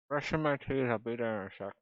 Brushing my teeth, I'll be there in a sec.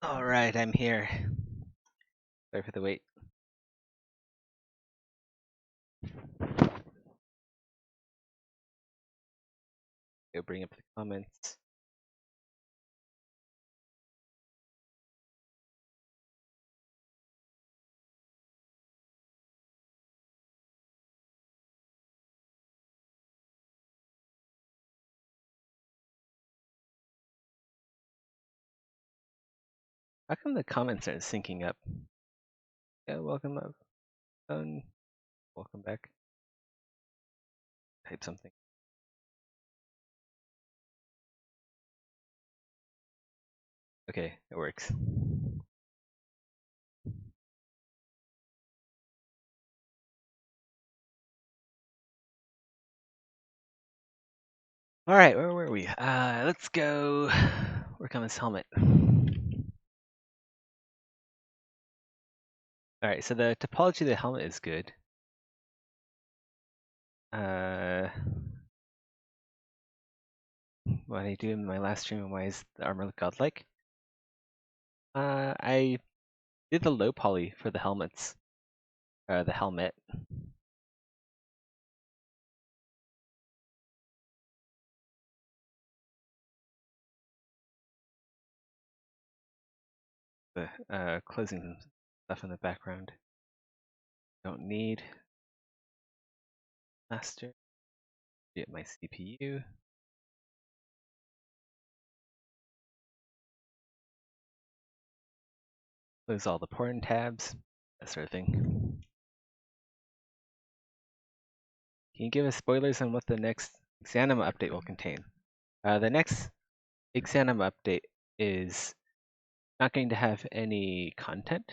All right, I'm here. Sorry for the wait. Go bring up the comments. How come the comments aren't syncing up? Yeah, welcome up. Welcome back. Type something. Okay, it works. All right, where were we? Let's go work on this helmet. All right, so the topology of the helmet is good. What did I do in my last stream? Why is the armor look godlike? I did the low poly for the helmets. The helmet. The closing stuff in the background. Don't need master. Get my CPU. Close all the porn tabs, that sort of thing. Can you give us spoilers on what the next Exanima update will contain? The next Exanima update is not going to have any content.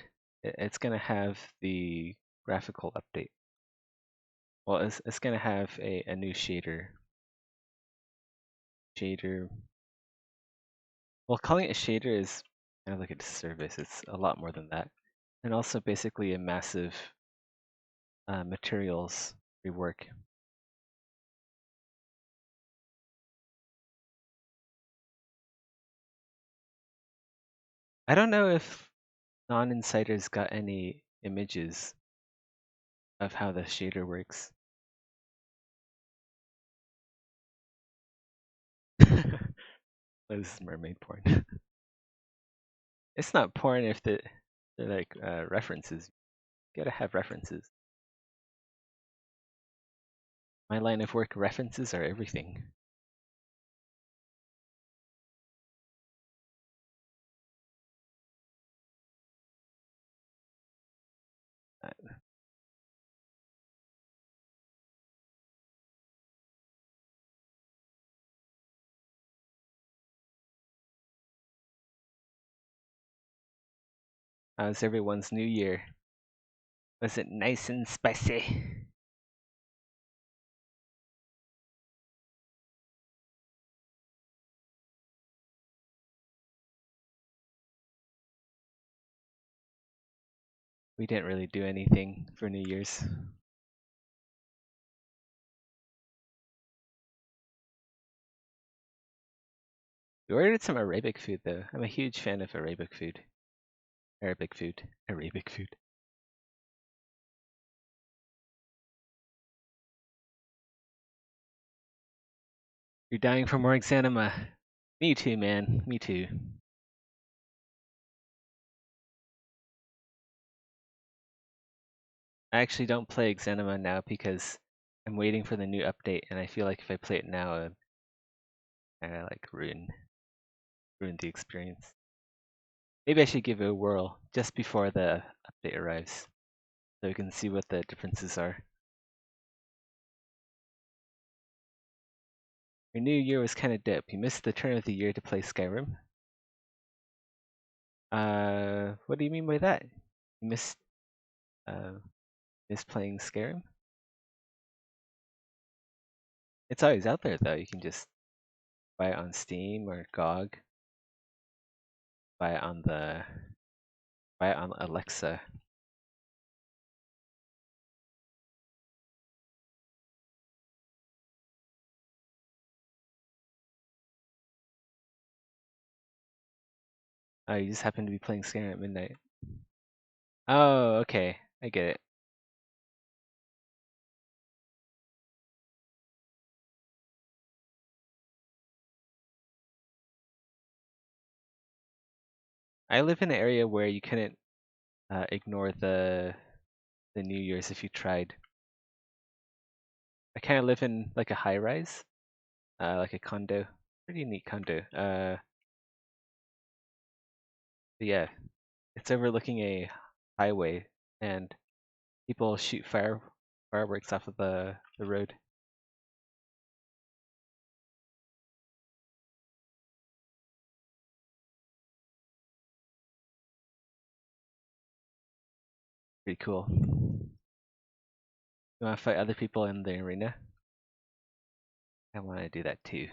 It's going to have the graphical update. Well, it's going to have a new shader. Well, calling it a shader is kind of like a disservice. It's a lot more than that. And also basically a massive materials rework. I don't know if non-insiders got any images of how the shader works. This is mermaid porn. It's not porn if they're like references. You gotta have references. My line of work, references are everything. How's everyone's new year? Was it nice and spicy? We didn't really do anything for New Year's. We ordered some Arabic food though. I'm a huge fan of Arabic food. Arabic food. Arabic food. You're dying for more Exanima. Me too, man. Me too. I actually don't play Exanima now because I'm waiting for the new update, and I feel like if I play it now, I like ruin the experience. Maybe I should give it a whirl just before the update arrives, so we can see what the differences are. Your new year was kind of dope. You missed the turn of the year to play Skyrim. What do you mean by that? You missed playing Skyrim? It's always out there though. You can just buy it on Steam or GOG. Buy it on Alexa. Oh, you just happen to be playing Skyrim at midnight. Oh, okay. I get it. I live in an area where you couldn't ignore the New Year's if you tried. I kind of live in like a high rise, like a condo, pretty neat condo. Yeah, it's overlooking a highway, and people shoot fireworks off of the road. Pretty cool. You want to fight other people in the arena? I want to do that too.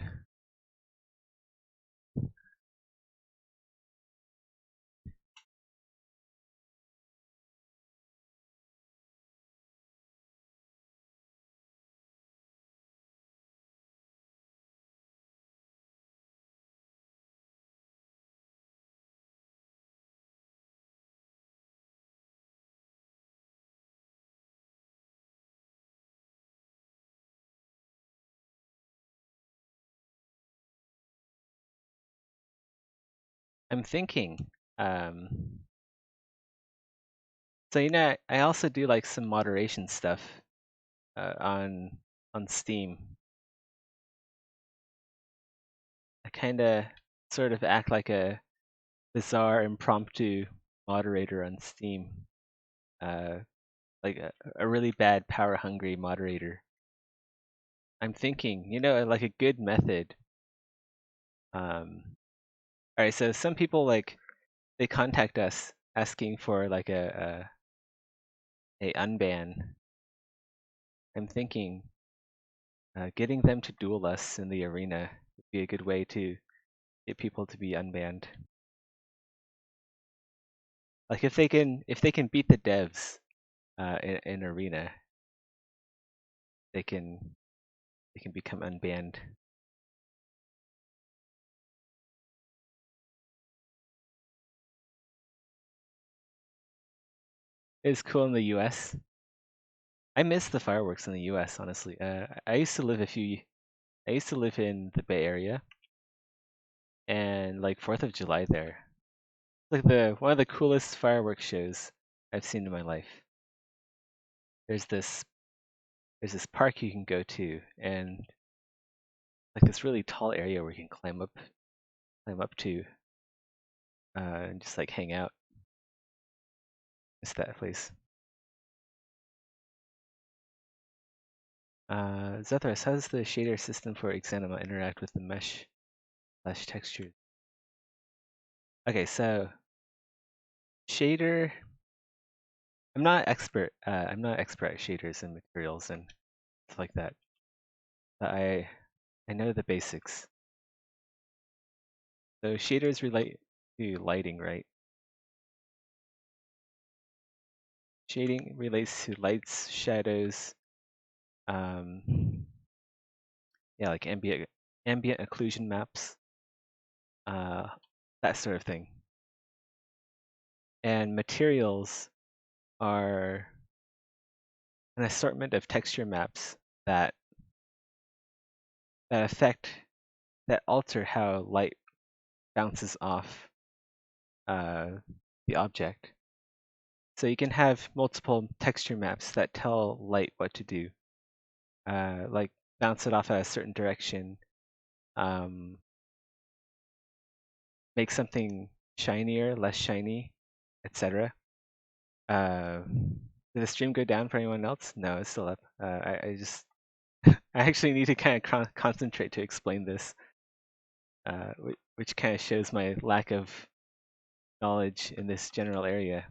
I'm thinking, um, So I also do like some moderation stuff on Steam. I kind of sort of act like a bizarre impromptu moderator on Steam, like a really bad power hungry moderator. I'm thinking, like a good method. All right, so some people they contact us asking for like a unban. I'm thinking getting them to duel us in the arena would be a good way to get people to be unbanned. Like if they can beat the devs in arena, they can become unbanned. It's cool in the U.S. I miss the fireworks in the U.S. Honestly. I used to live in the Bay Area, and like 4th of July there, like one of the coolest fireworks shows I've seen in my life. There's this park you can go to, and like this really tall area where you can climb up to, and just like hang out. It's that place. Zethros, how does the shader system for Exanima interact with the mesh / texture? Okay, so shader. I'm not expert. I'm not expert at shaders and materials and stuff like that. But I know the basics. So shaders relate to lighting, right? Shading relates to lights, shadows, yeah, like ambient occlusion maps, that sort of thing. And materials are an assortment of texture maps that alter how light bounces off the object. So you can have multiple texture maps that tell light what to do, like bounce it off at a certain direction, make something shinier, less shiny, etc. Did the stream go down for anyone else? No, it's still up. I just I actually need to kind of concentrate to explain this, which kind of shows my lack of knowledge in this general area.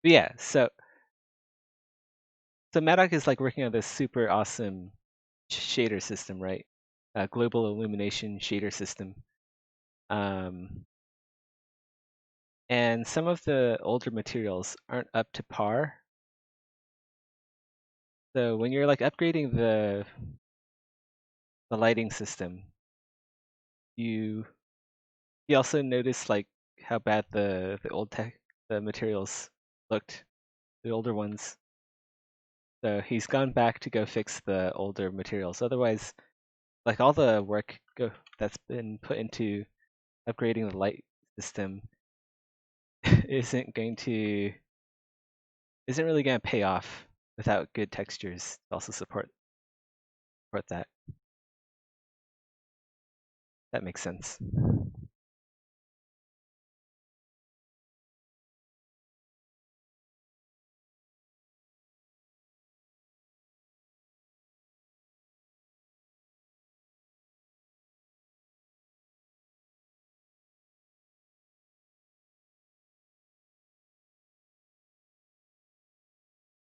But yeah, so Maddock is like working on this super awesome shader system, right? Global illumination shader system. And some of the older materials aren't up to par. So when you're like upgrading the lighting system, you also notice like how bad the materials looked, the older ones. So he's gone back to go fix the older materials. Otherwise, like all the work that's been put into upgrading the light system isn't really going to pay off without good textures to also support that. That makes sense.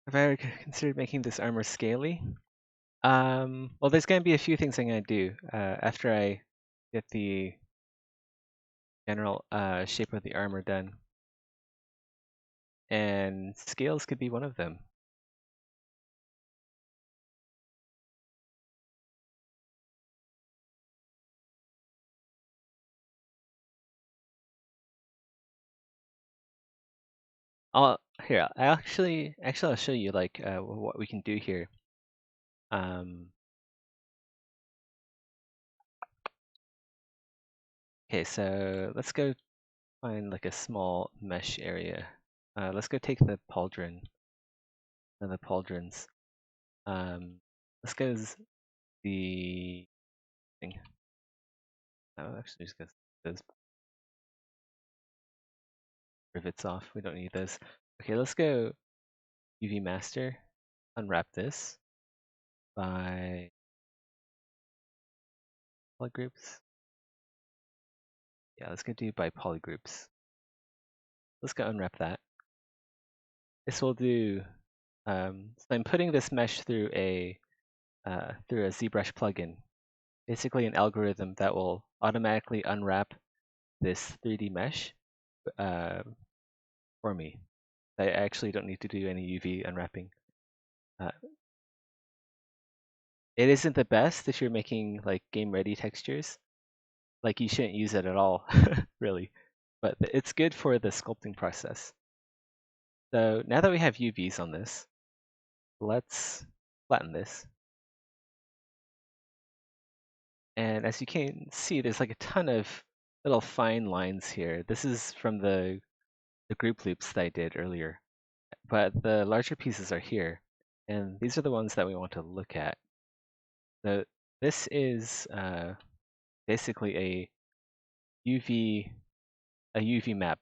Have I ever considered making this armor scaly? Well, there's going to be a few things I'm going to do after I get the general shape of the armor done. And scales could be one of them. I'll actually I'll show you like what we can do here. Okay, so let's go find like a small mesh area. Let's go take the pauldron and the pauldrons. Let's go the thing. No, actually, just get those rivets off. We don't need those. Okay, let's go UV master. Unwrap this by polygroups. Yeah, let's go do by polygroups. Let's go unwrap that. This will do. So I'm putting this mesh through a ZBrush plugin. Basically, an algorithm that will automatically unwrap this 3D mesh for me. I actually don't need to do any UV unwrapping. It isn't the best if you're making like game ready textures. Like you shouldn't use it at all, really. But it's good for the sculpting process. So now that we have UVs on this, let's flatten this. And as you can see, there's like a ton of little fine lines here. This is from the group loops that I did earlier. But the larger pieces are here. And these are the ones that we want to look at. So this is basically a UV map.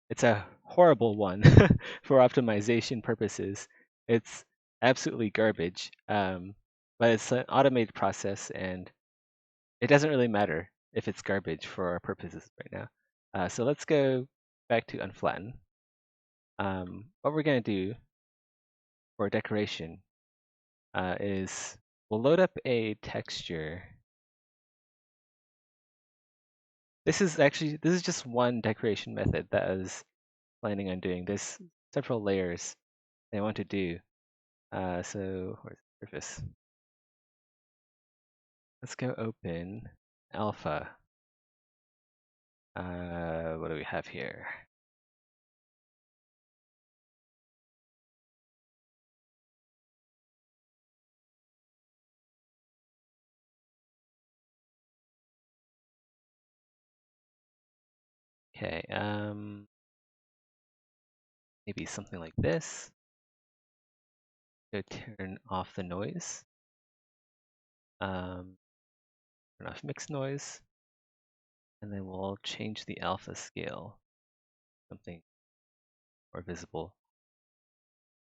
It's a horrible one for optimization purposes. It's absolutely garbage, but it's an automated process, and it doesn't really matter if it's garbage for our purposes right now. So let's go back to unflatten. What we're going to do for decoration is we'll load up a texture. This is just one decoration method that I was planning on doing. There's several layers I want to do. So where's the surface? Let's go open alpha. What do we have here? Okay, maybe something like this. Go turn off the noise. Turn off mixed noise. And then we'll change the alpha scale. Something more visible.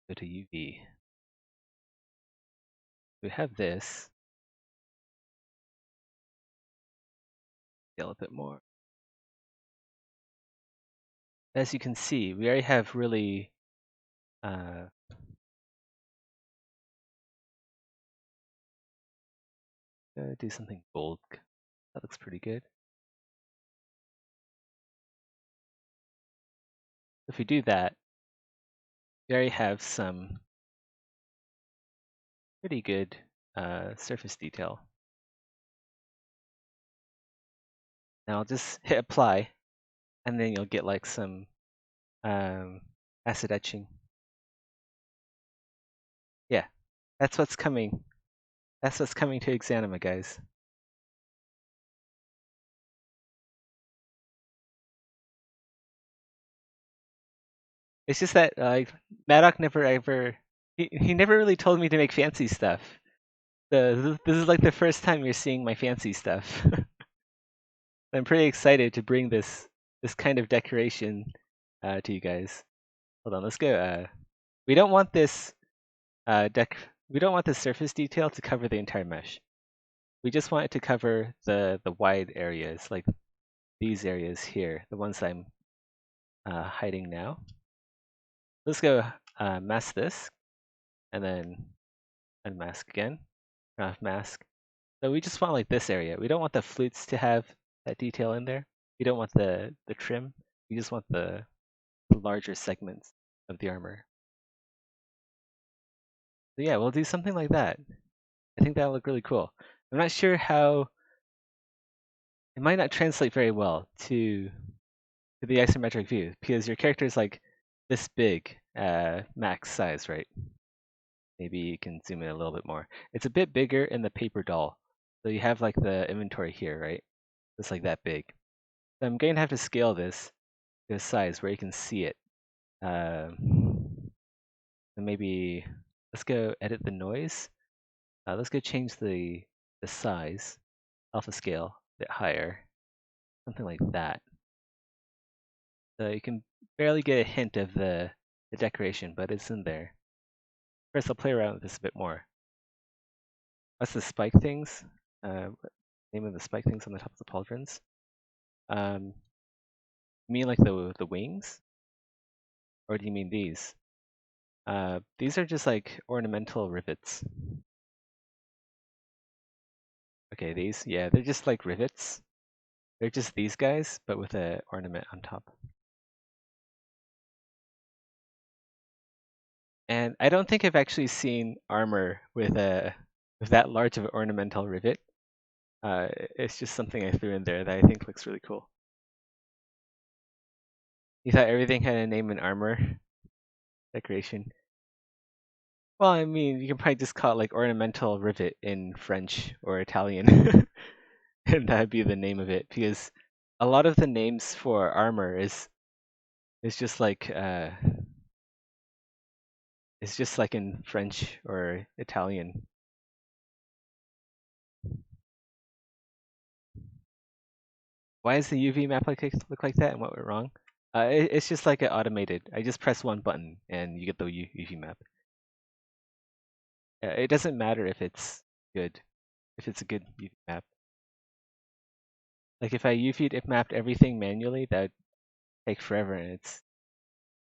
Go to UV. We have this. Scale a bit more. As you can see, we already have really do something bold. That looks pretty good. If we do that, we already have some pretty good surface detail. Now I'll just hit apply, and then you'll get like some acid etching. Yeah, that's what's coming. That's what's coming to Exanima, guys. It's just that Maddock never ever he never really told me to make fancy stuff. This is like the first time you're seeing my fancy stuff. I'm pretty excited to bring this kind of decoration to you guys. Hold on, let's go. We don't want this we don't want the surface detail to cover the entire mesh. We just want it to cover the wide areas, like these areas here, the ones I'm hiding now. Let's go mask this, and then unmask again, turn off mask. So we just want like this area. We don't want the flutes to have that detail in there. We don't want the trim. We just want the larger segments of the armor. So yeah, we'll do something like that. I think that'll look really cool. I'm not sure how it might not translate very well to the isometric view because your character is like this big, max size, right? Maybe you can zoom in a little bit more. It's a bit bigger in the paper doll. So you have like the inventory here, right? It's like that big. So I'm going to have to scale this to a size where you can see it. And maybe let's go edit the noise. Let's go change the size, alpha scale, a bit higher, something like that. So you can barely get a hint of the decoration, but it's in there. First, I'll play around with this a bit more. What's the spike things? Name of the spike things on the top of the pauldrons. You mean like the wings? Or do you mean these? These are just like ornamental rivets. Okay, these, yeah, they're just like rivets. They're just these guys, but with an ornament on top. And I don't think I've actually seen armor with that large of an ornamental rivet. It's just something I threw in there that I think looks really cool. You thought everything had a name in armor decoration? Well, I mean, you can probably just call it like ornamental rivet in French or Italian, and that'd be the name of it. Because a lot of the names for armor is just like it's just like in French or Italian. Why does the UV map look like that, and what went wrong? It's just like an automated. I just press one button and you get the UV map. It doesn't matter if it's good, if it's a good UV map. Like if I UV mapped everything manually, that would take forever and it's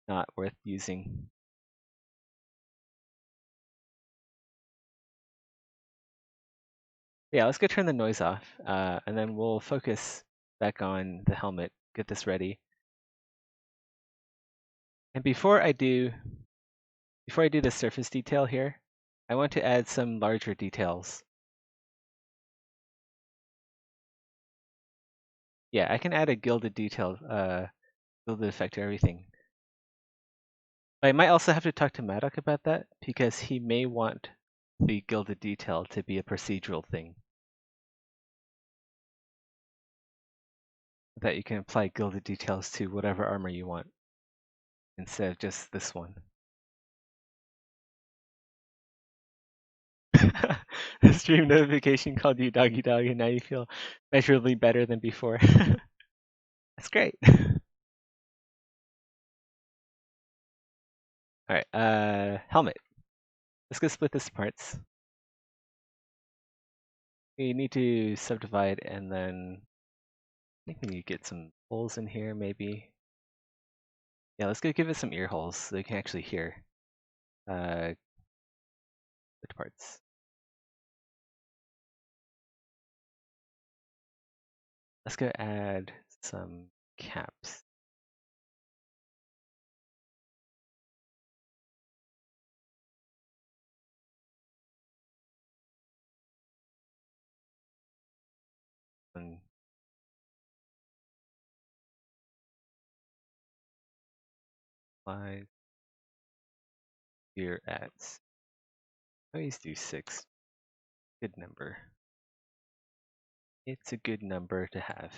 not worth using. Yeah, let's go turn the noise off, and then we'll focus back on the helmet, get this ready. And before I do the surface detail here, I want to add some larger details. Yeah, I can add a gilded detail, gilded effect to everything. But I might also have to talk to Maddock about that because he may want the gilded detail to be a procedural thing. That you can apply gilded details to whatever armor you want instead of just this one. A stream notification called you doggy dog and now you feel measurably better than before. That's great. Alright, helmet. Let's go split this to parts. We need to subdivide and then I think we need to get some holes in here maybe. Yeah, let's go give it some ear holes so they can actually hear. Split parts. Let's go add some caps. And five here at always do 6. Good number. It's a good number to have.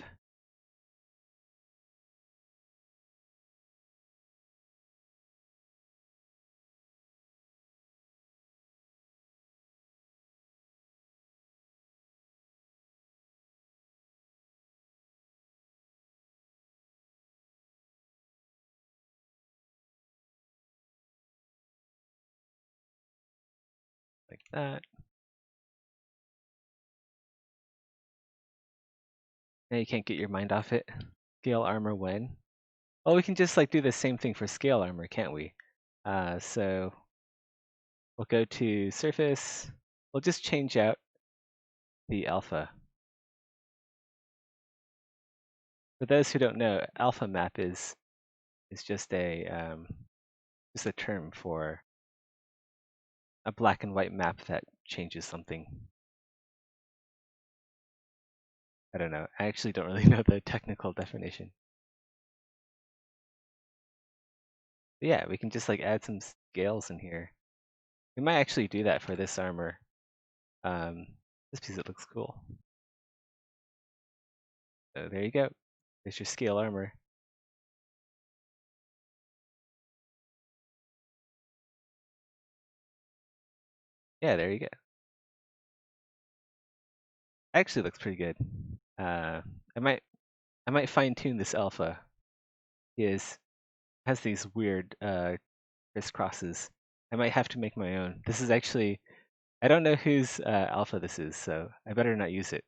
Like that. Now you can't get your mind off it. Scale armor when? Well, we can just like do the same thing for scale armor, can't we? So we'll go to surface. We'll just change out the alpha. For those who don't know, alpha map is just a term for a black and white map that changes something. I don't know. I actually don't really know the technical definition. But yeah, we can just like add some scales in here. We might actually do that for this armor. Just because it looks cool. So there you go. There's your scale armor. Yeah, there you go. Actually looks pretty good. I might fine tune this alpha. It has these weird crisscrosses. I might have to make my own. This is actually, I don't know whose alpha this is, so I better not use it.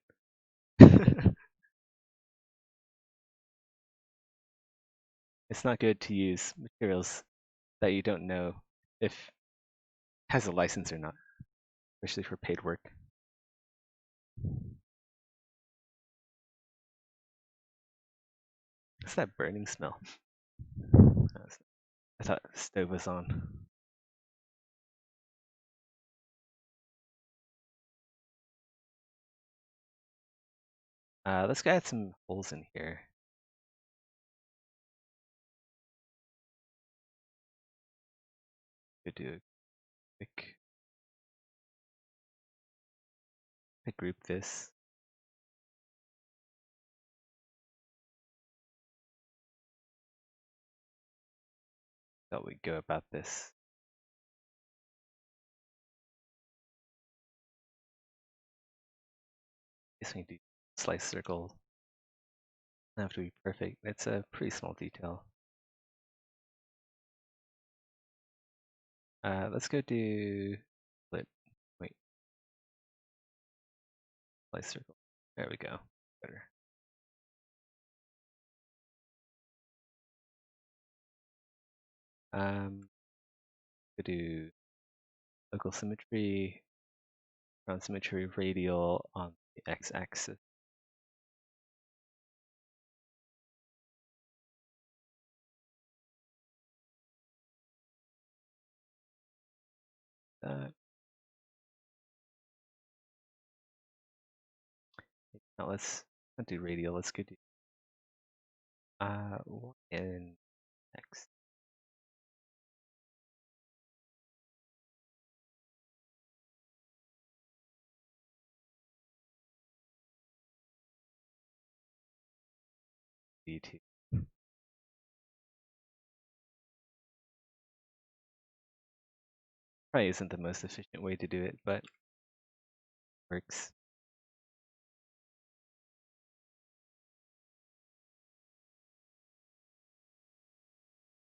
It's not good to use materials that you don't know if has a license or not, especially for paid work. What's that burning smell? I thought the stove was on. Let's go add some holes in here. Go do a quick group this. How we go about this? Guess we do slice circle. Doesn't have to be perfect. It's a pretty small detail. Let's go do split. Wait, slice circle. There we go. Better. Go do local symmetry, ground symmetry, radial on the x-axis. Now let's not do radial. Let's go do and x. D2. Probably isn't the most efficient way to do it, but works.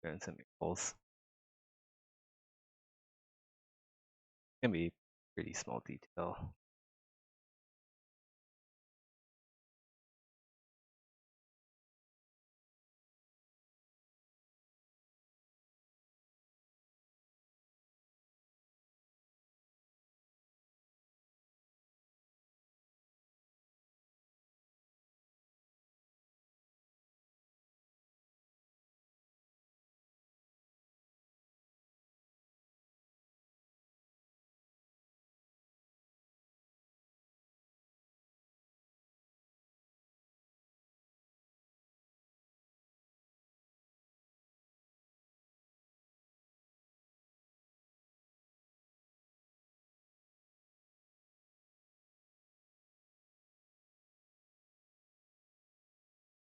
Burn some holes. Gonna be pretty small detail.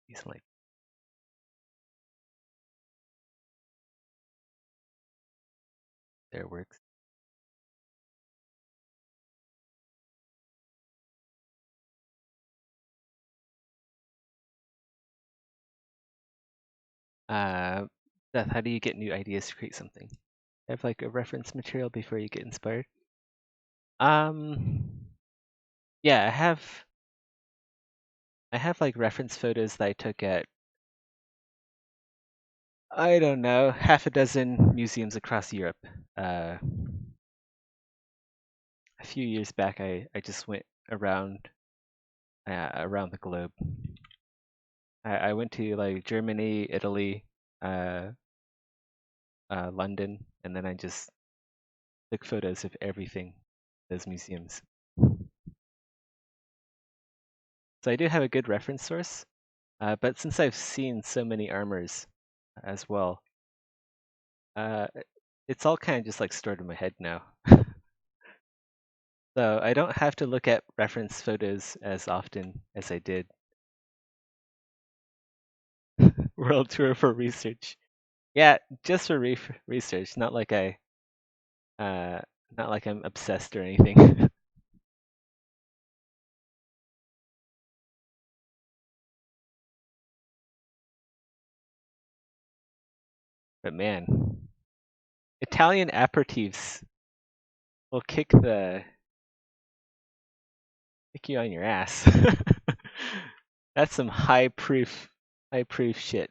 These like there works. Seth, how do you get new ideas to create something? Have like a reference material before you get inspired? Yeah, I have like reference photos that I took at, I don't know, half a dozen museums across Europe. A few years back, I just went around the globe. I went to like Germany, Italy, uh, London, and then I just took photos of everything, those museums. So I do have a good reference source, but since I've seen so many armors as well, uh, it's all kind of just like stored in my head now. So I don't have to look at reference photos as often as I did. world tour for research. Yeah, just for research, not like uh, not like I'm obsessed or anything. But man, Italian aperitifs will kick you on your ass. That's some high proof shit.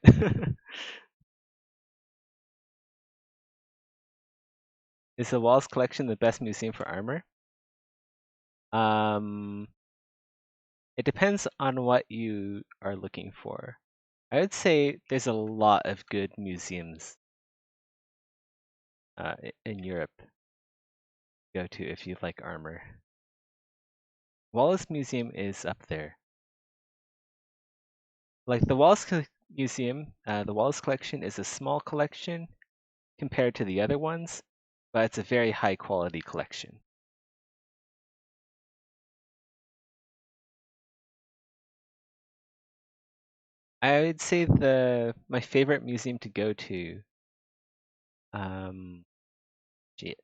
Is the Walls collection the best museum for armor? Um, it depends on what you are looking for. I would say there's a lot of good museums in Europe to go to if you like armor. Wallace Museum is up there. Like the Museum, the Wallace collection is a small collection compared to the other ones, but it's a very high quality collection. I would say my favorite museum to go to, um, gee,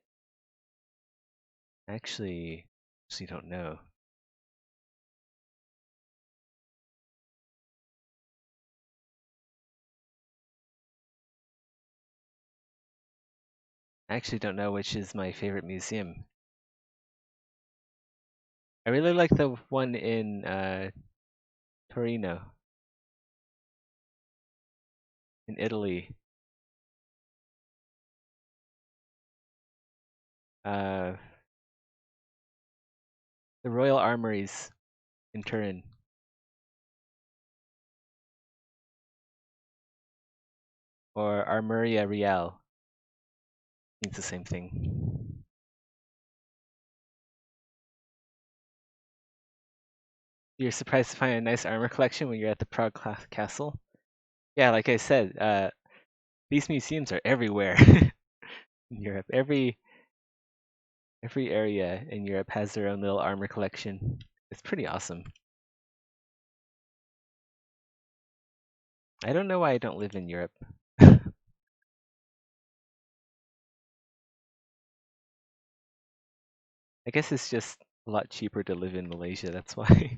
actually don't know. I actually don't know which is my favorite museum. I really like the one in Torino, in Italy. Uh, the Royal Armories in Turin, or Armuria Real. It's the same thing. You're surprised to find a nice armor collection when you're at the Prague Castle? Yeah, like I said, these museums are everywhere in Europe. Every area in Europe has their own little armor collection. It's pretty awesome. I don't know why I don't live in Europe. I guess it's just a lot cheaper to live in Malaysia, that's why.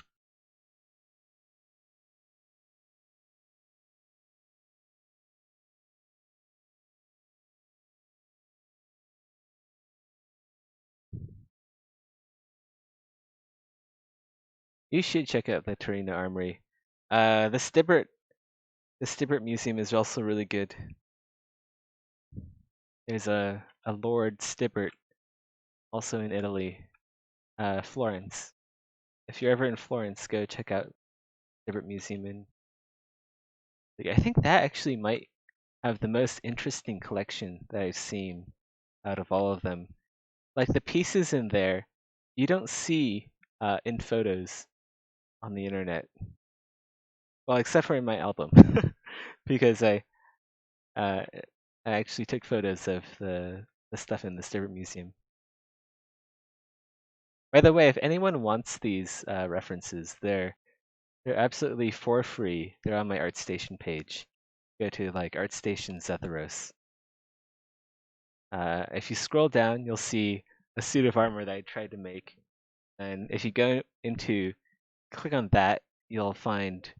You should check out the Torino Armory. The Stibbert Museum is also really good. There's a Lord Stibbert also in Italy, Florence. If you're ever in Florence, go check out Stibbert Museum. And I think that actually might have the most interesting collection that I've seen out of all of them. Like the pieces in there, you don't see in photos on the internet. Well, except for in my album, because uh, I actually took photos of the stuff in the Stibbert Museum. By the way, if anyone wants these references, they're absolutely for free. They're on my ArtStation page. Go to like ArtStation Zethros. If you scroll down, you'll see a suit of armor that I tried to make. And if you go click on that, you'll find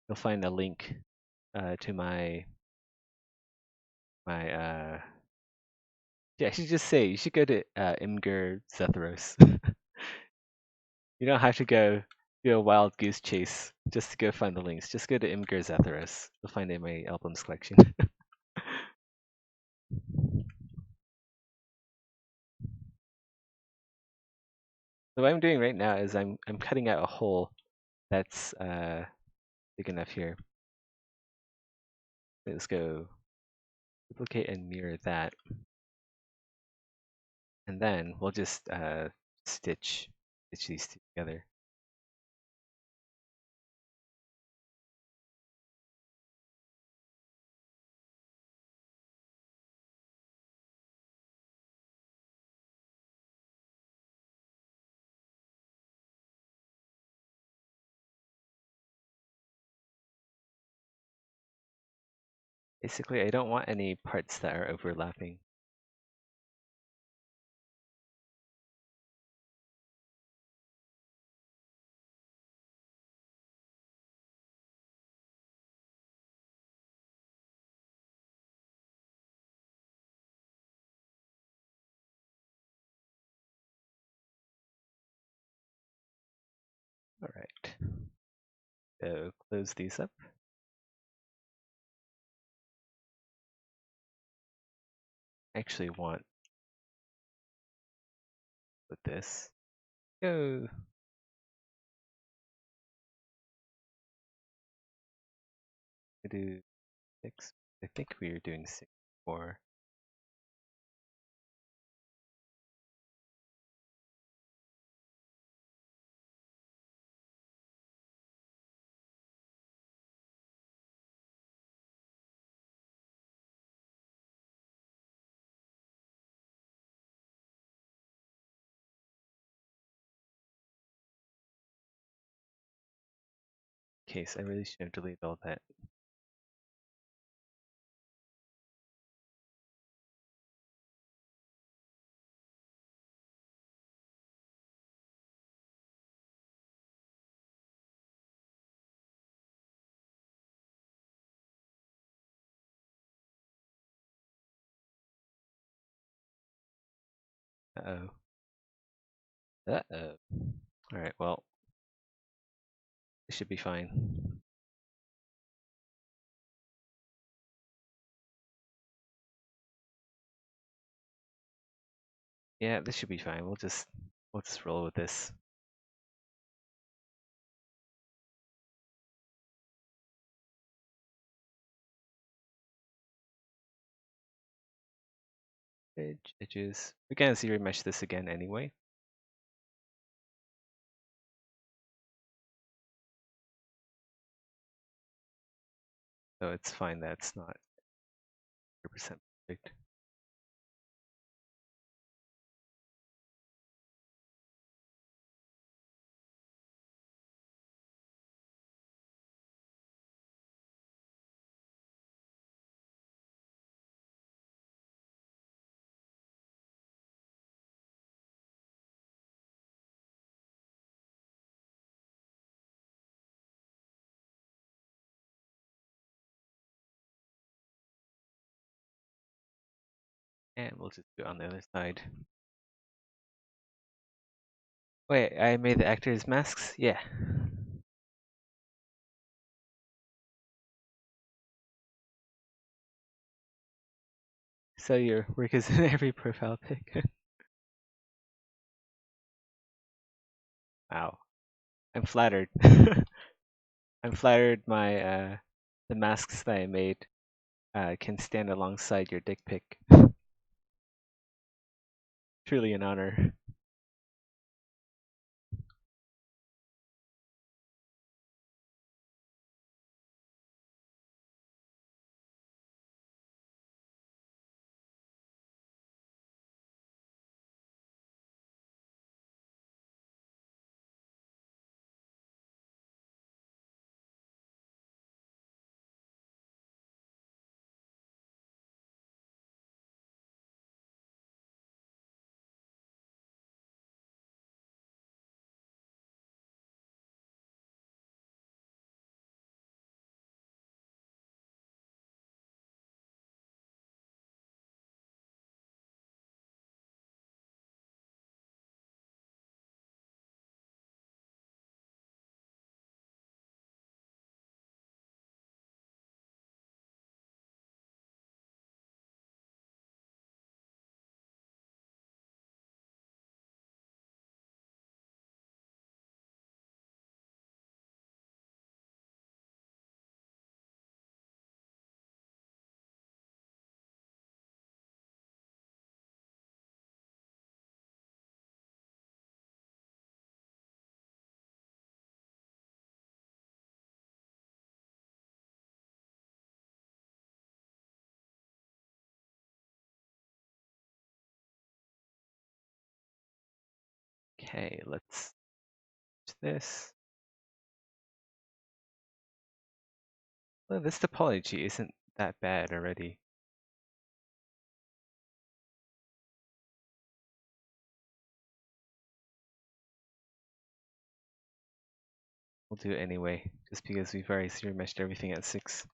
a link to my yeah, I should just say you should go to Imgur Zethros. You don't have to go do a wild goose chase just to go find the links. Just go to Imgur Zethros. You'll find it in my albums collection. So what I'm doing right now is I'm cutting out a hole that's big enough here. Let's go duplicate and mirror that. And then we'll just stitch these two together. Basically, I don't want any parts that are overlapping. All right. So close these up. I actually want with this. Go. I do 6. I think we were doing 6 before. Case, I really should have deleted all that. Uh-oh. Uh-oh. All right, well, it should be fine. Yeah, this should be fine. We'll just roll with this. Edges. We're gonna zero mesh this again anyway. So it's fine that it's not 100% perfect. And we'll just do it on the other side. Wait, I made the actors masks? Yeah. So your work is in every profile pic. Wow. I'm flattered. I'm flattered the masks that I made can stand alongside your dick pic. Truly an honor. Okay, let's do this. Well, this topology isn't that bad already. We'll do it anyway, just because we've already zero meshed everything at 6.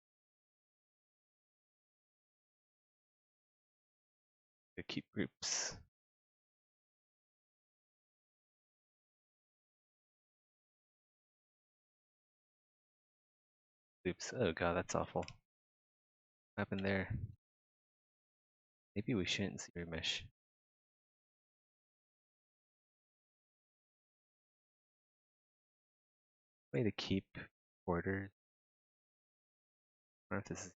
So keep groups. Oops, oh god, that's awful. What happened there? Maybe we shouldn't zero mesh. Way to keep order. I don't know if this is.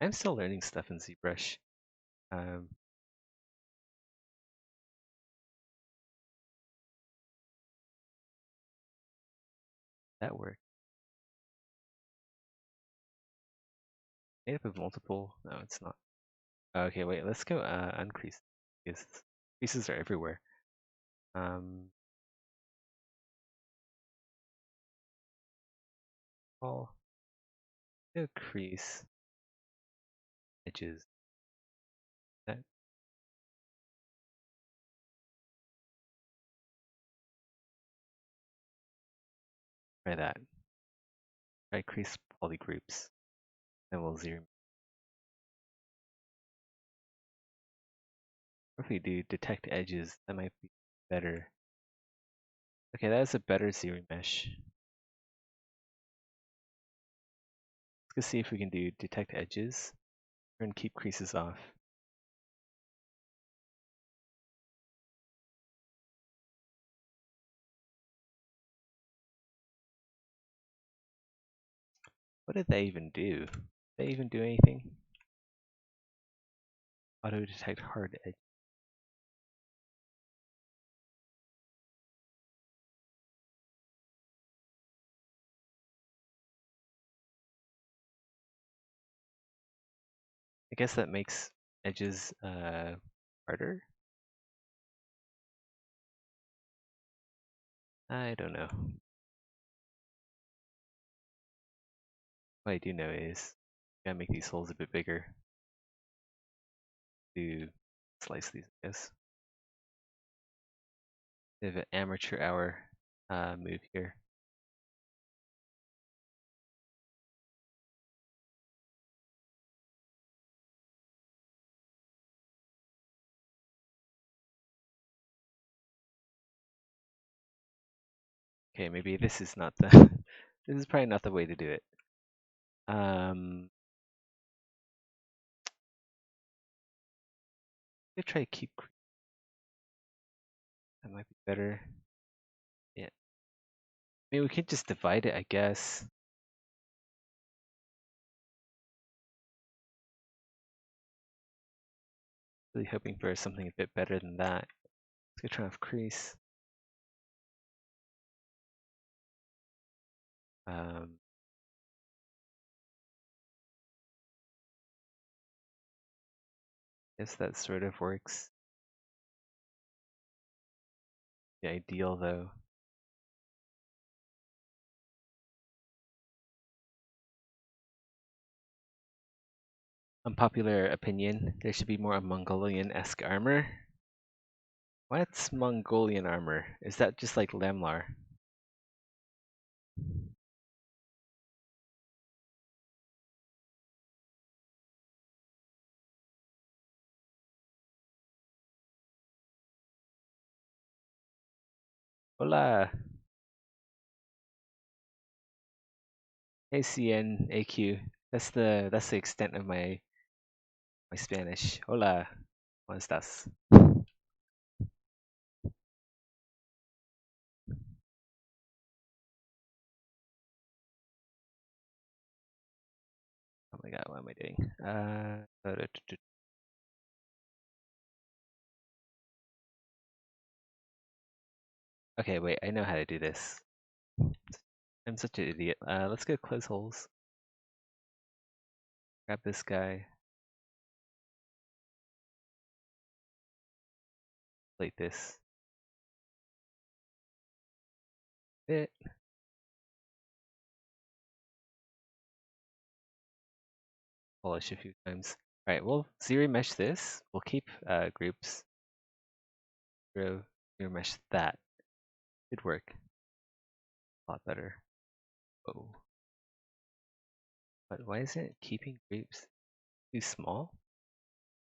I'm still learning stuff in ZBrush. That worked. Made up of multiple. No, it's not. Okay, wait. Let's go uncrease because creases are everywhere. I'll go crease edges. That try that. Try crease polygroups, and we'll zero. If we do detect edges, that might be better. Okay, that is a better zero mesh. Let's go see if we can do detect edges. Turn keep creases off. What did they even do? Did they even do anything? Auto detect hard edge. I guess that makes edges harder? I don't know. What I do know is I gotta make these holes a bit bigger to slice these, I guess. We have an amateur hour move here. Okay, maybe this is not the this is probably not the way to do it. Let's try to keep. That might be better. Yeah. I mean, we could just divide it, I guess. Really hoping for something a bit better than that. Let's go try off crease. Guess that sort of works. The ideal, though. Unpopular opinion, there should be more Mongolian-esque armor. What's Mongolian armor? Is that just like Lamlar? Hola! ACN That's the extent of my Spanish. Hola. ¿Cómo estás? Oh my god, what am I doing? Okay, wait, I know how to do this. I'm such an idiot. Let's go close holes. Grab this guy. Plate this bit. Polish a few times. All right, we'll zero mesh this. We'll keep groups. Zero mesh that. Should work a lot better. Oh, but why isn't it keeping groups too small?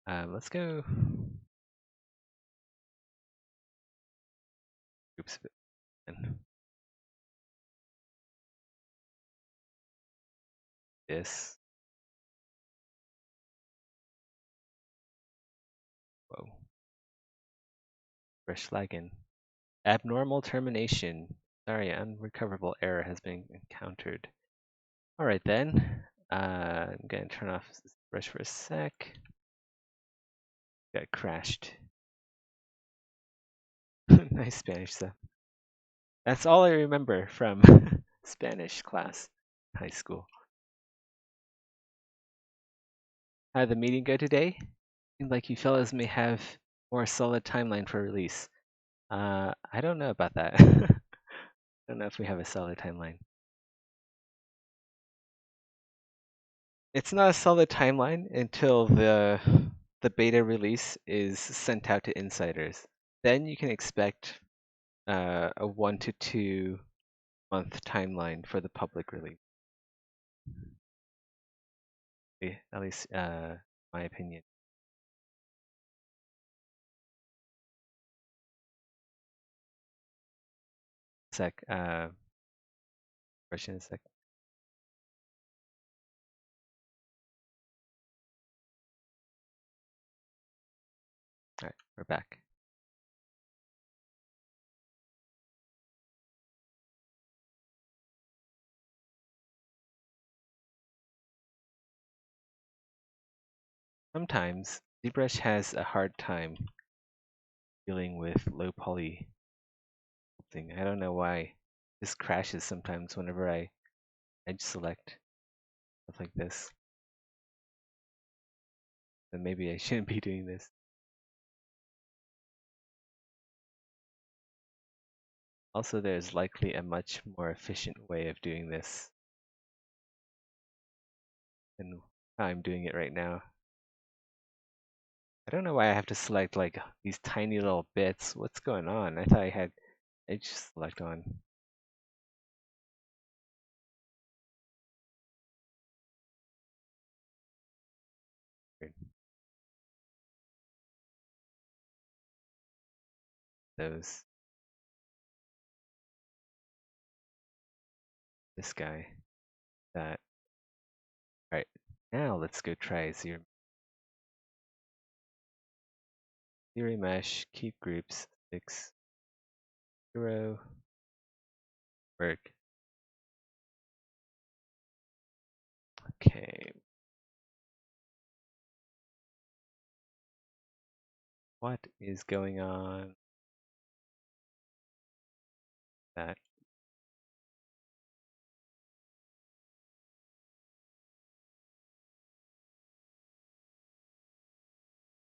Let's go groups and this. Whoa, fresh lagging. Abnormal termination. Sorry, unrecoverable error has been encountered. All right then. I'm gonna turn off this brush for a sec. Got crashed. Nice Spanish stuff. That's all I remember from Spanish class, high school. How did the meeting go today? Seems like you fellows may have more solid timeline for release. I don't know about that. I don't know if we have a solid timeline. It's not a solid timeline until the beta release is sent out to insiders. Then you can expect a 1 to 2 month timeline for the public release. At least my opinion. Sec. Question a sec. All right, we're back. Sometimes ZBrush has a hard time dealing with low poly sculpting. I don't know why. This crashes sometimes whenever I edge select stuff like this. Then maybe I shouldn't be doing this. Also, there's likely a much more efficient way of doing this than how I'm doing it right now. I don't know why I have to select like these tiny little bits. What's going on? I thought I had edge select on. Weird. Those. This guy. That. Alright, now let's go try zero mesh, keep groups, 6, 0, work. Okay. What is going on? That.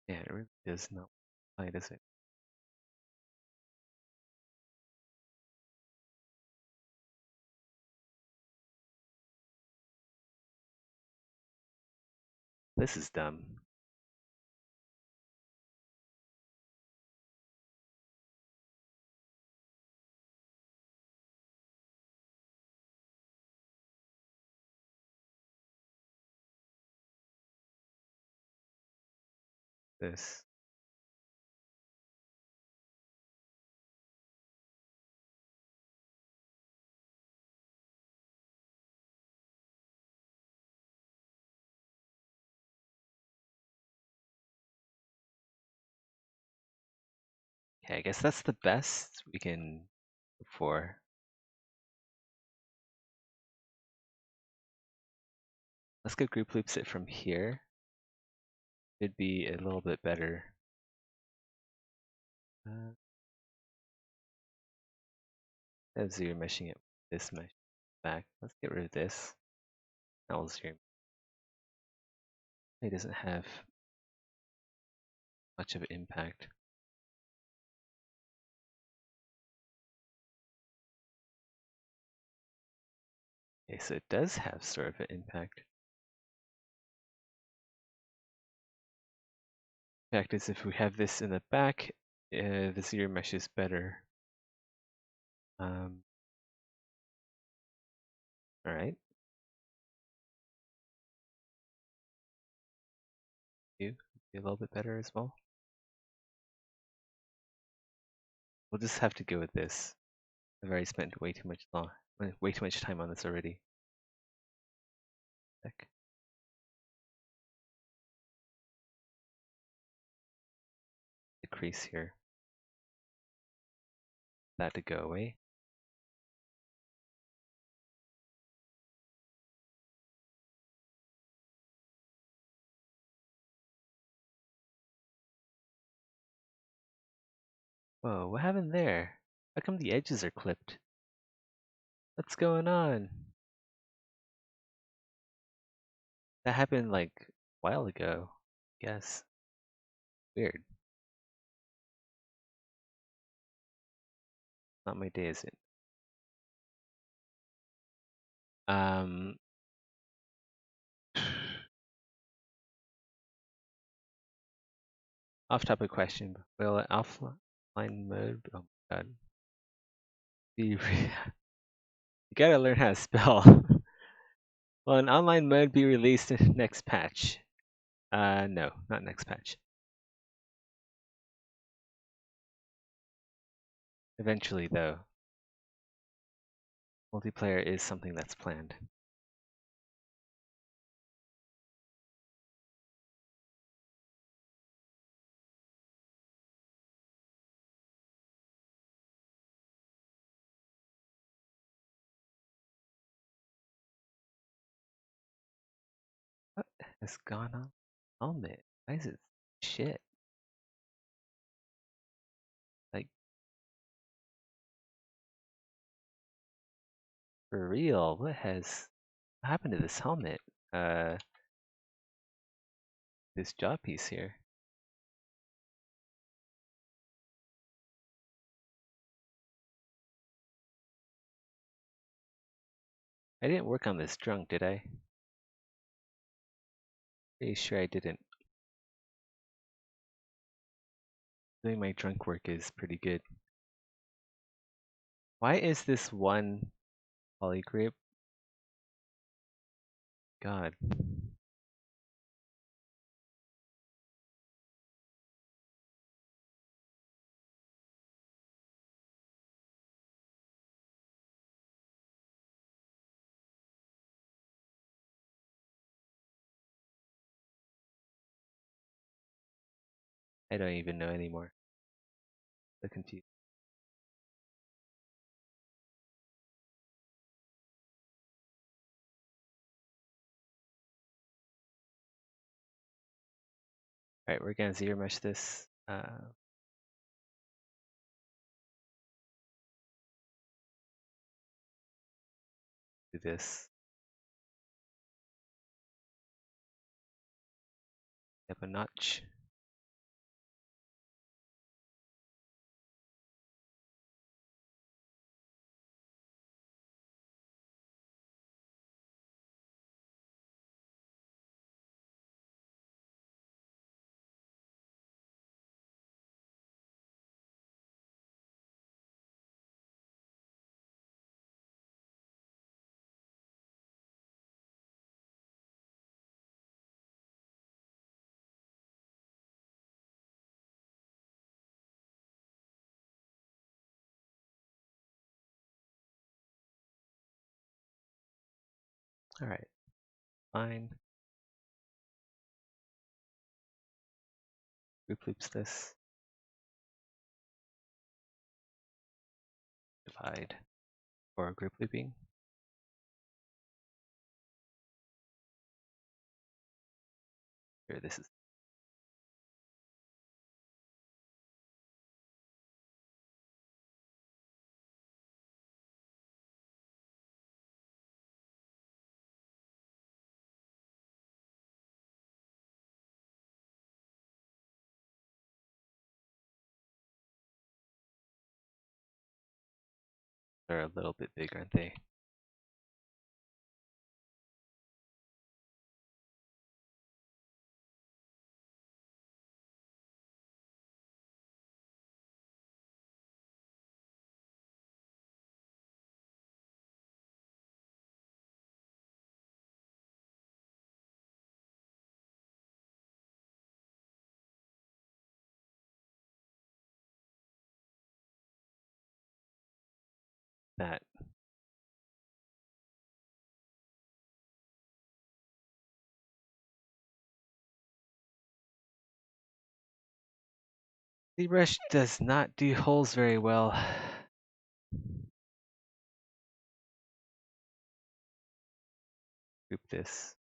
Yeah, it really does not apply, does it? This is dumb. This. Okay, I guess that's the best we can look for. Let's go group loops it from here. Should be a little bit better. Instead of zero meshing it with this mesh back, let's get rid of this. Now we'll zero. It doesn't have much of an impact. Okay, so it does have sort of an impact. Fact is, if we have this in the back, the zero mesh is better. All right. You be a little bit better as well. We'll just have to go with this. I've already spent way too much time on this already. Heck. The crease here. That to go away. Whoa, what happened there? How come the edges are clipped? What's going on? That happened like a while ago, I guess. Weird. Not my day, is it? Off topic question. Will an offline mode, oh my god. You gotta learn how to spell. Will an online mode be released in next patch? No, not next patch. Eventually, though. Multiplayer is something that's planned. What has gone on? Helmet. Why is it shit? Like, for real, what happened to this helmet? This jaw piece here. I didn't work on this drunk, did I? Pretty sure I didn't. Doing my drunk work is pretty good. Why is this one polygrip? God. I don't even know anymore. So confused. Alright, we're gonna zero mesh this. Do this. Up a notch. Alright, fine. Group loops this. Divide. Or group looping. Here, this is. They're a little bit big, aren't they? that. ZBrush does not do holes very well. Group this.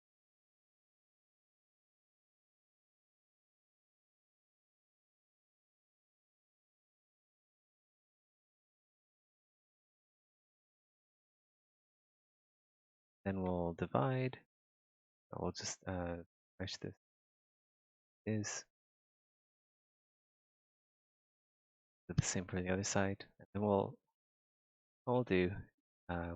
Then we'll divide. We'll just mesh this. Is the same for the other side. And then we'll do. I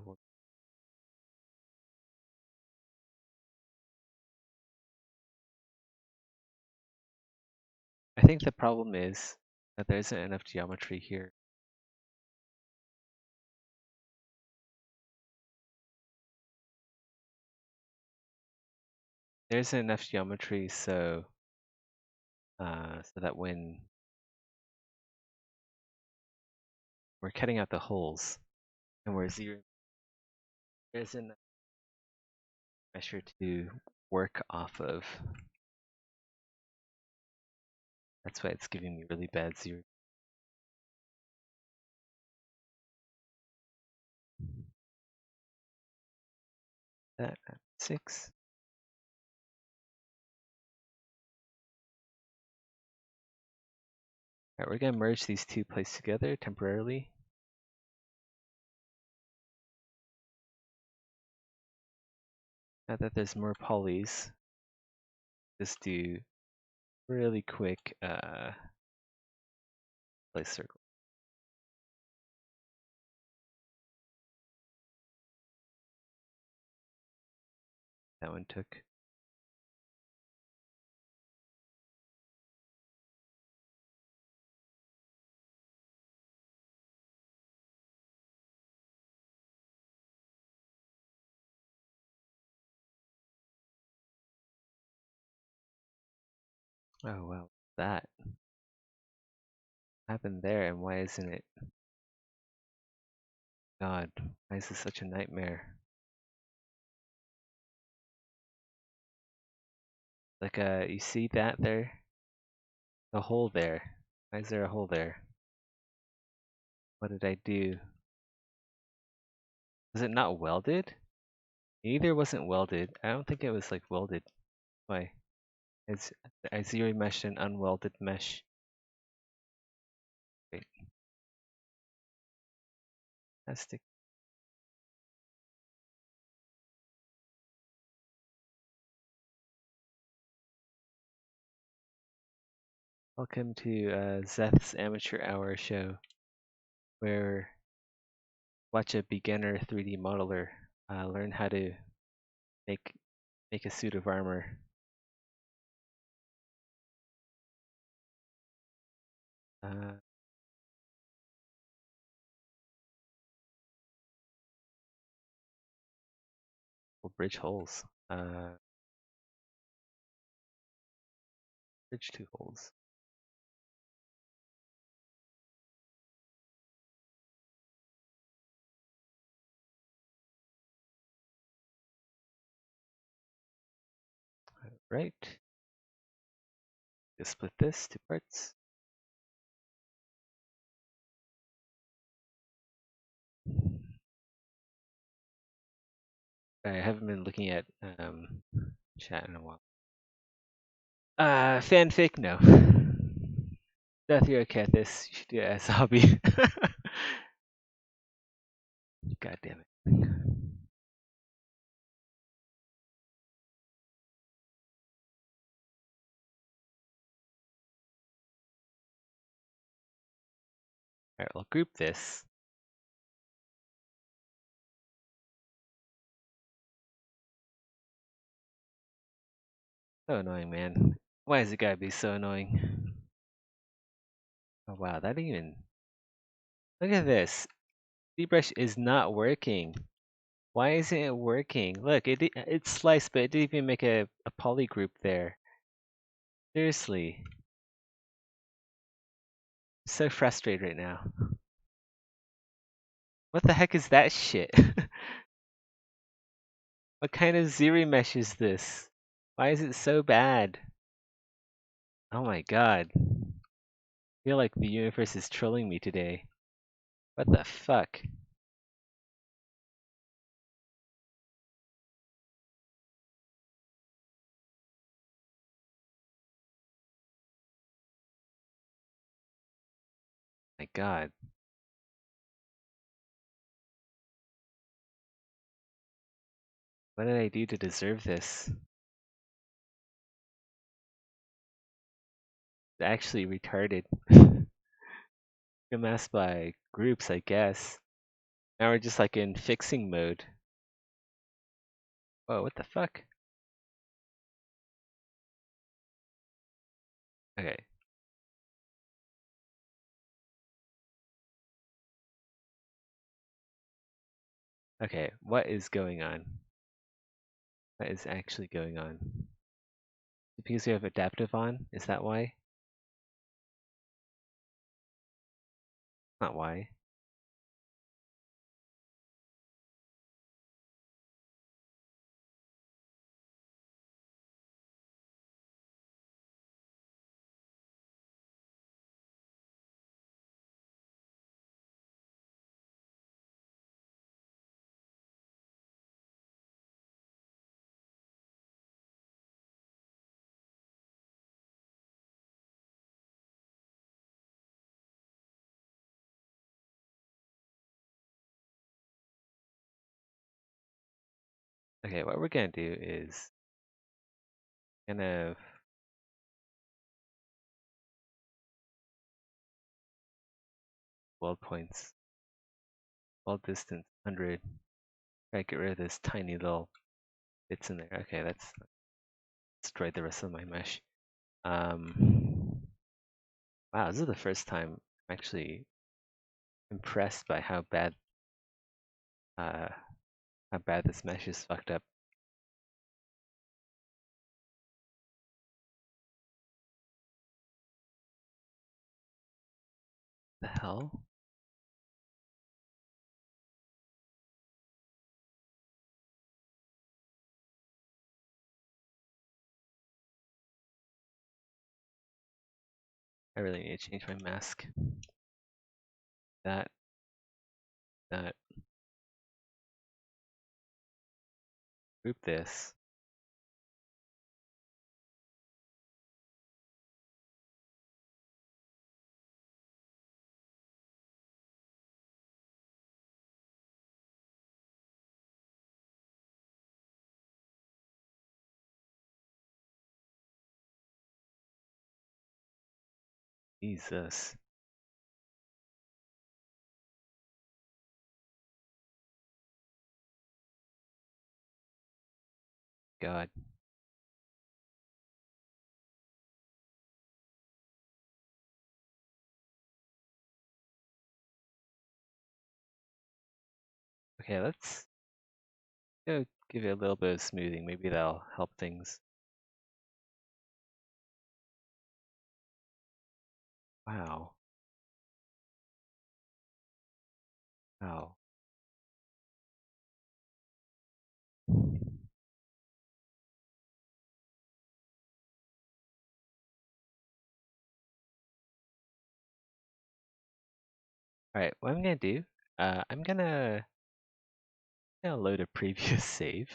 think the problem is that there isn't enough geometry here. There isn't enough geometry, so that when we're cutting out the holes and we're zeroing, there isn't enough measure to work off of. That's why it's giving me really bad zero. That at 6. Alright, we're gonna merge these two plates together temporarily. Now that there's more polys, just do really quick place circle. That one took. Oh wow, that happened there, and why isn't it? God, why is this such a nightmare? Like you see that there? The hole there. Why is there a hole there? What did I do? Was it not welded? Either wasn't welded. I don't think it was like welded. Why? It's I zero meshed an unwelded mesh. Wait. Plastic. Welcome to Zeth's Amateur Hour show, where watch a beginner 3D modeler learn how to make a suit of armor. We'll bridge holes. Bridge 2 holes. Right. Just split this 2 parts. I haven't been looking at chat in a while. Fanfic? No. Death, you're okay at this. You should do it as a hobby. God damn it. Alright, we'll group this. So annoying, man. Why is it gotta be so annoying? Oh wow, that even... Look at this. ZBrush is not working. Why isn't it working? Look, it's sliced, but it didn't even make a poly group there. Seriously. I'm so frustrated right now. What the heck is that shit? What kind of Ziri mesh is this? Why is it so bad? Oh my god. I feel like the universe is trolling me today. What the fuck? My god. What did I do to deserve this? It's actually retarded. Amassed by groups, I guess. Now we're just like in fixing mode. Whoa, what the fuck? Okay. Okay, what is going on? What is actually going on? Because we have adaptive on? Is that why? Not why. Okay, what we're gonna do is kind of world points, world distance 100. Try to get rid of this tiny little bits in there. Okay, that's destroyed the rest of my mesh. Wow, this is the first time I'm actually impressed by uh, how bad this mesh is fucked up. The hell? I really need to change my mask. That, that, group this. Jesus. God. Okay, let's go give it a little bit of smoothing. Maybe that'll help things. Wow. Wow. Alright, what I'm gonna do, I'm gonna load a previous save.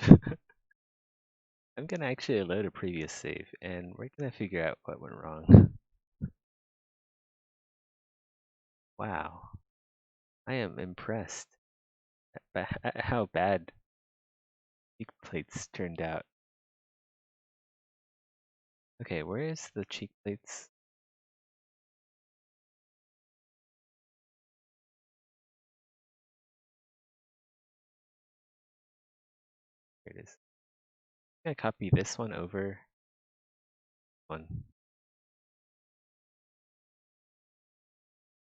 I'm gonna actually load a previous save, and we're gonna figure out what went wrong. Wow. I am impressed at how bad cheek plates turned out. Okay, where is the cheek plates? Here it is. I'm gonna copy this one over one.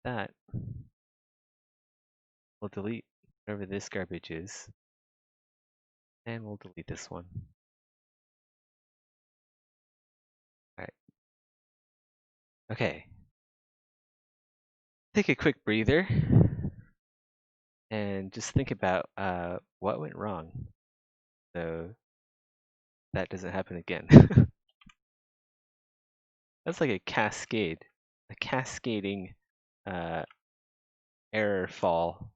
That. We'll delete whatever this garbage is, and we'll delete this one. Alright. Okay. Take a quick breather. and just think about what went wrong so that doesn't happen again. That's like a cascade, a cascading uh, error fall.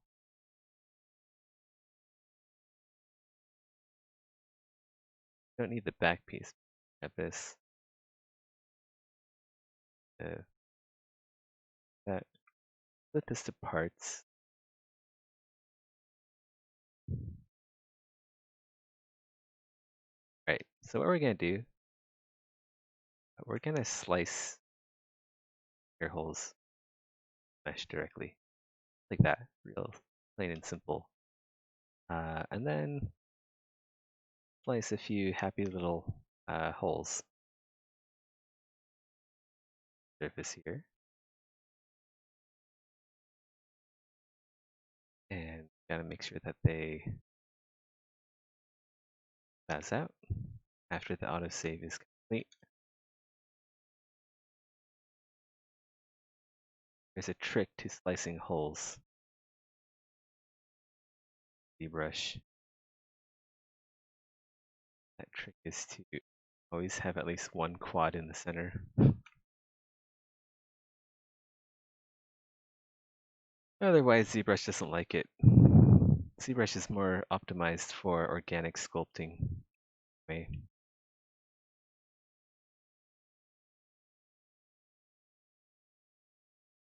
Don't need the back piece of this. That Split this to parts. Right. So what we're gonna do, we're gonna slice air holes mesh directly, like that, real plain and simple. And then slice a few happy little holes surface here, and gotta make sure that they pass out after the autosave is complete. There's a trick to slicing holes. ZBrush. That trick is to always have at least one quad in the center. Otherwise, ZBrush doesn't like it. ZBrush is more optimized for organic sculpting. Way.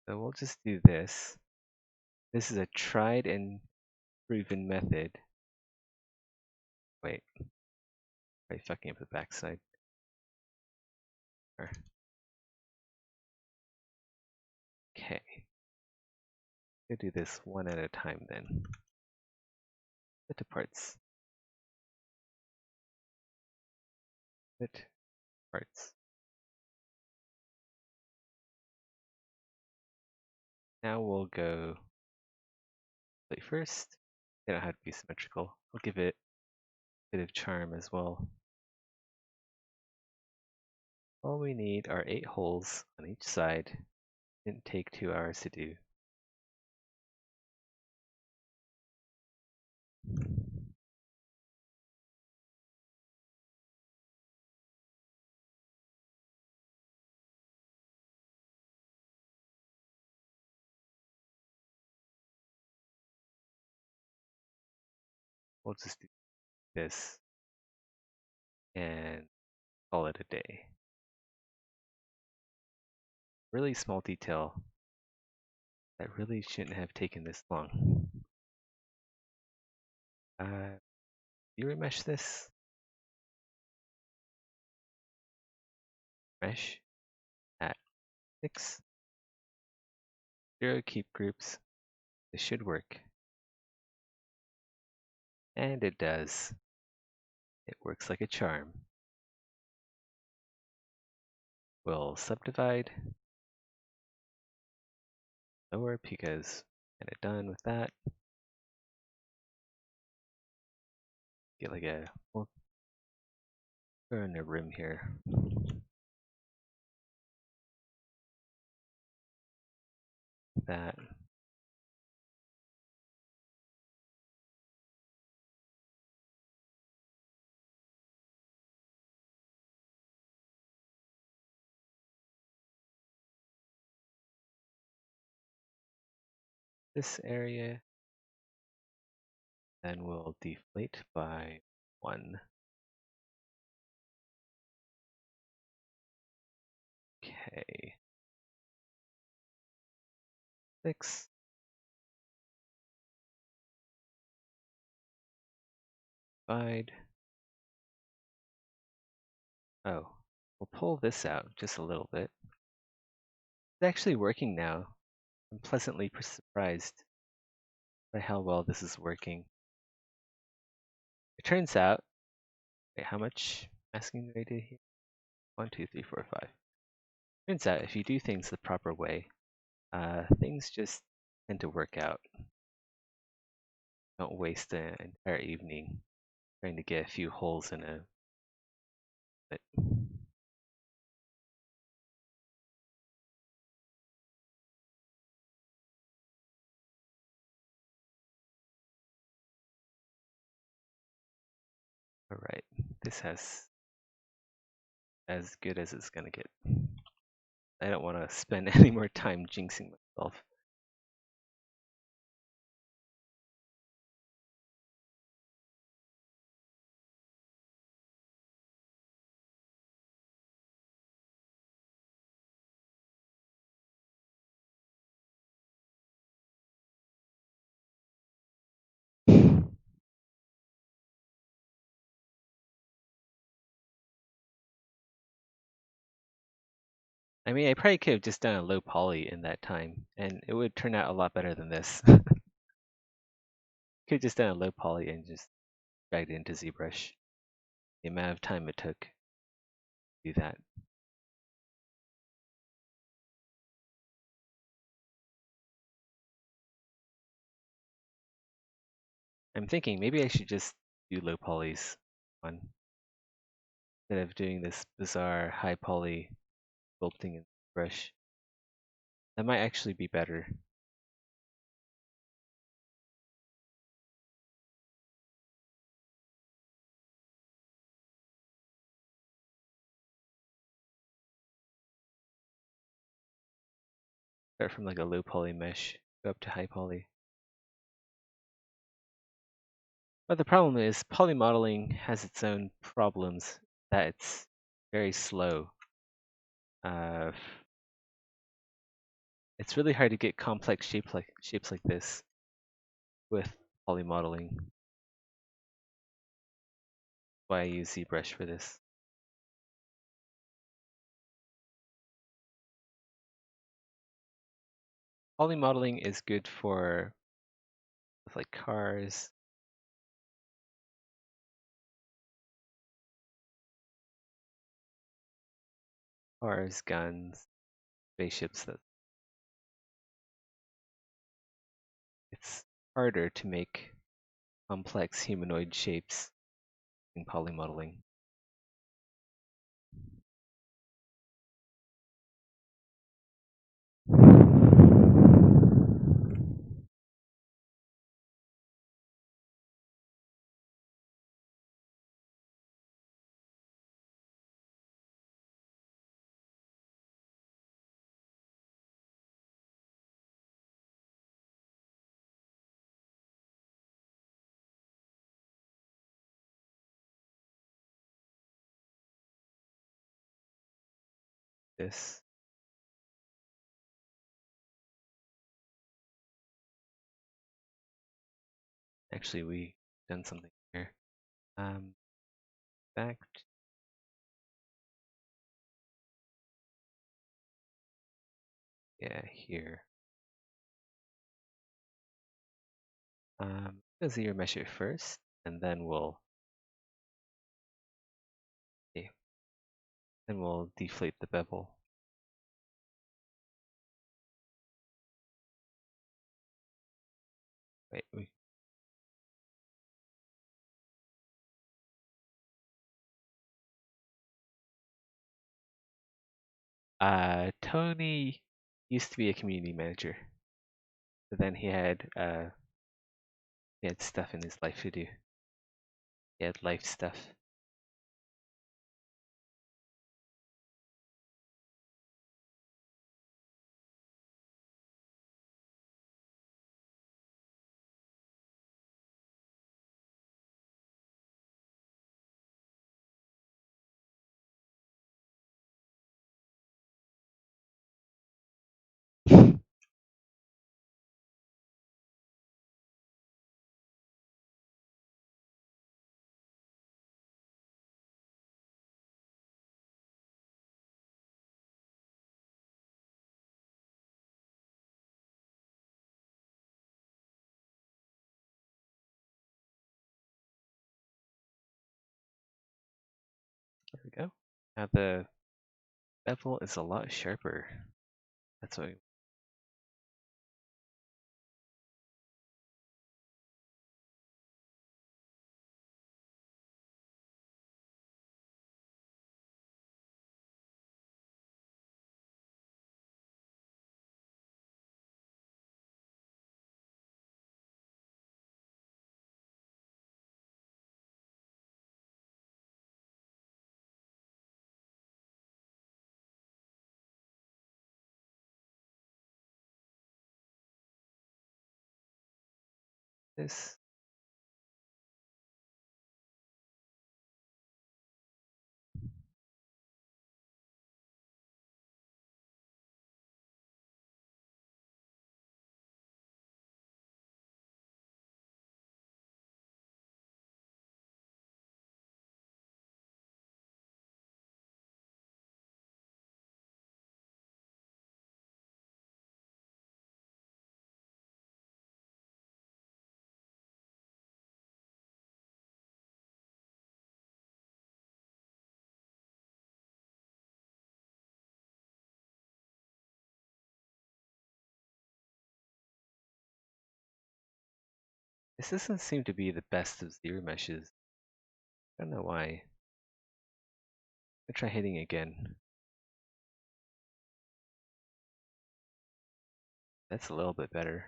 So we'll just do this. This is a tried and proven method. Wait, I'm fucking up the backside. Okay. We'll do this one at a time then. Split to parts. Split parts. Now we'll go plate first. They don't have to be symmetrical. We'll give it a bit of charm as well. All we need are 8 holes on each side. Didn't take 2 hours to do. We'll just do this and call it a day. Really small detail that really shouldn't have taken this long. You remesh this? Mesh at 6. 0 keep groups. This should work. And it does. It works like a charm. We'll subdivide lower because kind of done with that. Get like a, we'll go in a room here. That. This area. Then we'll deflate by 1. Okay. 6. Divide. Oh, we'll pull this out just a little bit. It's actually working now. I'm pleasantly surprised by how well this is working. It turns out, wait, how much masking do I do here? 1, 2, 3, 4, 5. Turns out if you do things the proper way, things just tend to work out. Don't waste an entire evening trying to get a few holes in a bit. Alright, this has as good as it's gonna get. I don't want to spend any more time jinxing myself. I mean, I probably could have just done a low poly in that time, and it would turn out a lot better than this. Could have just done a low poly and just dragged it into ZBrush. The amount of time it took to do that. I'm thinking maybe I should just do low polys on instead of doing this bizarre high poly sculpting in ZBrush. That might actually be better. Start from like a low poly mesh, go up to high poly. But the problem is poly modeling has its own problems that it's very slow. It's really hard to get complex shapes like this with poly modeling. That's why I use ZBrush for this. Poly modeling is good for like cars, guns, spaceships. That it's harder to make complex humanoid shapes in poly modeling. This actually we done something here. Back yeah here. Let's zero mesh it first, and then we'll okay, then we'll deflate the bevel. Wait, Tony used to be a community manager, but then he had stuff in his life to do. He had life stuff. There we go. Now the bevel is a lot sharper. That's what this. This doesn't seem to be the best of zero meshes. I don't know why. I'll try hitting again. That's a little bit better.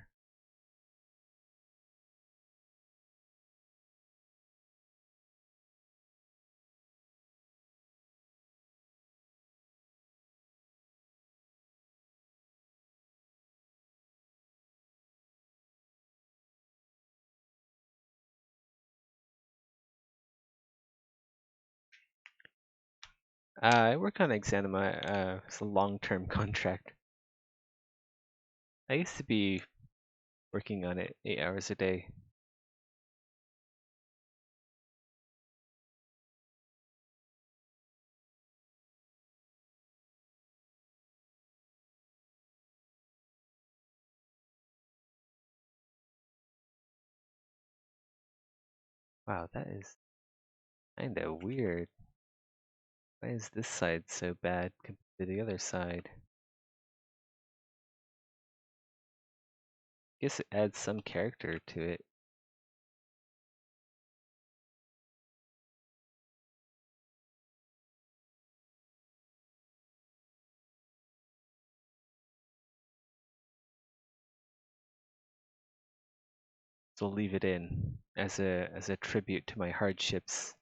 I work on Exanima. It's a long-term contract. I used to be working on it 8 hours a day. Wow, that is kinda weird. Why is this side so bad compared to the other side? Guess it adds some character to it. So I'll leave it in as a tribute to my hardships.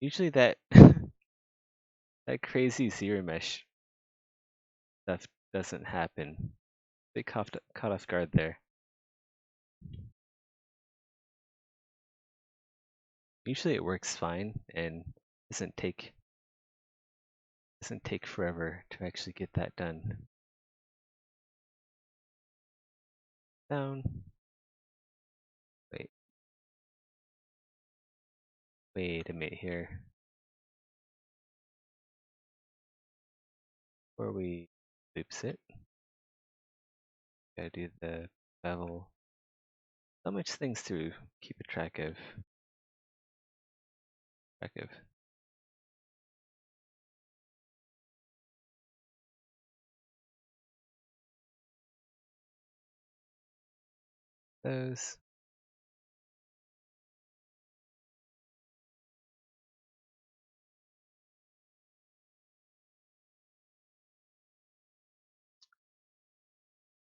Usually that that crazy zero mesh stuff doesn't happen. They caught off guard there. Usually it works fine and doesn't take forever to actually get that done. Down. Wait. Wait a minute here. Before we oops it. Gotta do the bevel. So much things to keep a track of. Those.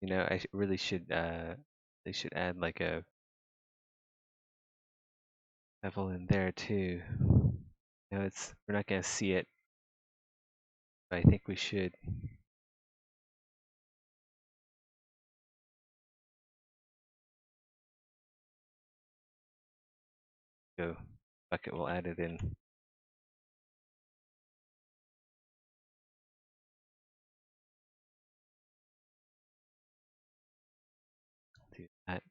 You know, I really should they should add like a bevel in there too. You know, we're not gonna see it, but I think we should. Go bucket will add it in. Do that.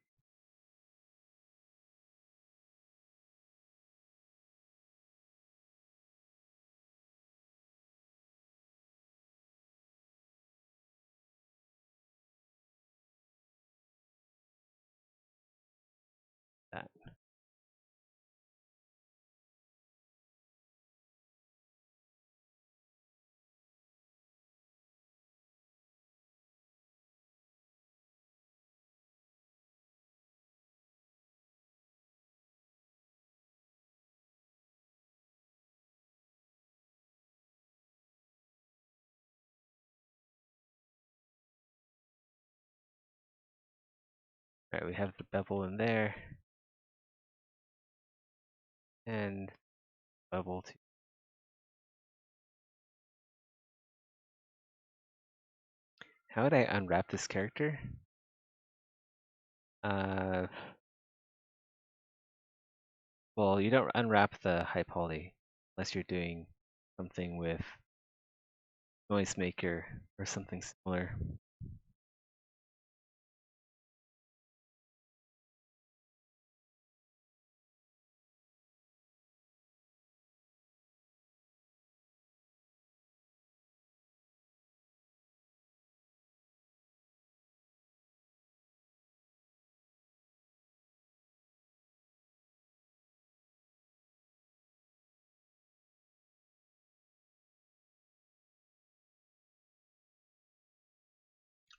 That. Alright, we have the bevel in there. And bevel too. How would I unwrap this character? Well, you don't unwrap the high poly unless you're doing something with noisemaker or something similar.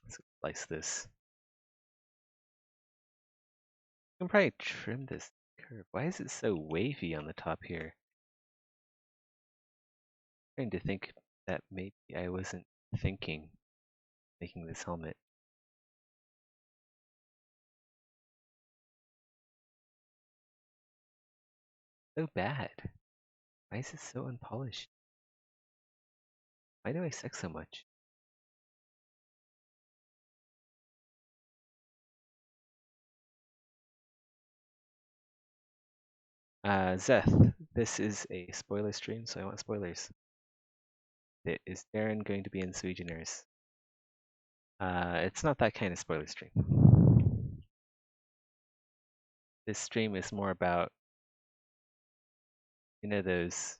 Let's slice this. You can probably trim this curve. Why is it so wavy on the top here? I'm trying to think that maybe I wasn't thinking making this helmet. So bad. Why is it so unpolished? Why do I suck so much? Zeth, this is a spoiler stream, so I want spoilers. Is Darren going to be in Sweeteners? It's not that kind of spoiler stream. This stream is more about, those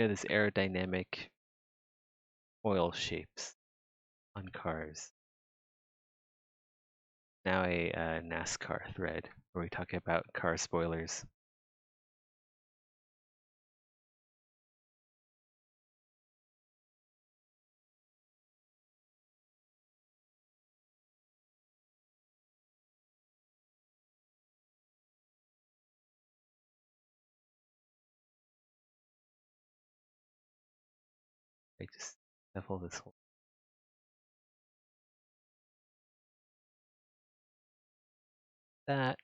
aerodynamic oil shapes on cars. Now a NASCAR thread where we talk about car spoilers. I just shuffle this whole. That.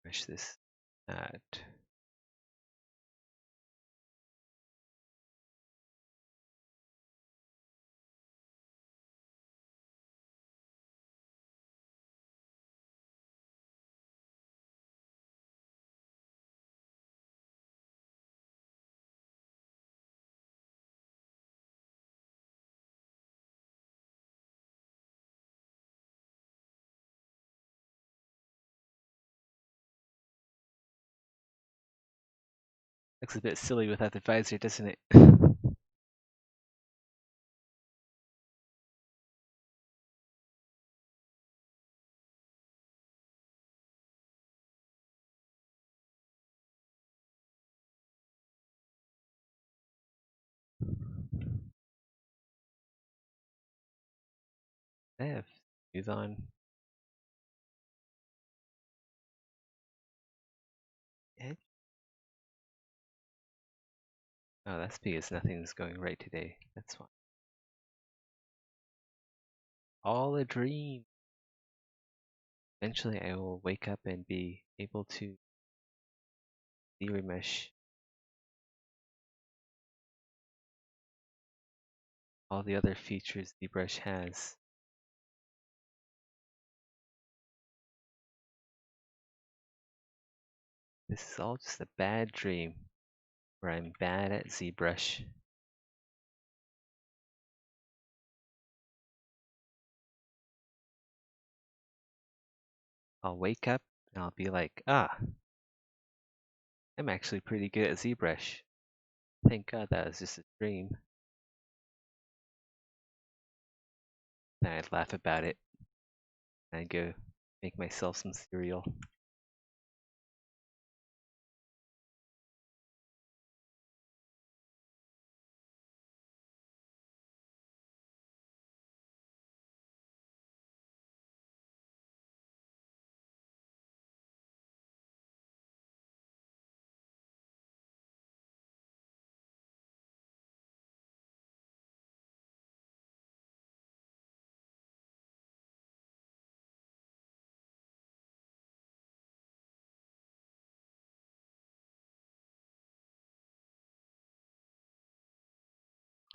Push this. That. Looks a bit silly without the visor, doesn't it? I have smooth on. Edge. Oh, that's because nothing's going right today. That's fine. All a dream. Eventually, I will wake up and be able to remesh all the other features ZBrush has. This is all just a bad dream where I'm bad at ZBrush. I'll wake up and I'll be like, I'm actually pretty good at ZBrush. Thank God that was just a dream. Then I'd laugh about it. And I'd go make myself some cereal.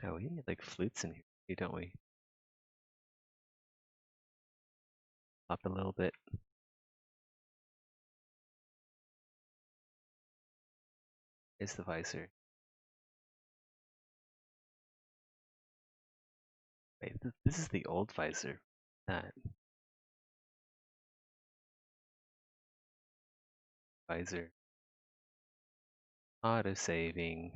Oh, we need like flutes in here, don't we? Up a little bit. Here's the visor. Wait, this is the old visor. That visor. Auto saving.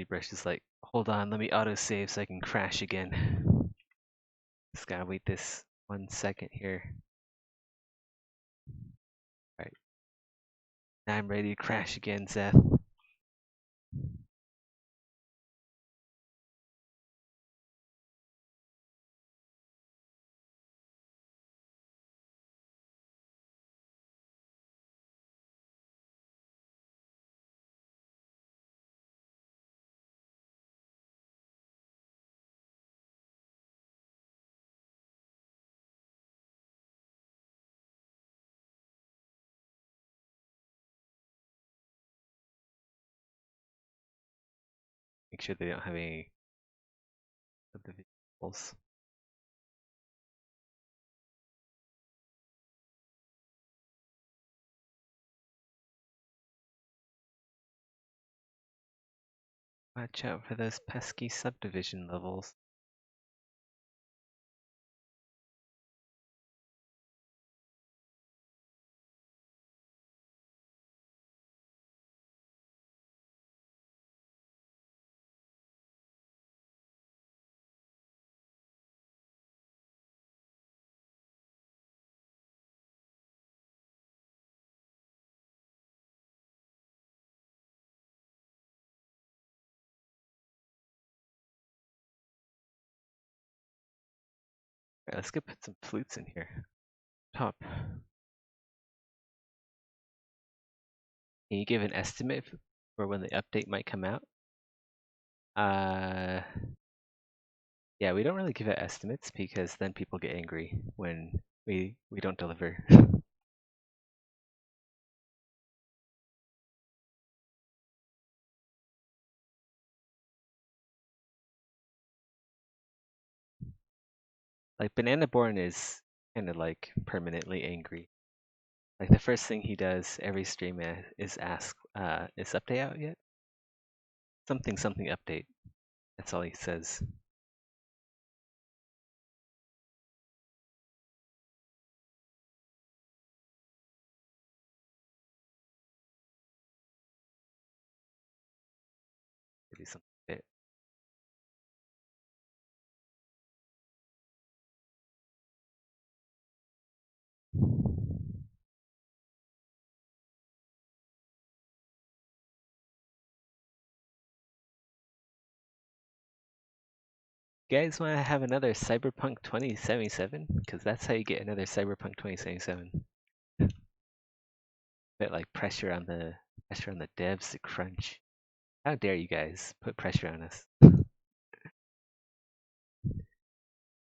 ZBrush is like, hold on, let me auto save so I can crash again. Just gotta wait this 1 second here. Alright. Now I'm ready to crash again, Seth. Make sure they don't have any subdivisions. Watch out for those pesky subdivision levels. Alright, let's go put some flutes in here. Top. Can you give an estimate for when the update might come out? Yeah, we don't really give out estimates because then people get angry when we don't deliver. Like Banana Born is kind of like permanently angry. Like the first thing he does every stream is ask, is update out yet? Something something update. That's all he says. Maybe something bit. You guys want to have another Cyberpunk 2077? Because that's how you get another Cyberpunk 2077. Bit like pressure on the devs to crunch. How dare you guys put pressure on us?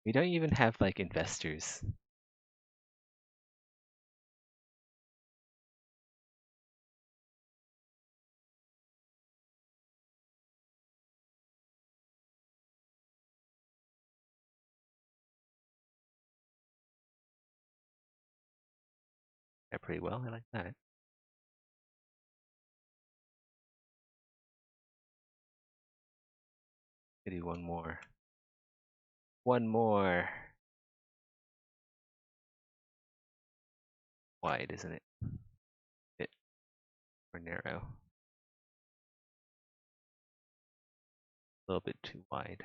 We don't even have like investors. Yeah, pretty well. I like that. Could do one more. One more. Wide, isn't it? Bit more narrow. A little bit too wide.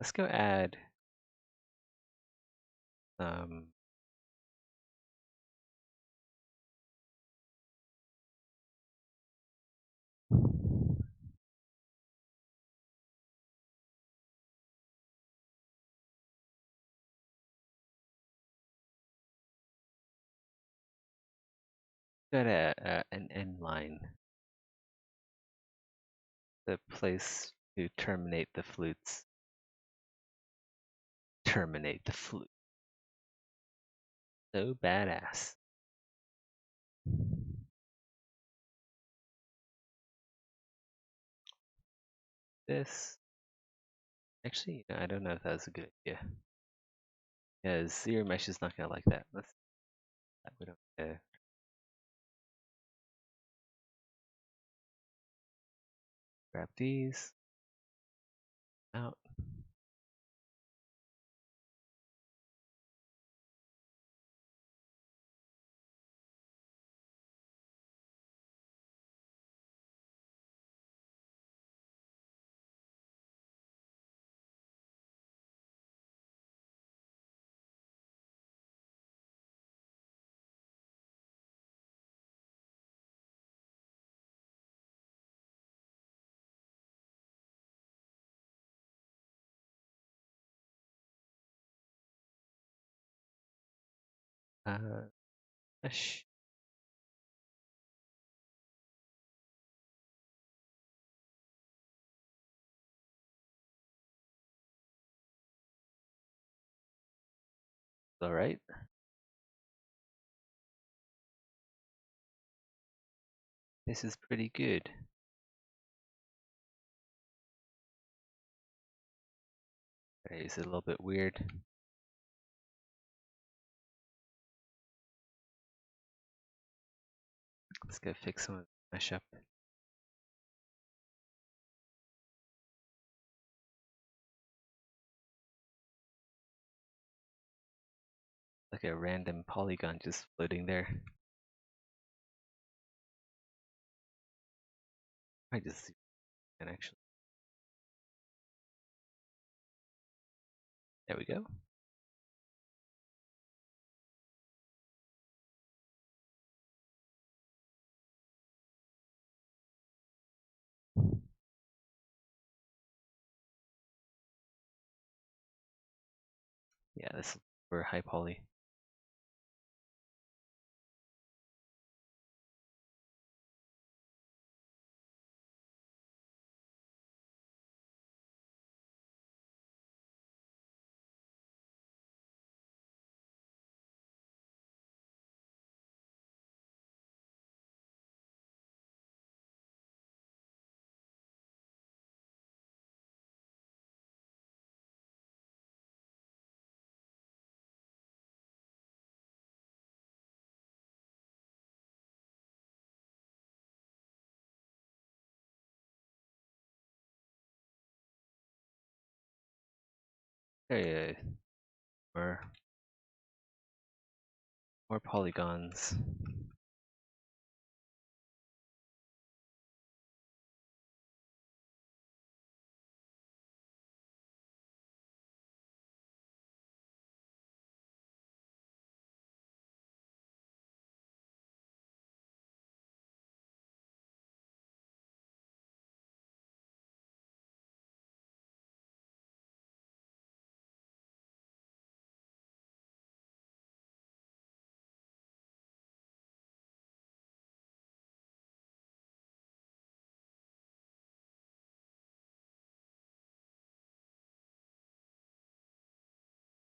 Let's go add an end line, the place to terminate the flutes. Terminate the flute. So badass. This actually, no, I don't know if that was a good idea. Yeah, zero mesh is not gonna like that. We don't. Grab these out. Mesh. All right. This is pretty good. Is it a little bit weird? Let's go fix some of the mesh up. Like a random polygon just floating there. I just and actually. There we go. Yeah, this is for high poly. Hey, more polygons.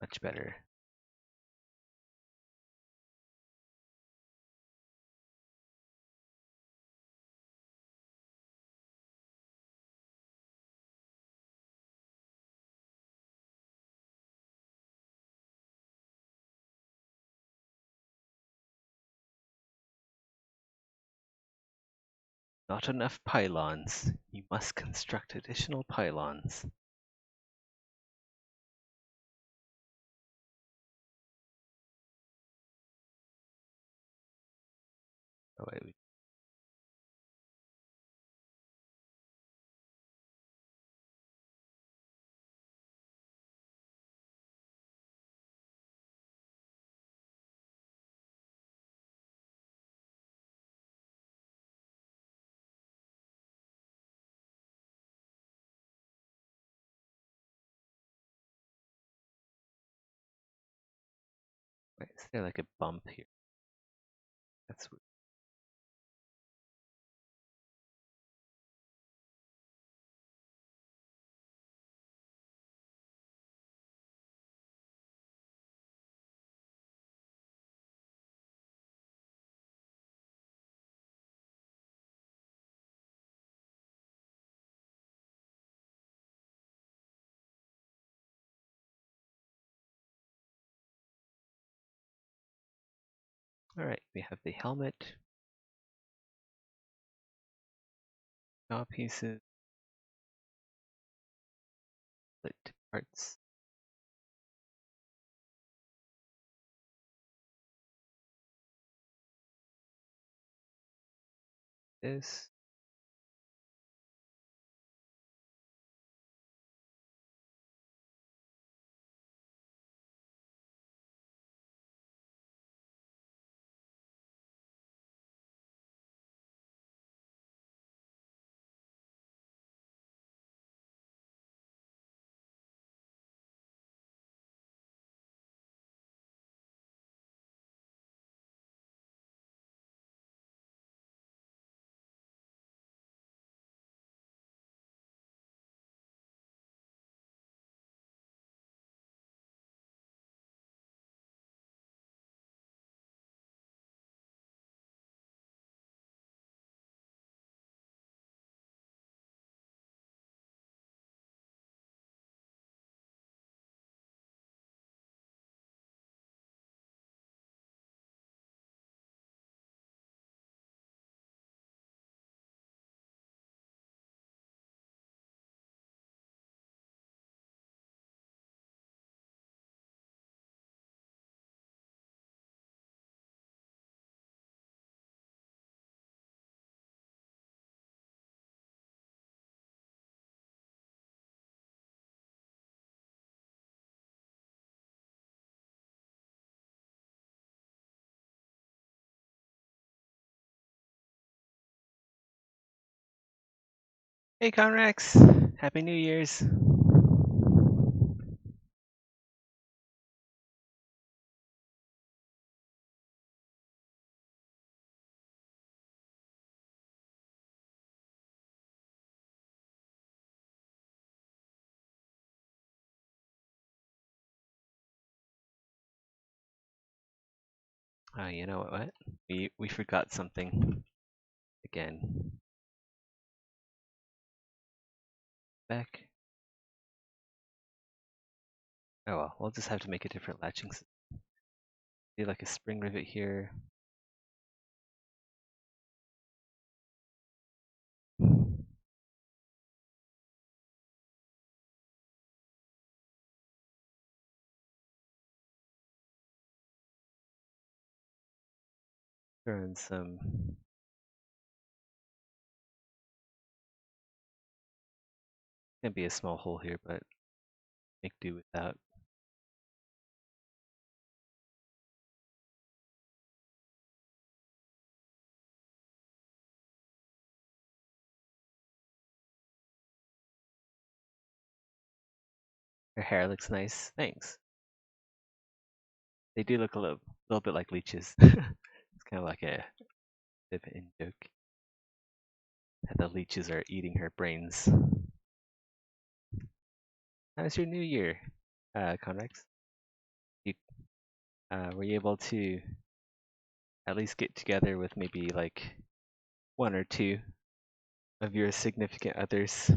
Much better. Not enough pylons. You must construct additional pylons. Oh wait, Wait, is there like a bump here? That's weird. All right, we have the helmet, jaw pieces, split to parts. This. Hey Conrex, Happy New Year's. Oh, you know what? We forgot something again. Back. Oh well, we'll just have to make a different latching system. Do like a spring rivet here. Throw in some can be a small hole here, but make do with that. Her hair looks nice. Thanks. They do look a little bit like leeches. It's kind of like a bit of an in joke. The leeches are eating her brains. How's your new year, Conrex? You, were you able to at least get together with maybe like one or two of your significant others?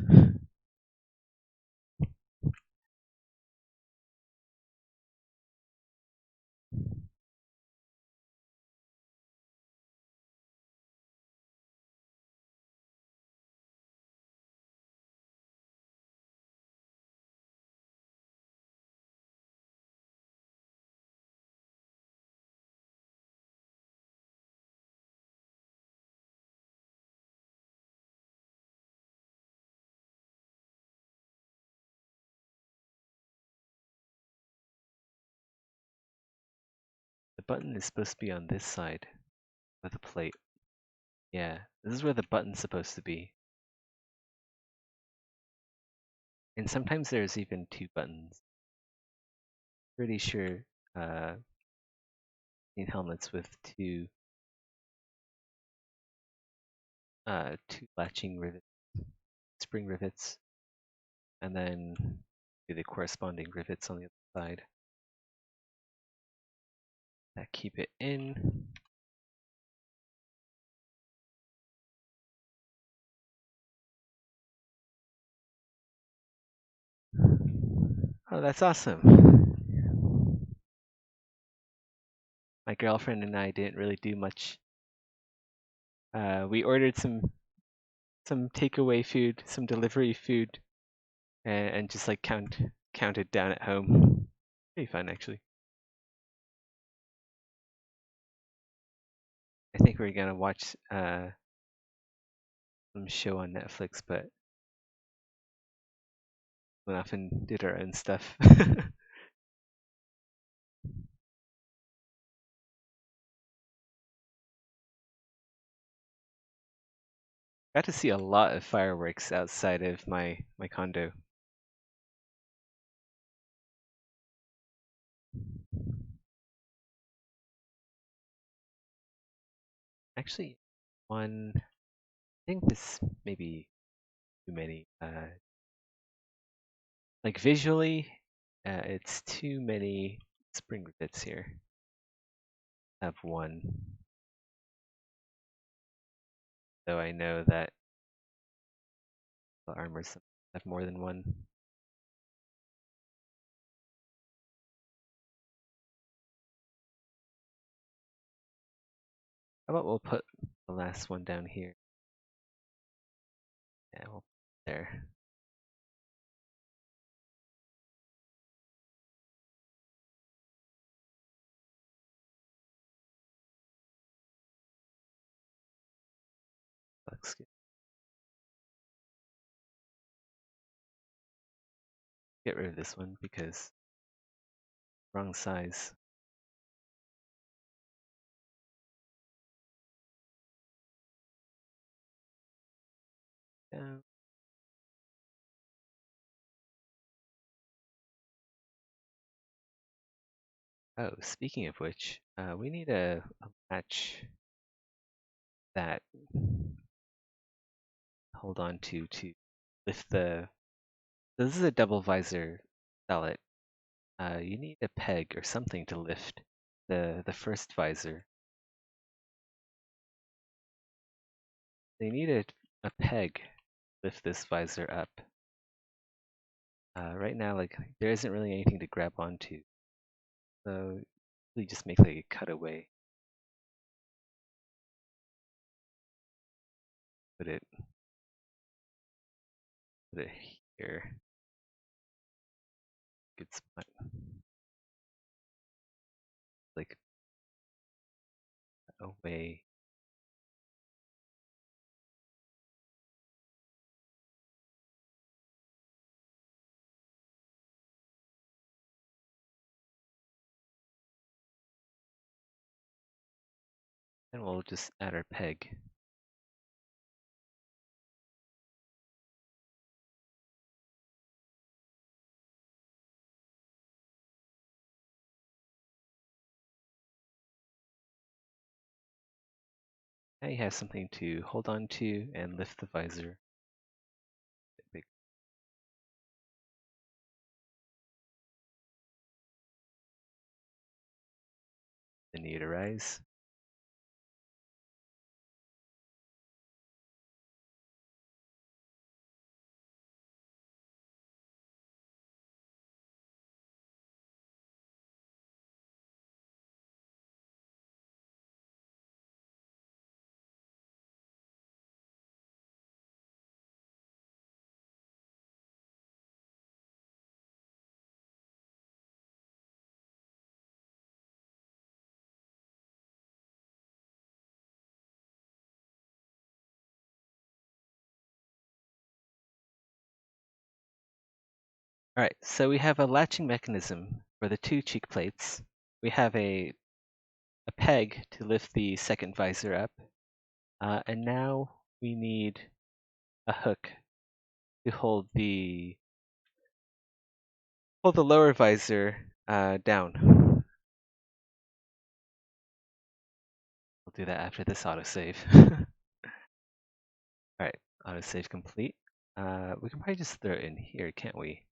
The button is supposed to be on this side of the plate. Yeah, this is where the button's supposed to be. And sometimes there's even two buttons. Pretty sure helmets with two latching rivets, spring rivets, and then do the corresponding rivets on the other side. That keep it in. Oh, that's awesome. My girlfriend and I didn't really do much. We ordered some takeaway food, some delivery food, and just like counted down at home. Pretty fun actually. I think we're gonna watch some show on Netflix, but we often did our own stuff. Got to see a lot of fireworks outside of my condo. Actually, one. I think this may be too many. Like visually, it's too many spring rivets here. Have one, though I know that the armors have more than one. How about we'll put the last one down here? Yeah, we'll put there. Looks good. Get rid of this one because wrong size. Down. Oh, speaking of which, we need a latch that hold on to lift the. This is a double visor sallet. You need a peg or something to lift the first visor. They need a peg to lift this visor up. Right now, like there isn't really anything to grab onto, so really just make like a cutaway. Put it here. Good spot. Like away. And we'll just add our peg. Now you have something to hold on to and lift the visor. Big. The need arise. All right, so we have a latching mechanism for the two cheek plates. We have a peg to lift the second visor up. And now we need a hook to hold the lower visor down. We'll do that after this autosave. Alright, autosave complete. We can probably just throw it in here, can't we?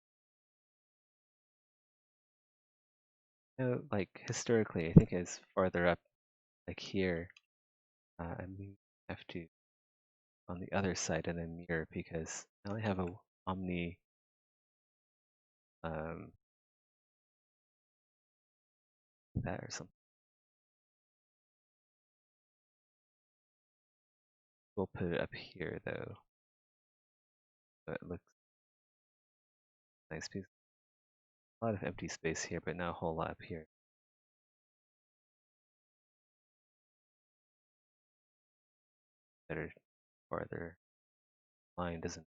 No, like historically, I think it's farther up, like here. And we have to on the other side and then mirror because I only have a Omni that or something. We'll put it up here though, so it looks nice piece. A lot of empty space here, but not a whole lot up here. Better farther line doesn't.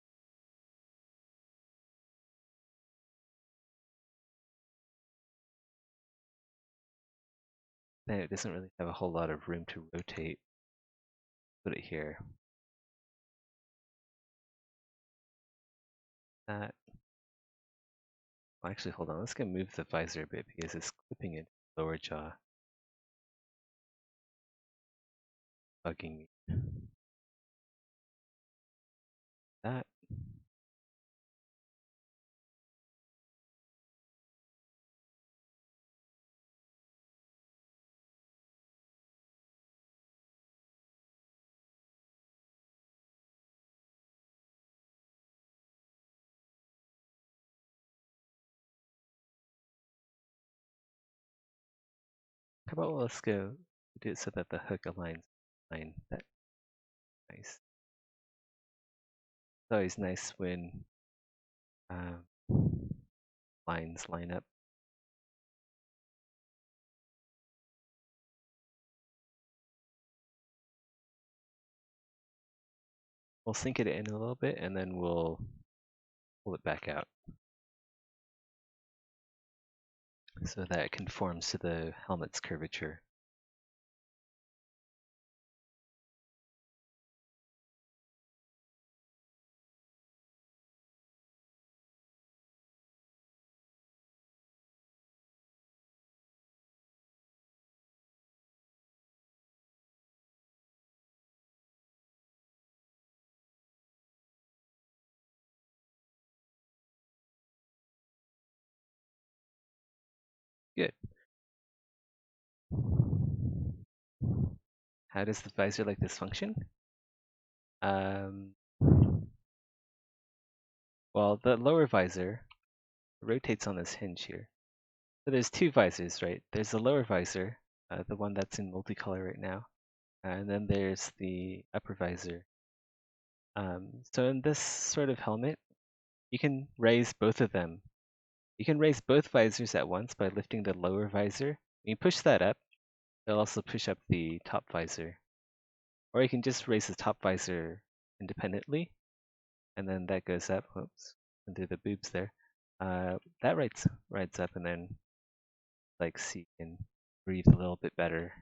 Then it doesn't really have a whole lot of room to rotate. Put it here. That. Well, actually, hold on. Let's go move the visor a bit because it's clipping into the lower jaw, bugging me. That. How about let's go do it so that the hook aligns line. That nice. It's always nice when um, lines line up. We'll sink it in a little bit and then we'll pull it back out so that it conforms to the helmet's curvature. Good. How does the visor like this function? Well, the lower visor rotates on this hinge here. So there's two visors, right? There's the lower visor, the one that's in multicolor right now, and then there's the upper visor. So in this sort of helmet, you can raise both of them. You can raise both visors at once by lifting the lower visor. When you push that up, it'll also push up the top visor. Or you can just raise the top visor independently, and then that goes up. Whoops, into the boobs there. That rides up, and then like so you can breathe a little bit better.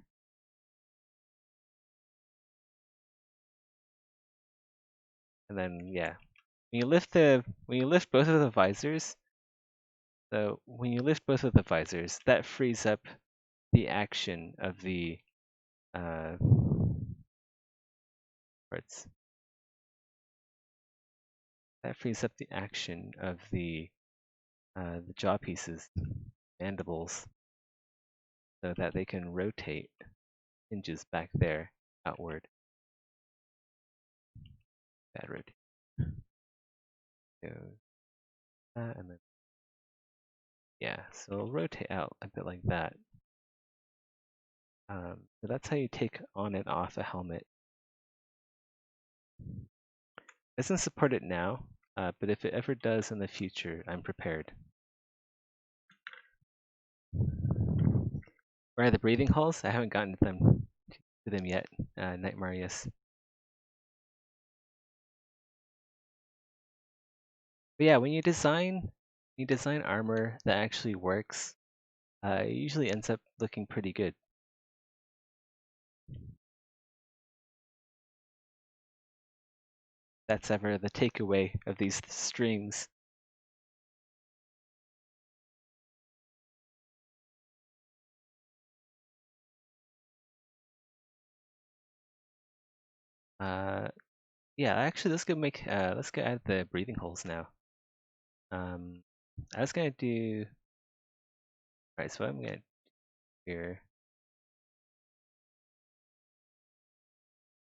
And then yeah, when you lift both of the visors, so when you lift both of the visors, that frees up the action of the parts. That frees up the action of the jaw pieces, mandibles, so that they can rotate hinges back there outward. Bad rotate. Goes that and then yeah, so it'll rotate out a bit like that. So that's how you take on and off a helmet. It doesn't support it now, but if it ever does in the future, I'm prepared. Where are the breathing holes? I haven't gotten to them yet, Night Marius. But yeah, when you design armor that actually works, it usually ends up looking pretty good. That's ever the takeaway of these streams. Yeah, actually, let's go add the breathing holes now. I was gonna do. All right, so what I'm gonna do here.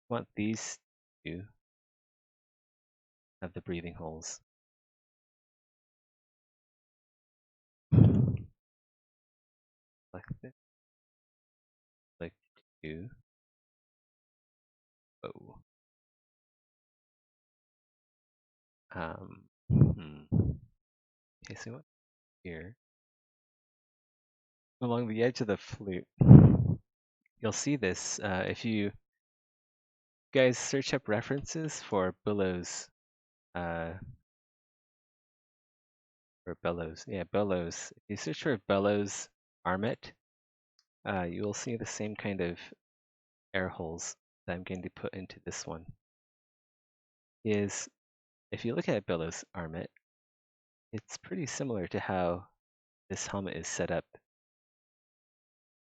I want these to have the breathing holes. Like this, like two. Oh. Okay, so what here along the edge of the flute, you'll see this if you guys search up references for bellows. For bellows, yeah, bellows. If you search for bellows armet, you will see the same kind of air holes that I'm going to put into this one. Is if you look at bellows armet, it's pretty similar to how this helmet is set up.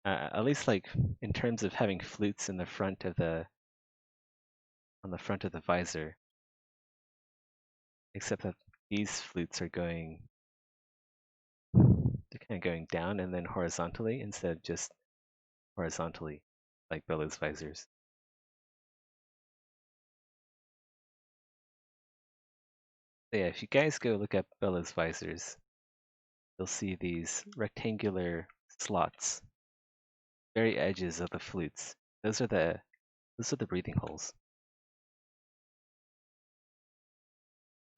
At least like in terms of having flutes in the front of on the front of the visor, except that these flutes are they're kind of going down and then horizontally instead of just horizontally like bellows visors. So yeah, if you guys go look up bellows visors, you'll see these rectangular slots, very edges of the flutes. Those are the breathing holes.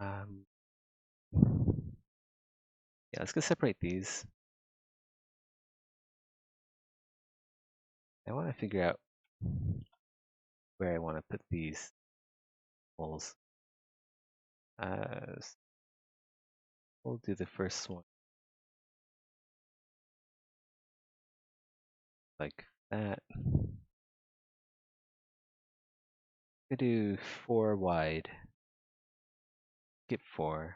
Um, yeah, let's go separate these. I want to figure out where I want to put these holes. We'll do the first one like that. We'll do 4 wide. Skip 4.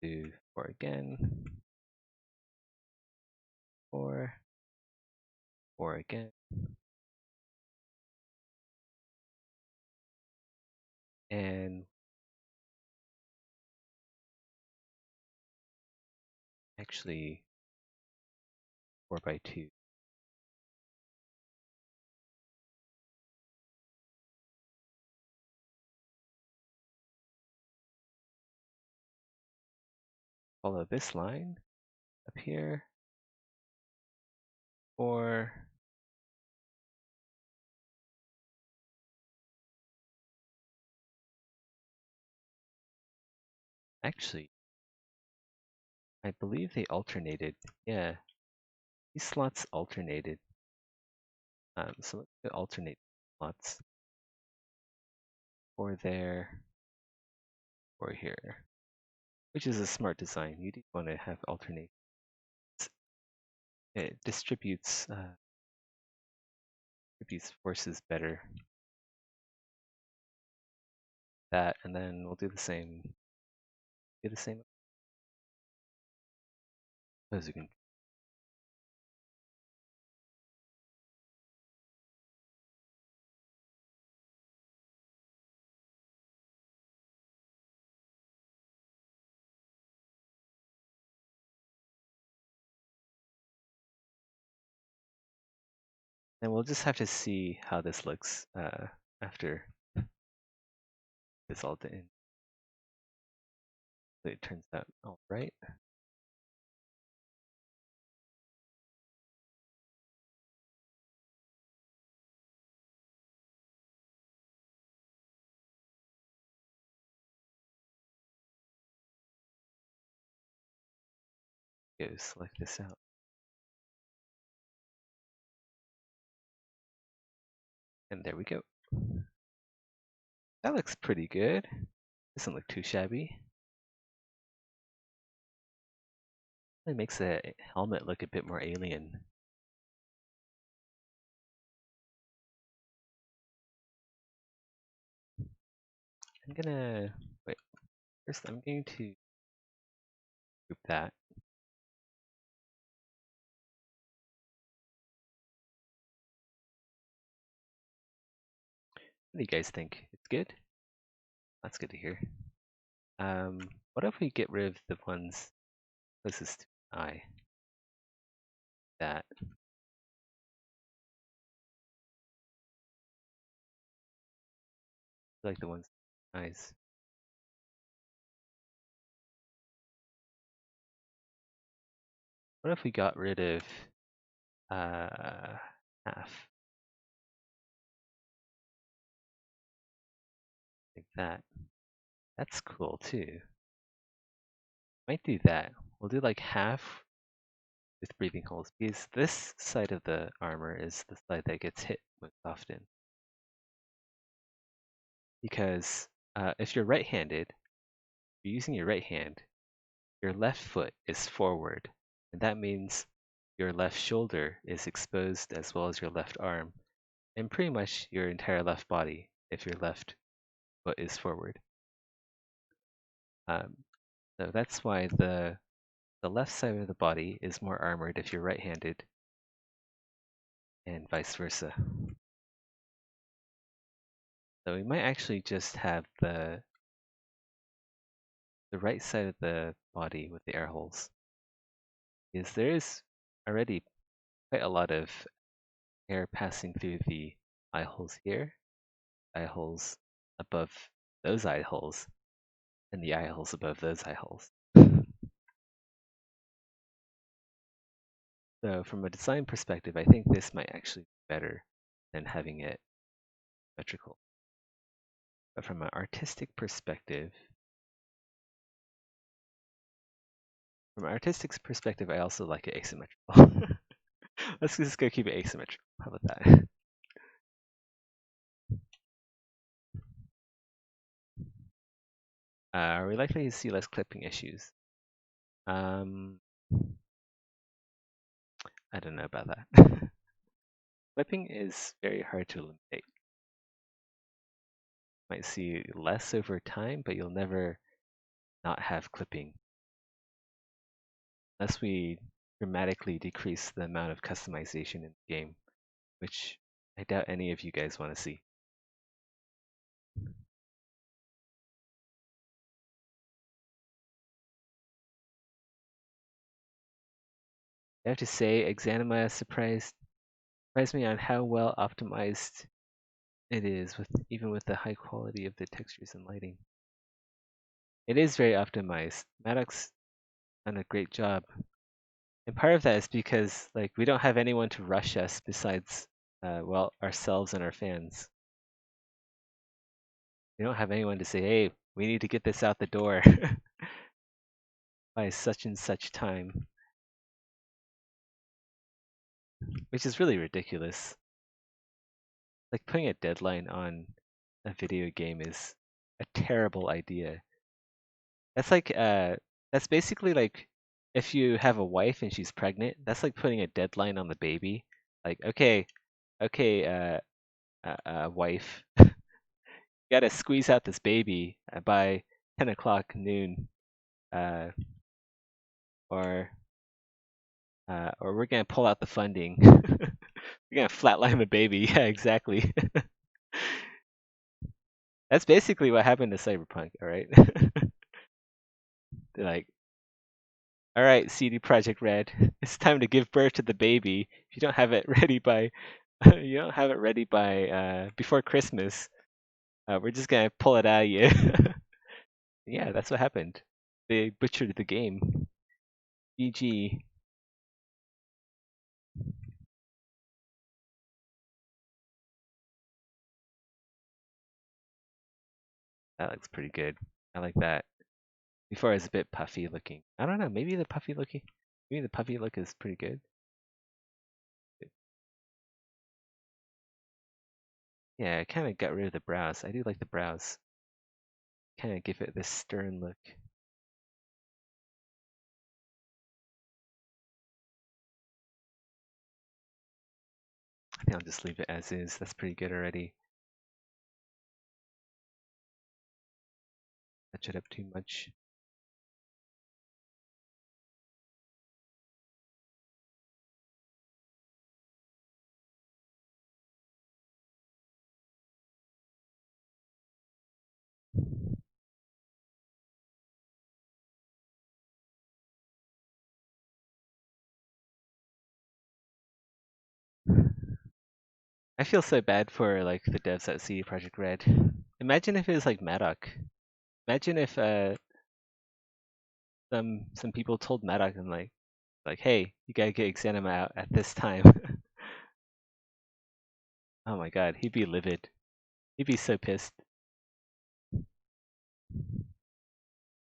Do 4 again. 4. 4 again. And actually 4 by 2. Follow this line up here. Or actually, I believe they alternated. Yeah, these slots alternated. So let's alternate slots. 4 there, 4 here, which is a smart design. You do want to have alternate. It distributes forces better. That, and then we'll do the same. Do the same. As you can. And we'll just have to see how this looks after it's all done. It turns out all right. Go select this out. And there we go. That looks pretty good. Doesn't look too shabby. It makes the helmet look a bit more alien. I'm gonna wait. First, I'm going to group that. What do you guys think? It's good? That's good to hear. What if we get rid of the ones closest to the eye? That. Like the ones eyes. What if we got rid of half like that? That's cool too. Might do that. We'll do like half with breathing holes because this side of the armor is the side that gets hit most often. Because if you're right-handed, you're using your right hand, your left foot is forward, and that means your left shoulder is exposed as well as your left arm, and pretty much your entire left body if your left foot is forward. So that's why the left side of the body is more armored if you're right-handed, and vice versa. So we might actually just have the right side of the body with the air holes, because there is already quite a lot of air passing through the eye holes here, eye holes above those eye holes, and the eye holes above those eye holes. So from a design perspective, I think this might actually be better than having it symmetrical. But from an artistic perspective, I also like it asymmetrical. Let's just go keep it asymmetrical. How about that? Are we likely to see less clipping issues? I don't know about that. Clipping is very hard to eliminate. Might see less over time, but you'll never not have clipping unless we dramatically decrease the amount of customization in the game, which I doubt any of you guys want to see. I have to say, Exanima surprised me on how well optimized it is, even with the high quality of the textures and lighting. It is very optimized. Maddox done a great job. And part of that is because like we don't have anyone to rush us besides well, ourselves and our fans. We don't have anyone to say, hey, we need to get this out the door by such and such time. Which is really ridiculous. Like putting a deadline on a video game is a terrible idea. That's basically like if you have a wife and she's pregnant, that's like putting a deadline on the baby. Like, okay, wife, you gotta squeeze out this baby by 10 o'clock noon, uh, or we're gonna pull out the funding. We're gonna flatline the baby. Yeah, exactly. That's basically what happened to Cyberpunk. All right. They're like, all right, CD Projekt Red, it's time to give birth to the baby. If you don't have it ready by, before Christmas, we're just gonna pull it out of you. Yeah, that's what happened. They butchered the game. GG. That looks pretty good. I like that. Before it was a bit puffy looking. I don't know. Maybe the puffy look is pretty good. Yeah, I kind of got rid of the brows. I do like the brows. Kind of give it this stern look. I think I'll just leave it as is. That's pretty good already. Touch it up too much. I feel so bad for like the devs at CD Projekt Red. Imagine if it was like Madoc. Imagine if some people told Madoc and like hey, you gotta get Exanima out at this time. Oh my god, he'd be livid. He'd be so pissed.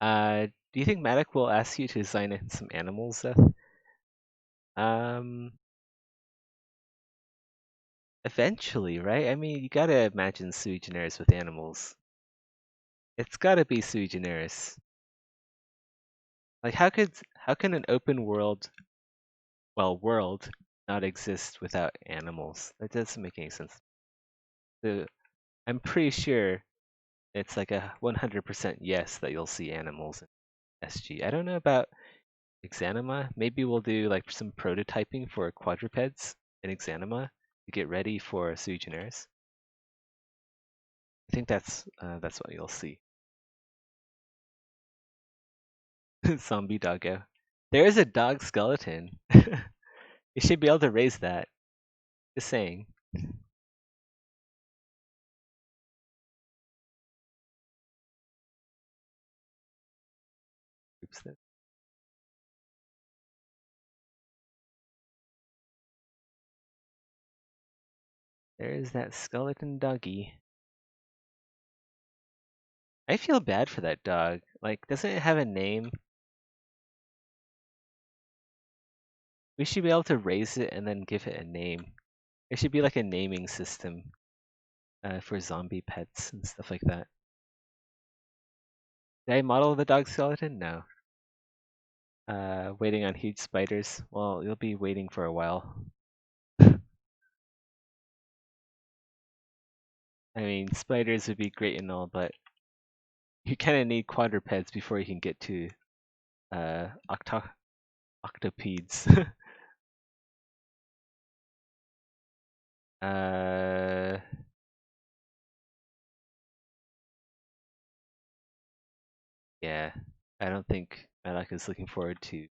Do you think Madoc will ask you to design in some animals, Seth? Um, Eventually, right? I mean, you gotta imagine sui generis with animals. It's gotta be sui generis. Like, how can an open world not exist without animals? That doesn't make any sense. So I'm pretty sure it's like a 100% yes that you'll see animals in SG. I don't know about Exanima. Maybe we'll do like some prototyping for quadrupeds in Exanima to get ready for sui generis. I think that's what you'll see. Zombie doggo. There is a dog skeleton. You should be able to raise that. Just saying. Oops. There is that skeleton doggy. I feel bad for that dog. Like, doesn't it have a name? We should be able to raise it and then give it a name. There should be like a naming system for zombie pets and stuff like that. Did I model the dog skeleton? No. Waiting on huge spiders. Well, you'll be waiting for a while. I mean, spiders would be great and all, but you kind of need quadrupeds before you can get to octopedes. uh, yeah, I don't think Malak is looking forward to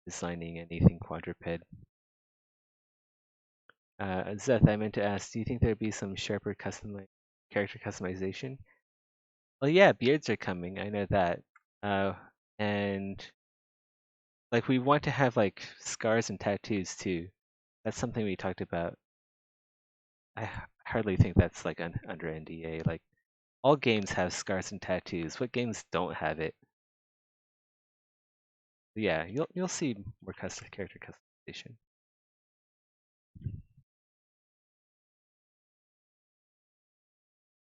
designing anything quadruped. Zeth, I meant to ask, do you think there'd be some sharper character customization? Well, yeah, beards are coming. I know that. Uh, and like we want to have like scars and tattoos too. That's something we talked about. I hardly think that's like under NDA. Like all games have scars and tattoos. What games don't have it? Yeah, you'll see more character customization.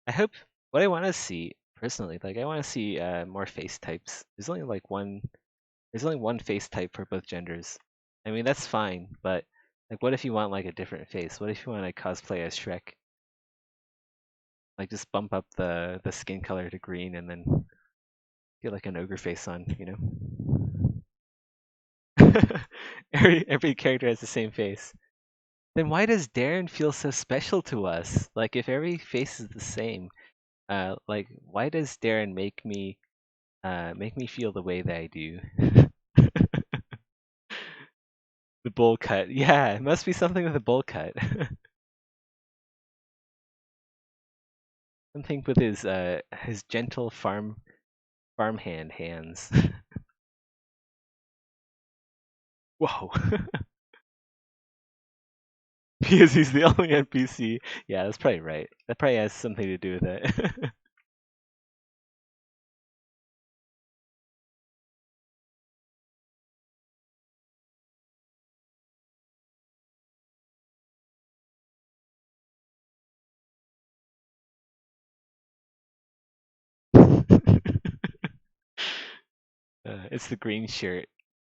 I hope what I want to see personally, like I want to see more face types. There's only one face type for both genders. I mean that's fine, but like what if you want like a different face? What if you want to cosplay as Shrek? Like just bump up the skin color to green and then get like an ogre face on, you know? Every character has the same face. Then why does Darren feel so special to us? Like if every face is the same, like why does Darren make me feel the way that I do? The bowl cut. Yeah, it must be something with the bowl cut. Something with his gentle farmhand hands. Whoa. Because he's the only NPC. Yeah, that's probably right. That probably has something to do with it. It's the green shirt.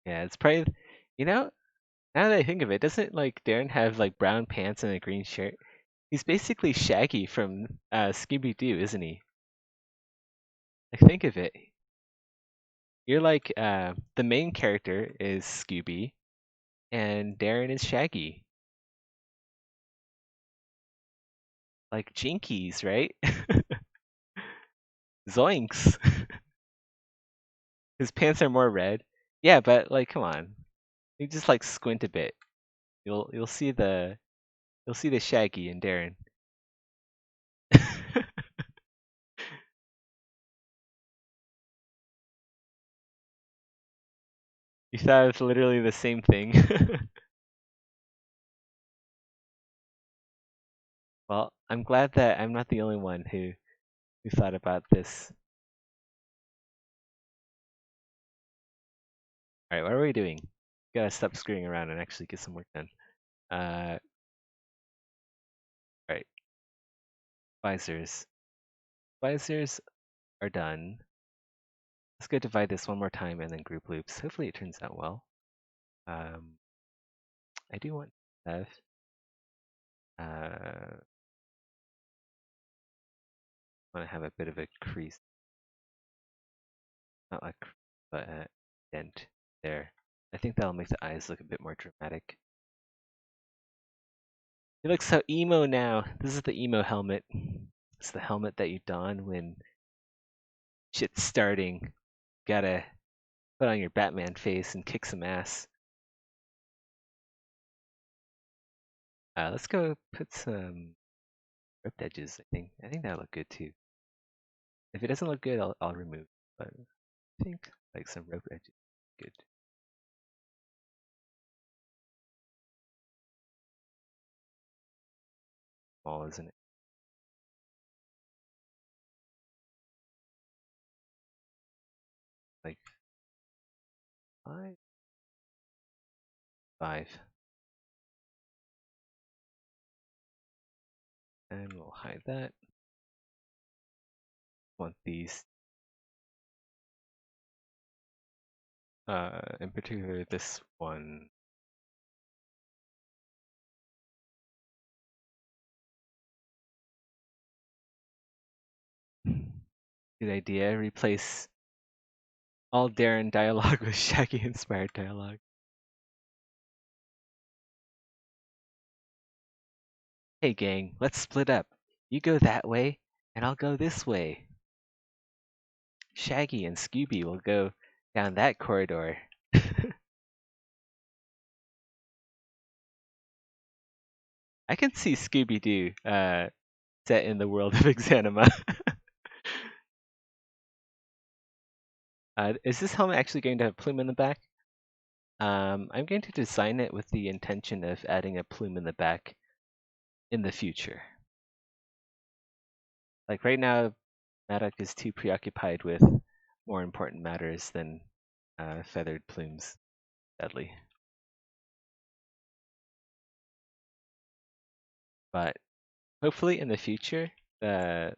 Yeah, it's probably you know, now that I think of it, doesn't like Darren have like brown pants and a green shirt? He's basically Shaggy from Scooby Doo, isn't he? Like think of it. You're like the main character is Scooby, and Darren is Shaggy. Like Jinkies, right? Zoinks. His pants are more red. Yeah, but like come on. You just like squint a bit. You'll see You'll see the Shaggy and Darren. You thought it was literally the same thing. Well, I'm glad that I'm not the only one who thought about this. All right, what are we doing? Gotta stop screwing around and actually get some work done. Right, visors. Visors are done. Let's go divide this one more time and then group loops. Hopefully it turns out well. I do want to have want to have a bit of a crease, not like, but a dent there. I think that'll make the eyes look a bit more dramatic. You look so emo now. This is the emo helmet. It's the helmet that you don when shit's starting. Gotta put on your Batman face and kick some ass. Let's go put some ripped edges. I think that'll look good too. If it doesn't look good, I'll remove. But I think like some ripped edges, good. Small, isn't it? Like 5, 5, and we'll hide that. Want these. In particular, this one. Good idea. Replace all Darren dialogue with Shaggy inspired dialogue. Hey gang, let's split up. You go that way, and I'll go this way. Shaggy and Scooby will go down that corridor. I can see Scooby-Doo set in the world of Exanima. Is this helmet actually going to have a plume in the back? I'm going to design it with the intention of adding a plume in the back in the future. Like right now, Maddock is too preoccupied with more important matters than feathered plumes, sadly. But hopefully in the future, the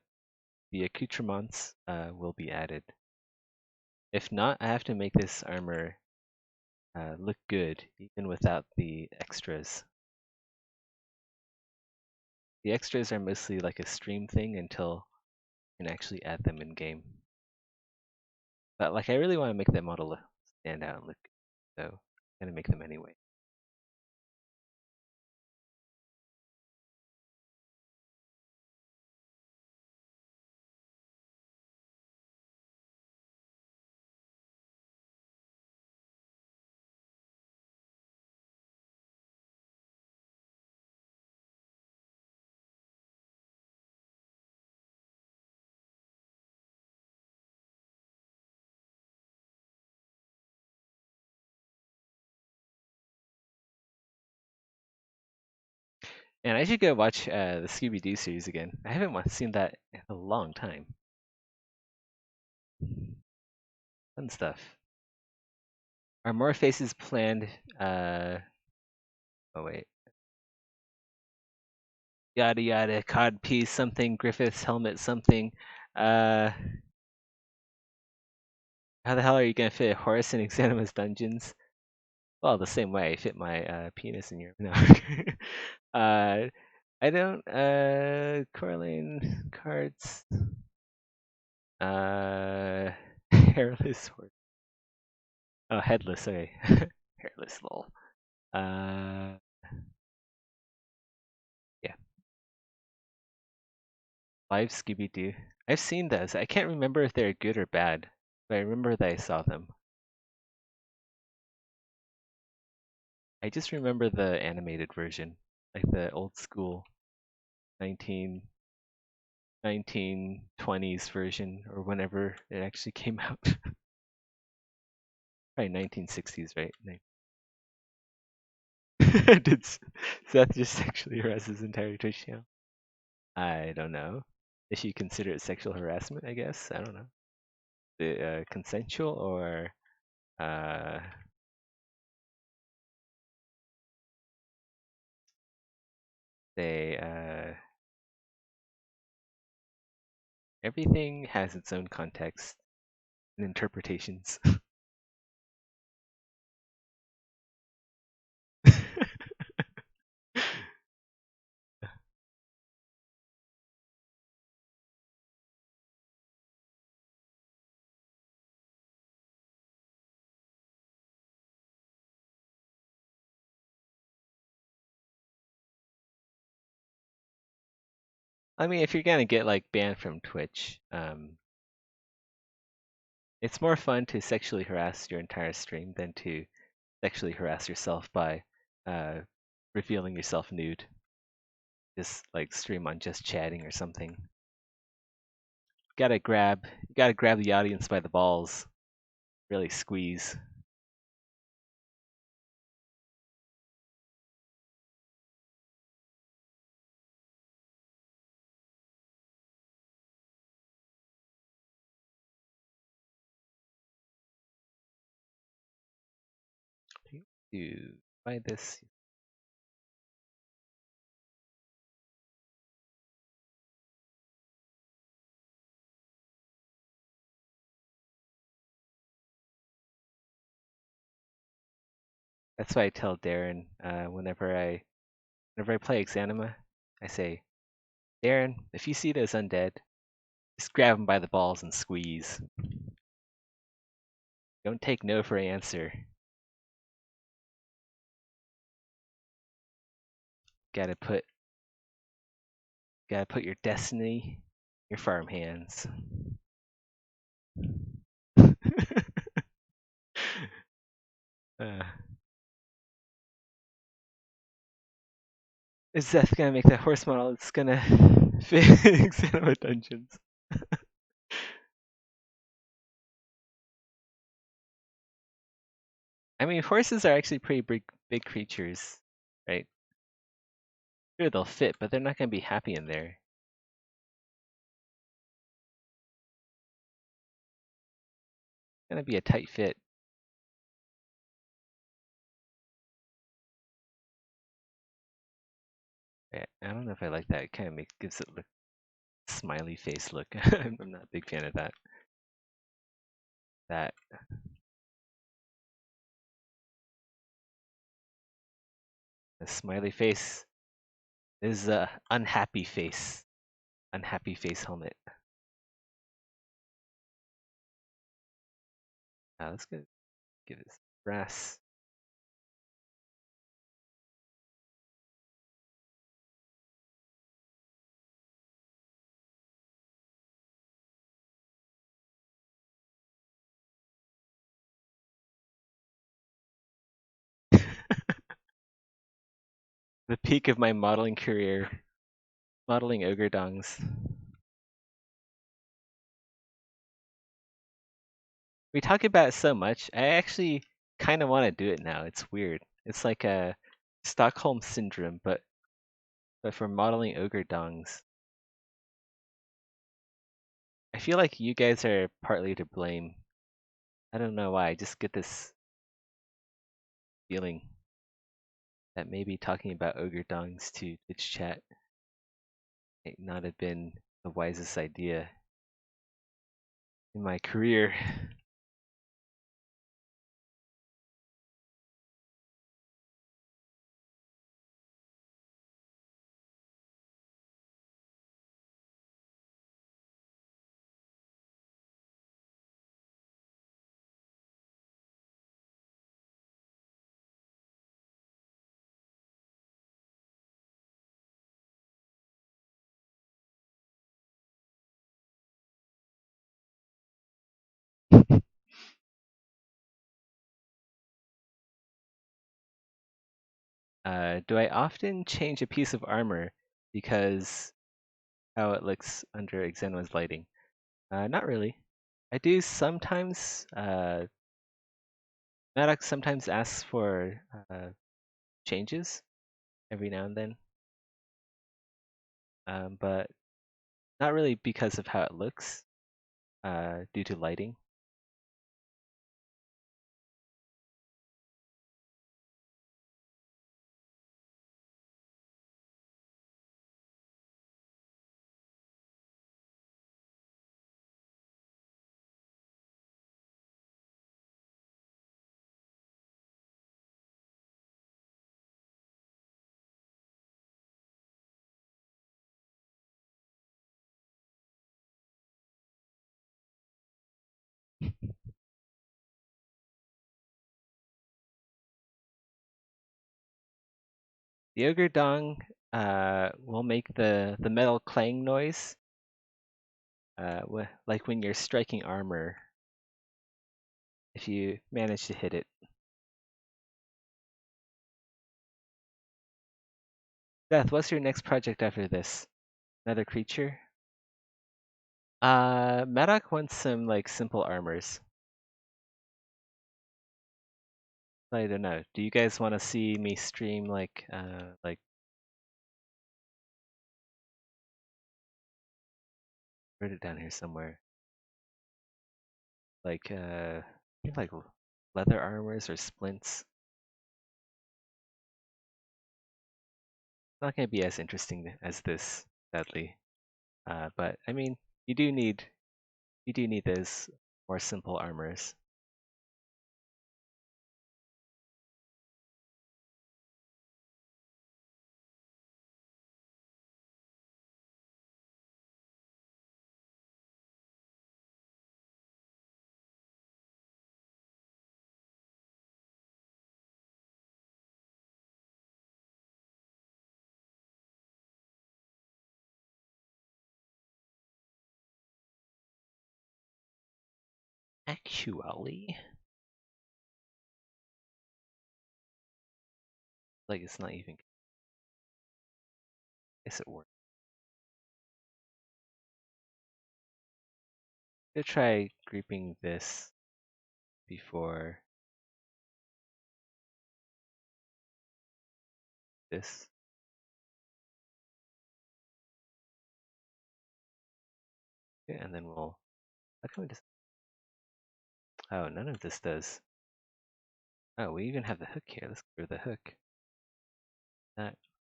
accoutrements will be added. If not, I have to make this armor look good, even without the extras. The extras are mostly like a stream thing until you can actually add them in game. But like, I really want to make that model stand out and look good, so I'm gonna make them anyway. And I should go watch the Scooby-Doo series again. I haven't seen that in a long time. Fun stuff. Are more faces planned? Oh wait. Yada yada, cod piece something, Griffith's helmet something. How the hell are you gonna fit a horse in Exanima's dungeons? Well, the same way I fit my penis in your no. I don't Coraline cards. Hairless horse. Oh, headless, sorry. Hairless lol. Yeah. Live Scooby-Doo. I've seen those. I can't remember if they're good or bad, but I remember that I saw them. I just remember the animated version. like the old school 1920s version, or whenever it actually came out. Probably 1960s, right? Did Seth just sexually harass his entire Twitch channel? I don't know. If you consider it sexual harassment, I guess. I don't know. The consensual or uh, they everything has its own context and interpretations. I mean, if you're gonna get like banned from Twitch, it's more fun to sexually harass your entire stream than to sexually harass yourself by uh, revealing yourself nude. Just like stream on just chatting or something. You gotta grab the audience by the balls. Really squeeze. To buy this. That's why I tell Darren whenever I play Exanima, I say, Darren, if you see those undead, just grab them by the balls and squeeze. Don't take no for an answer. Gotta put your destiny in your farm hands. uh, is Seth gonna make that horse model? It's gonna fit Exanima dungeons. I mean, horses are actually pretty big creatures, right? Sure, they'll fit, but they're not gonna be happy in there. It's gonna be a tight fit. Yeah, I don't know if I like that. It kind of gives it look smiley face look. I'm not a big fan of that. That the smiley face is a unhappy face. Unhappy face helmet. Let's go give it some brass. The peak of my modeling career, modeling ogre dongs. We talk about it so much. I actually kind of want to do it now. It's weird. It's like a Stockholm syndrome, but for modeling ogre dongs. I feel like you guys are partly to blame. I don't know why. I just get this feeling that maybe talking about ogre dongs to Twitch chat might not have been the wisest idea in my career. Do I often change a piece of armor because how it looks under Exanima's lighting? Not really. I do sometimes. Maddox sometimes asks for changes every now and then, but not really because of how it looks, due to lighting. The ogre dong will make the metal clang noise, like when you're striking armor. If you manage to hit it. Beth, what's your next project after this? Another creature? Maddox wants some like simple armors. I don't know. Do you guys want to see me stream like write it down here somewhere? Like I think like leather armors or splints. Not gonna be as interesting as this, sadly. But I mean, you do need those more simple armors. Actually, like it's not even. I guess it works. Gonna try grouping this before this. Okay, and then we'll. How can we just? Oh, none of this does. Oh, we even have the hook here. Let's go to the hook. That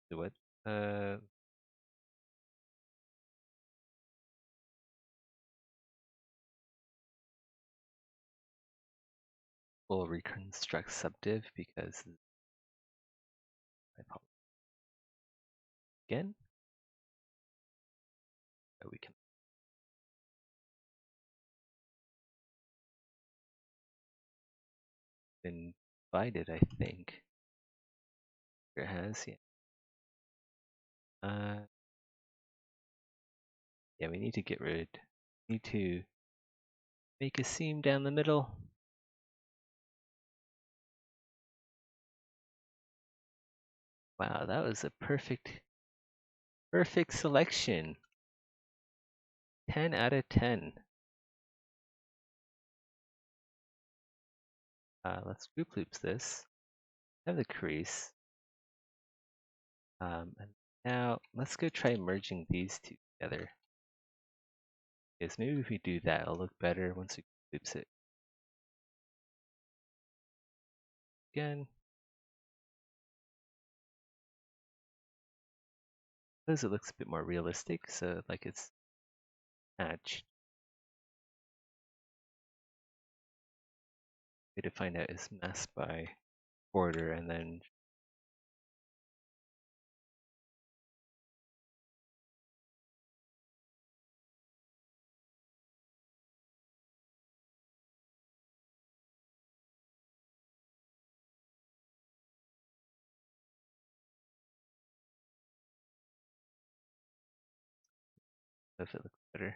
do it. We'll reconstruct subdiv because I probably again. Oh, we can invite it. I think it has. Yeah. Yeah. We need to get rid. Need to make a seam down the middle. Wow, that was a perfect selection. 10 out of 10. Let's group loops this. Have the crease. And now let's go try merging these two together. Because maybe if we do that, it'll look better once we loops it. Again. Because it looks a bit more realistic, so like it's matched. Way to find out is masked by border and then if it looks better.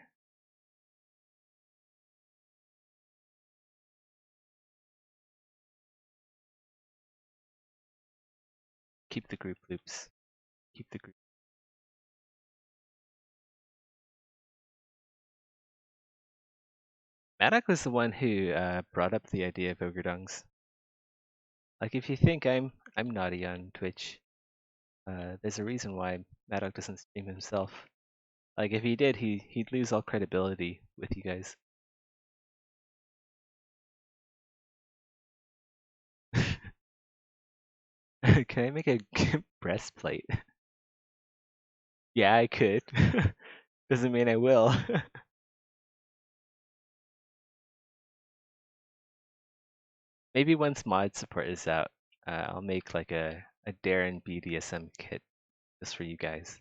keep the group loops. Keep the group. Maddock was the one who brought up the idea of ogre dungs. Like, if you think I'm naughty on Twitch, there's a reason why Maddock doesn't stream himself. Like, if he did, he'd lose all credibility with you guys. Can I make a breastplate? Yeah, I could. Doesn't mean I will. Maybe once mod support is out, I'll make like a Darren BDSM kit just for you guys.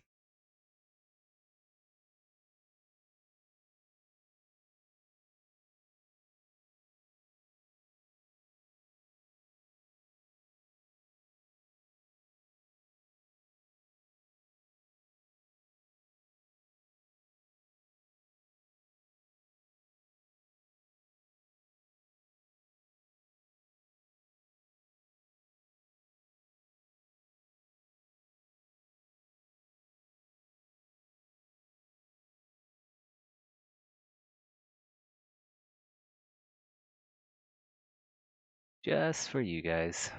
Just for you guys.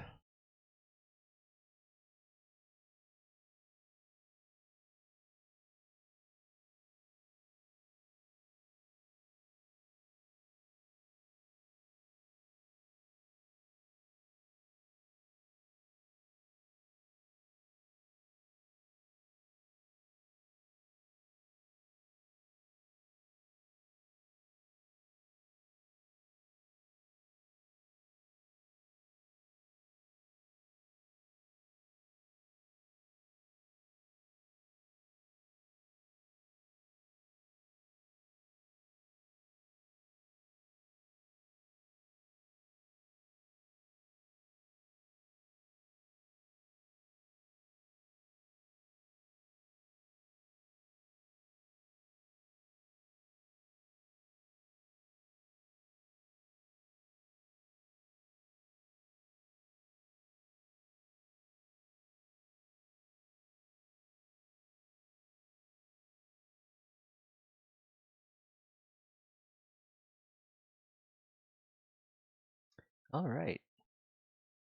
All right,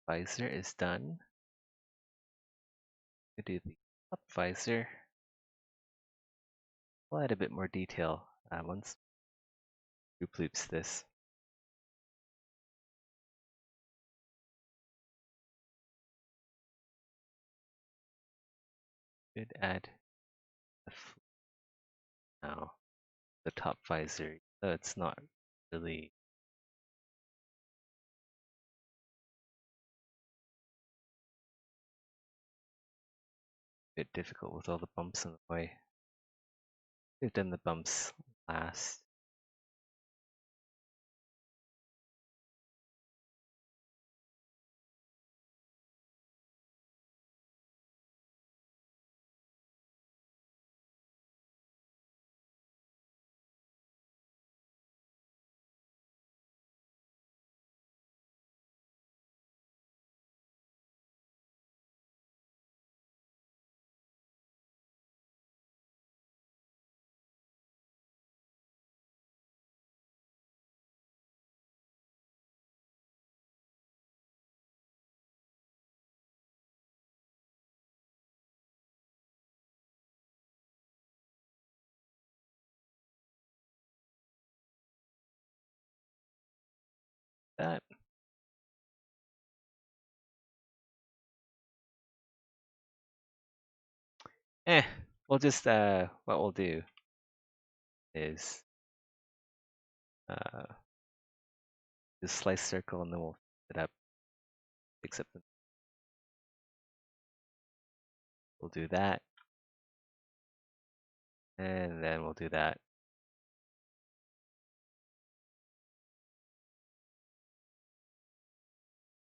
visor is done. I do the top visor. We'll add a bit more detail once group loops this. Should add now the top visor, so it's not really a bit difficult with all the bumps in the way. We've done the bumps last. That we'll just what we'll do is just slice circle and then we'll fit it up. Except we'll do that, and then we'll do that.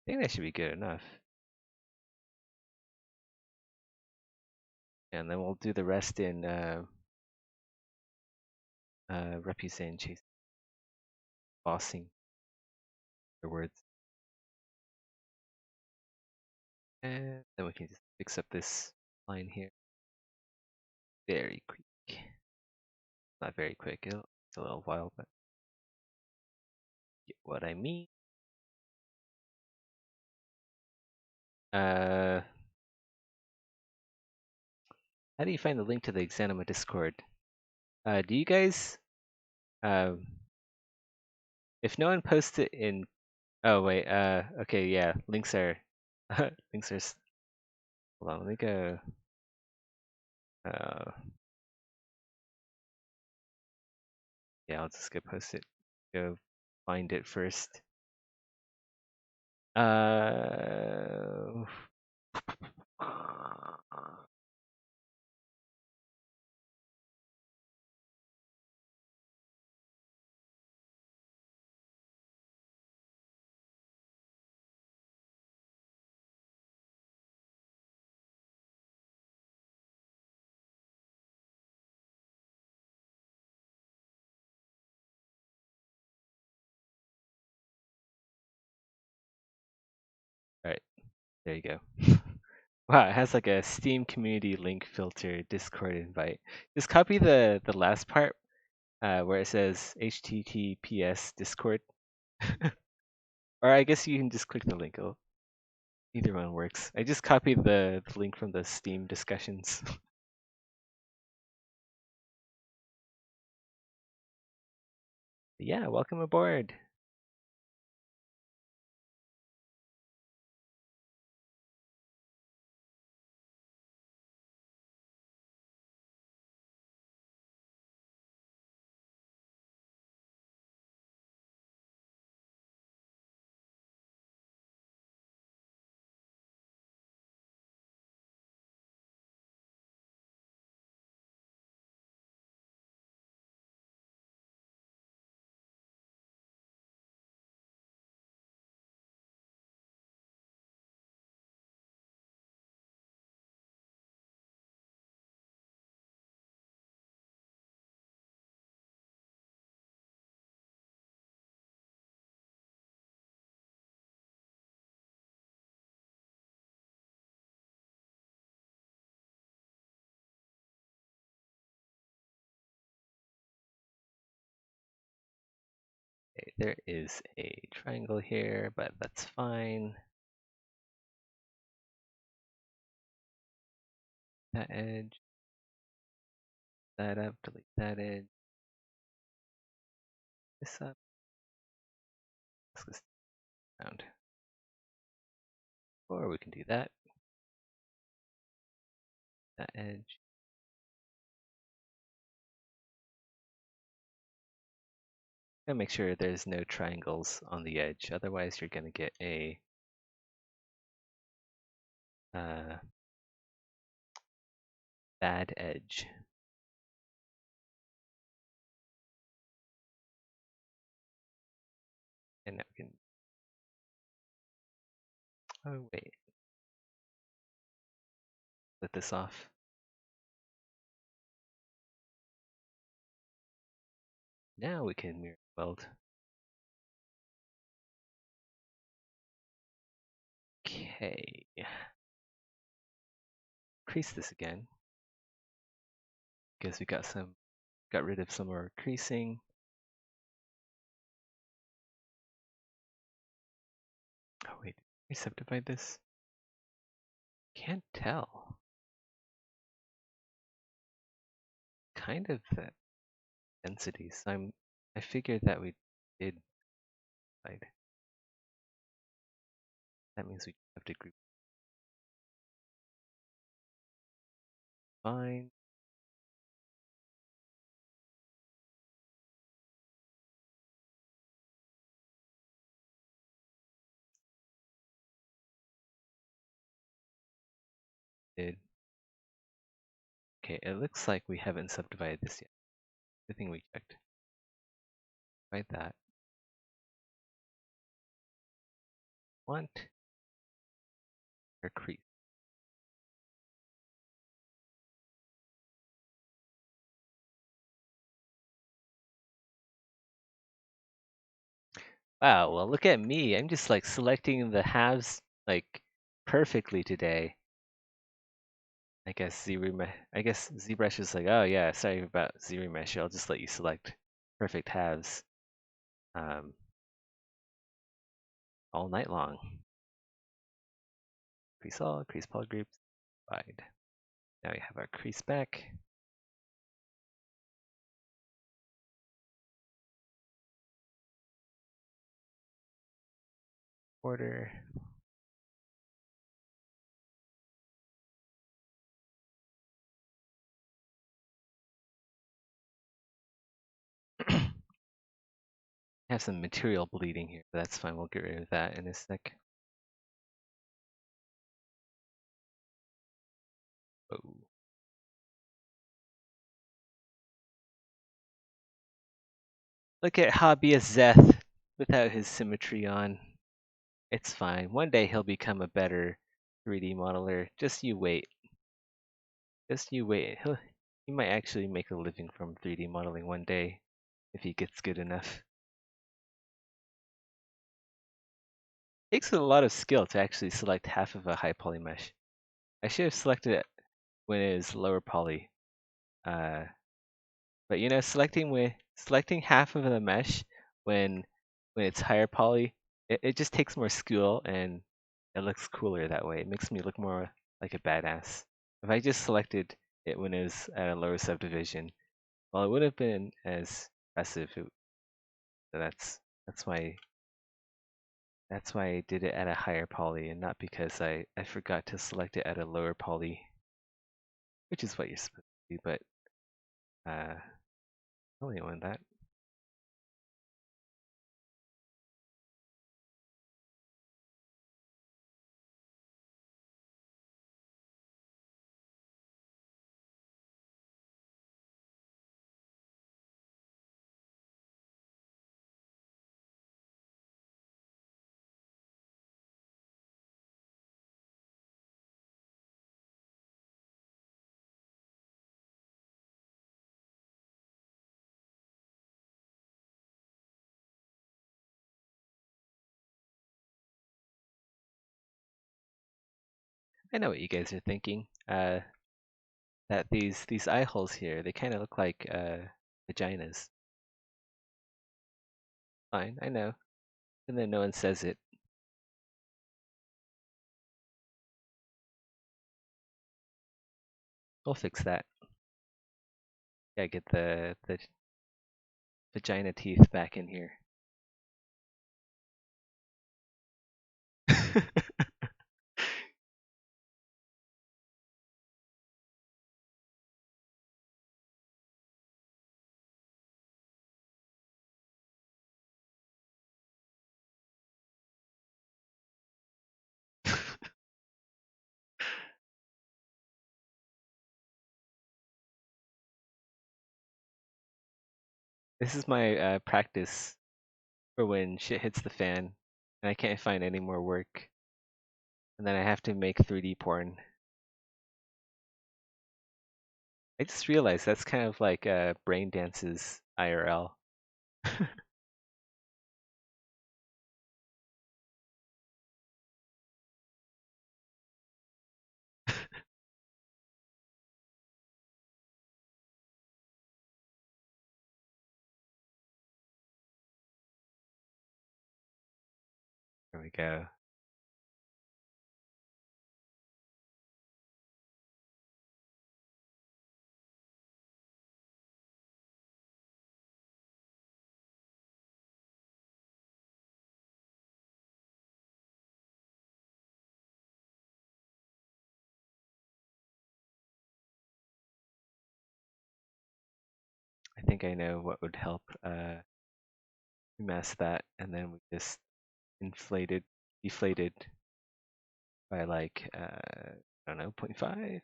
I think that should be good enough. And then we'll do the rest in Repuzane chase bossing. Other words. And then we can just fix up this line here very quick. Not very quick, it's a little while, but get what I mean. How do you find the link to the Exanima Discord? Do you guys, um, if no one posts it in, oh wait, okay, yeah, links are, links are, hold on, let me go, uh, yeah, I'll just go post it, go find it first. Alright, there you go. Wow, it has like a Steam community link filter Discord invite. Just copy the last part where it says HTTPS Discord. Or I guess you can just click the link. Either one works. I just copied the link from the Steam discussions. Yeah, welcome aboard. Okay, there is a triangle here, but that's fine. That edge, that up, delete that edge, this up, let's go around. Or we can do that edge. Gotta make sure there's no triangles on the edge, otherwise you're gonna get a bad edge. And now we can, oh wait, let this off. Now we can mirror weld. Okay. Crease this again. Because we got rid of some of our creasing. Oh wait, did we subdivide this? Can't tell. Kind of the densities. I figured that we did divide. That means we have to group fine. Did. Okay, it looks like we haven't subdivided this yet. Good thing we checked. Divide that. Want or crease. Wow, well look at me. I'm just like selecting the halves like perfectly today. I guess ZBrush is like, oh yeah, sorry about ZRemesh. I'll just let you select perfect halves um, all night long. Crease all, crease poly groups, wide. Now we have our crease back. Border. Have some material bleeding here, but that's fine. We'll get rid of that in a sec. Oh. Look at hobbyist Zeth without his symmetry on. It's fine. One day he'll become a better 3D modeler. Just you wait. Just you wait. He might actually make a living from 3D modeling one day if he gets good enough. It takes a lot of skill to actually select half of a high poly mesh. I should have selected it when it is lower poly. But you know, selecting half of the mesh when it's higher poly, it just takes more skill and it looks cooler that way. It makes me look more like a badass. If I just selected it when it was at a lower subdivision, well, it would have been as impressive. So that's why I did it at a higher poly and not because I forgot to select it at a lower poly, which is what you're supposed to do. But I only want that. I know what you guys are thinking. That these eye holes here, they kind of look like vaginas. Fine, I know. And then no one says it. We'll fix that. Gotta get the vagina teeth back in here. This is my practice for when shit hits the fan and I can't find any more work. And then I have to make 3D porn. I just realized that's kind of like brain dances IRL. There we go. I think I know what would help mask that, and then we just deflated by like I don't know, 0.5.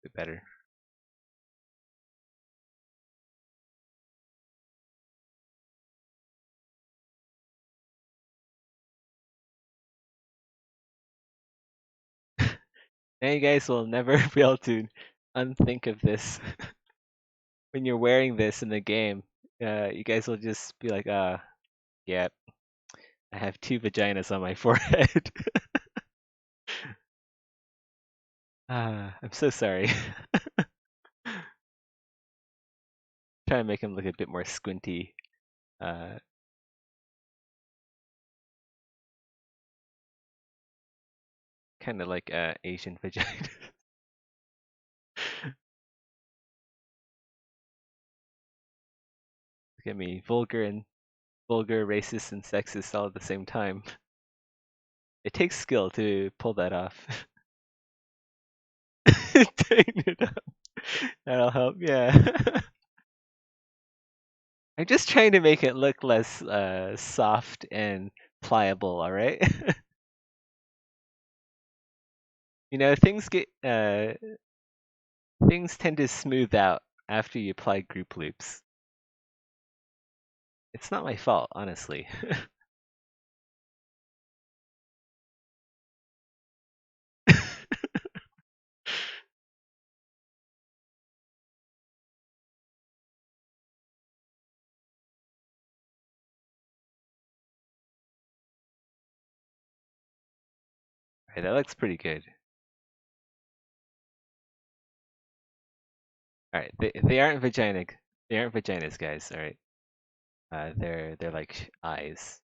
Bit better. Now you guys will never be able to unthink of this. When you're wearing this in the game, you guys will just be like, yeah, I have 2 vaginas on my forehead. I'm so sorry. Try to make him look a bit more squinty. Uh, kind of like Asian vagina. Look at me, vulgar, racist, and sexist all at the same time. It takes skill to pull that off. Tighten it up. That'll help, yeah. I'm just trying to make it look less soft and pliable, alright? You know, things tend to smooth out after you apply group loops. It's not my fault, honestly. Right, that looks pretty good. Alright, they aren't vaginas, guys, alright? They're like eyes.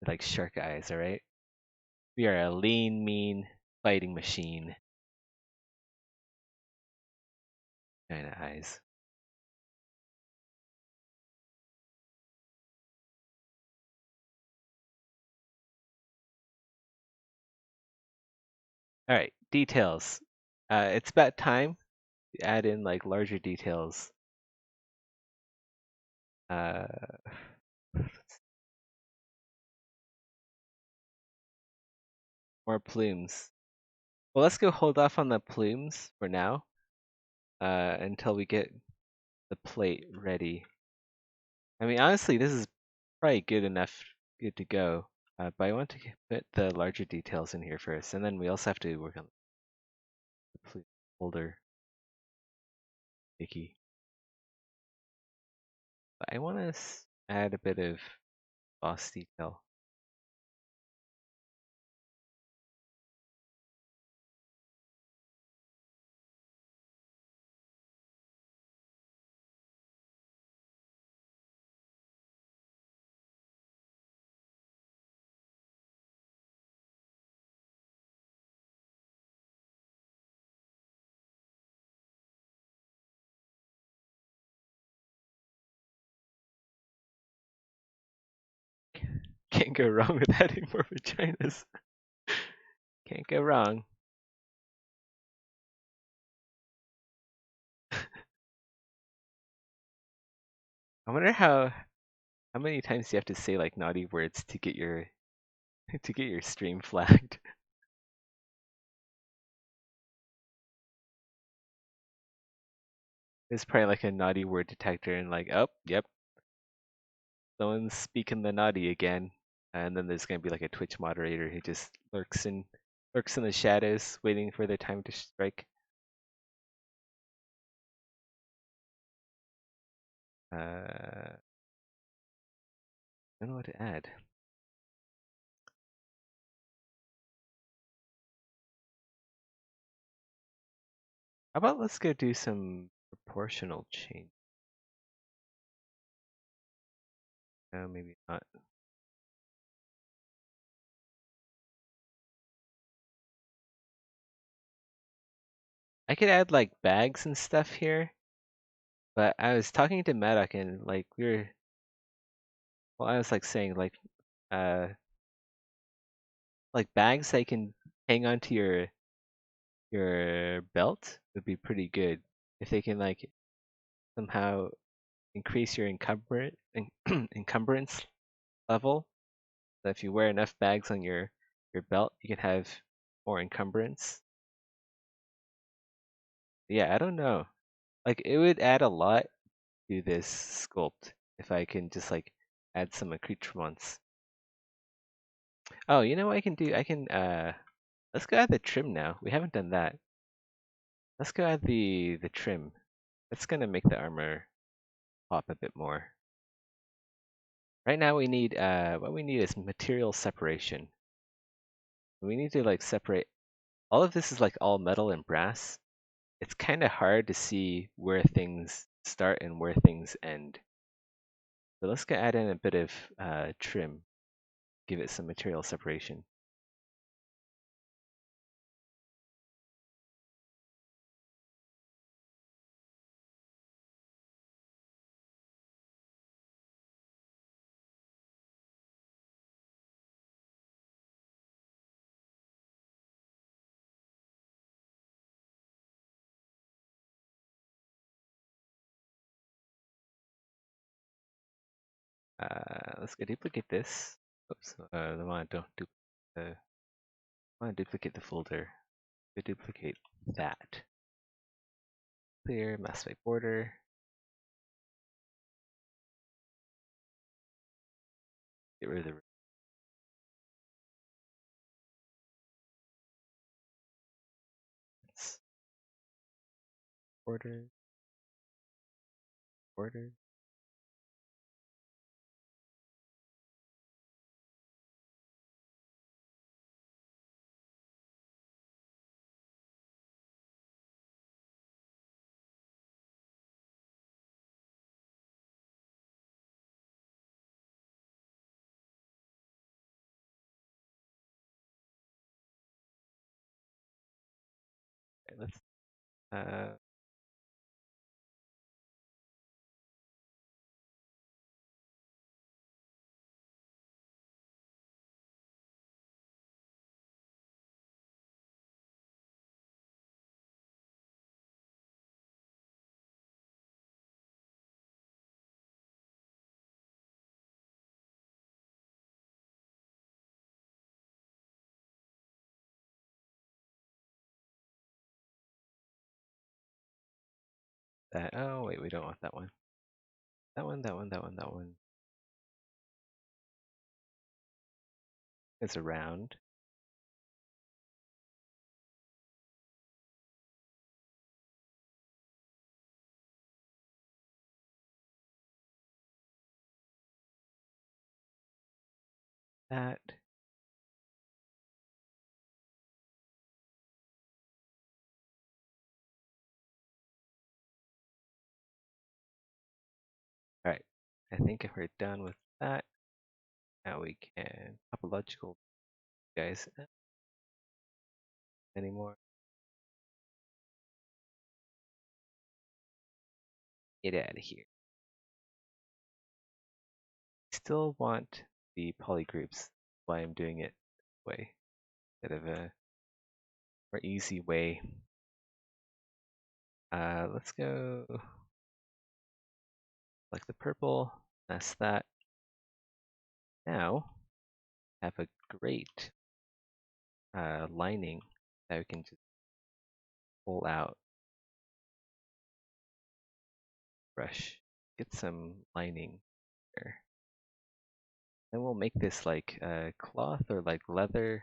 They're like shark eyes, alright? We are a lean, mean fighting machine. Vagina eyes. Alright, details. It's about time to add in like larger details. Uh, more plumes. Well, let's go hold off on the plumes for now, until we get the plate ready. I mean, honestly, this is probably good to go. But I want to put the larger details in here first, and then we also have to work on the plume holder. Icky. But I want to add a bit of boss detail. Can't go wrong with adding more vaginas. Can't go wrong. I wonder how many times do you have to say like naughty words to get your stream flagged? There's probably like a naughty word detector and like, oh, yep, someone's speaking the naughty again. And then there's gonna be like a Twitch moderator who just lurks in the shadows, waiting for their time to strike. I don't know what to add. How about let's go do some proportional change? No, maybe not. I could add like bags and stuff here, but I was talking to Maddock and like I was like saying uh like bags that can hang onto your belt would be pretty good if they can like somehow increase your encumbrance level. So if you wear enough bags on your belt, you can have more encumbrance. Yeah, I don't know. Like it would add a lot to this sculpt if I can just like add some accoutrements. Oh, you know what I can do? Let's go add the trim now. We haven't done that. Let's go add the trim. That's gonna make the armor pop a bit more. Right now we need what we need is material separation. We need to like separate all of this is like all metal and brass. It's kind of hard to see where things start and where things end. So let's go add in a bit of trim, give it some material separation. Let's go duplicate this. Oops, I want to duplicate the folder. Go duplicate that. Clear, mask by border. Get rid of the border, border. Okay, let's that. Oh wait, we don't want that one. That one, that one, that one, that one. It's a round. That. All right. I think if we're done with that, now we can topological guys anymore. Get out of here. Still want the polygroups. That's why I'm doing it this way instead of a more easy way. Let's go like the purple. That's that. Now have a great lining that we can just pull out. Brush. Get some lining there. Then we'll make this like cloth or like leather.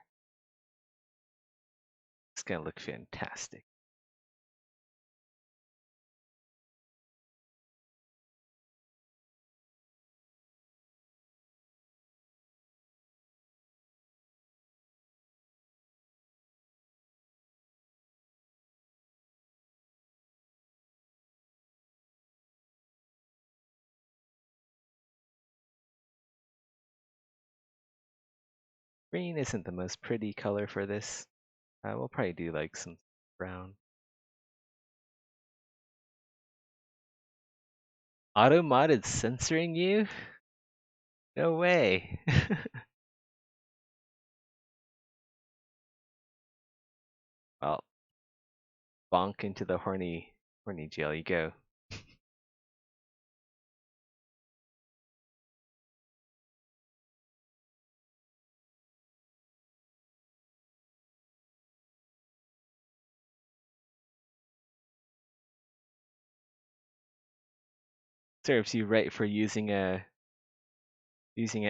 It's gonna look fantastic. Green isn't the most pretty color for this. We'll probably do like some brown. Automod is censoring you? No way. Well, bonk into the horny jail you go. Serves you right for using an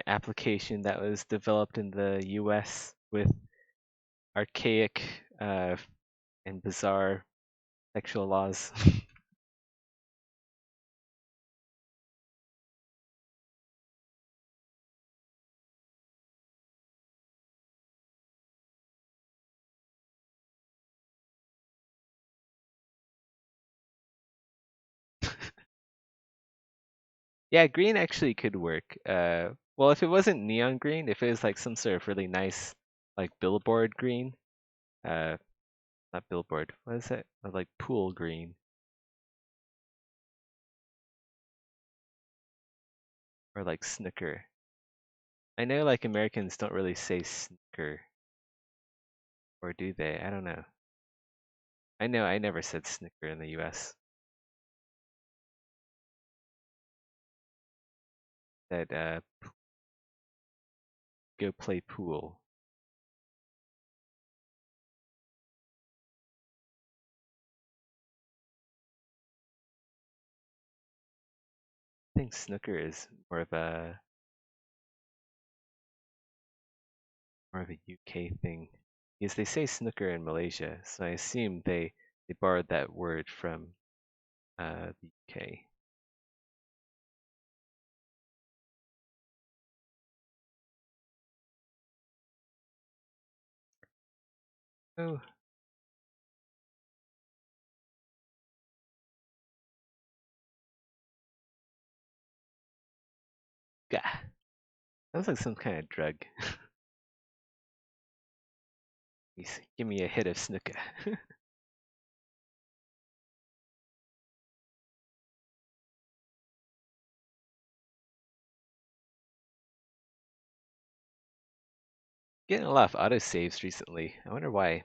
application that was developed in the US with archaic and bizarre sexual laws. Yeah, green actually could work. Well, if it wasn't neon green, if it was like some sort of really nice, like billboard green, uh, not billboard, what is it? Like pool green, or like snooker. I know like Americans don't really say snooker, or do they? I don't know. I know I never said snooker in the US. Said go play pool. I think snooker is more of a UK thing. Because they say snooker in Malaysia, so I assume they borrowed that word from the UK. Oh, gah. Sounds like some kind of drug. Give me a hit of snooker. Getting a lot of autosaves recently. I wonder why.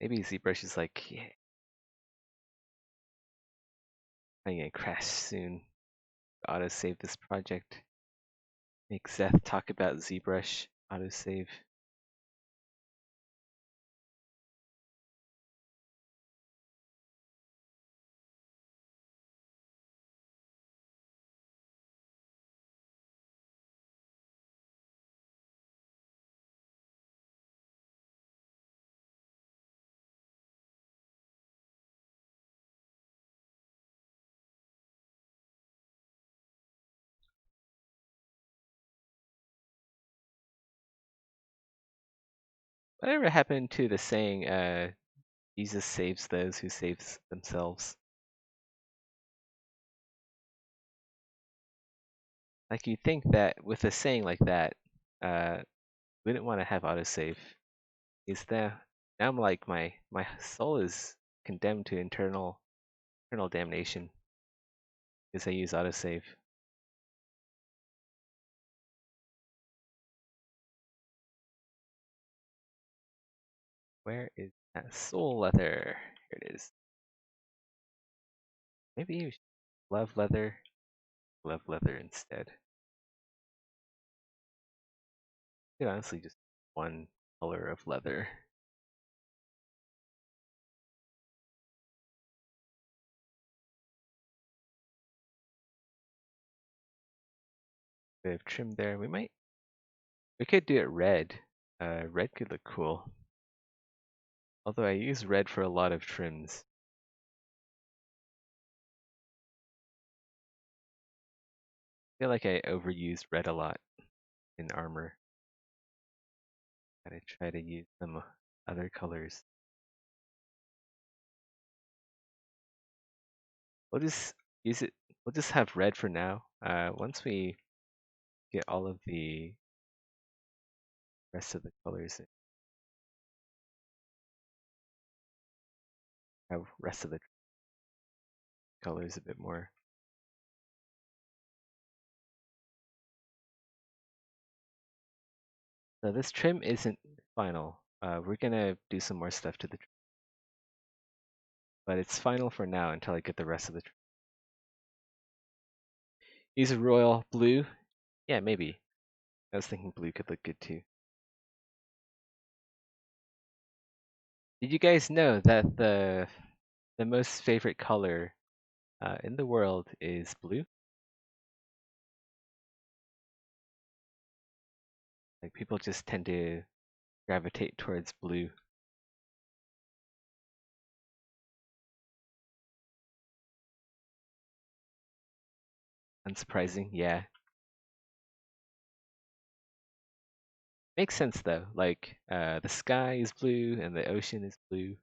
Maybe ZBrush is like, yeah, I'm gonna crash soon. Autosave this project. Make Zeth talk about ZBrush autosave. Whatever happened to the saying, Jesus saves those who saves themselves? Like you think that with a saying like that, we didn't want to have autosave. Is there now I'm like my soul is condemned to eternal damnation because I use autosave. Where is that soul leather? Here it is. Maybe you should love leather. Love leather instead. You could honestly just one color of leather. We have trim there. We could do it red. Red could look cool. Although I use red for a lot of trims. I feel like I overused red a lot in Armour. Gotta try to use some other colors. We'll just use it. We'll just have red for now. Once we get all of the rest of the colors, have rest of the colors a bit more. So this trim isn't final. We're gonna do some more stuff to the trim, but it's final for now until I get the rest of the trim. Use a royal blue. Yeah, maybe. I was thinking blue could look good too. Did you guys know that the most favorite color in the world is blue? Like people just tend to gravitate towards blue. Unsurprising, yeah. Makes sense though. Like the sky is blue and the ocean is blue.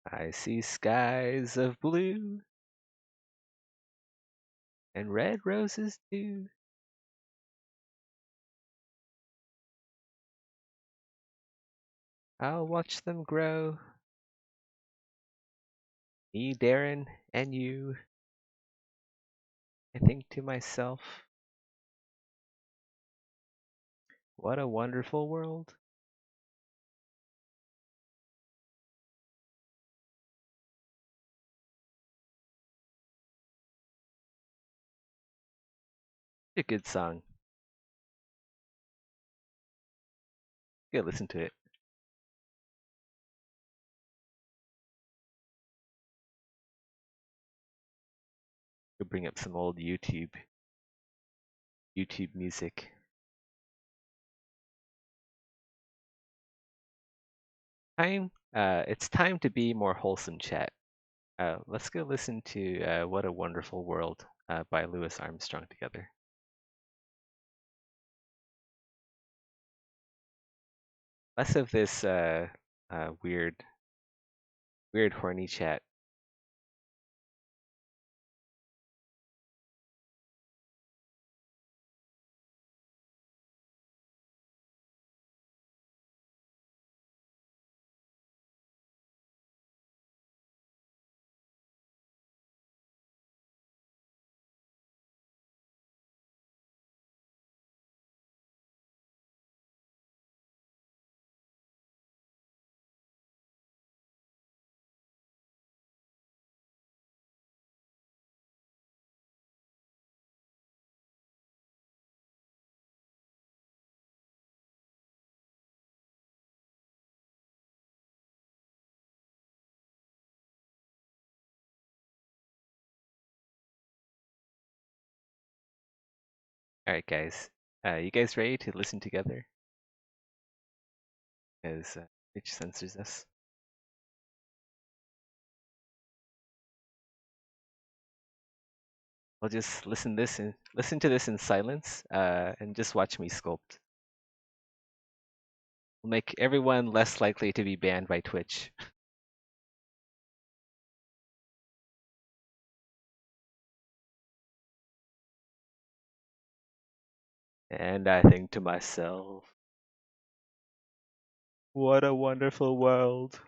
I see skies of blue and red roses too. I'll watch them grow. Me, Darren, and you. I think to myself, what a wonderful world. A good song. Go listen to it. Go bring up some old YouTube music. It's time to be more wholesome, chat. Let's go listen to "What a Wonderful World" by Louis Armstrong together. Less of this weird horny chat. All right, guys. You guys ready to listen together? As Twitch censors us. We'll just listen to this in silence, and just watch me sculpt. We'll make everyone less likely to be banned by Twitch. And I think to myself, what a wonderful world.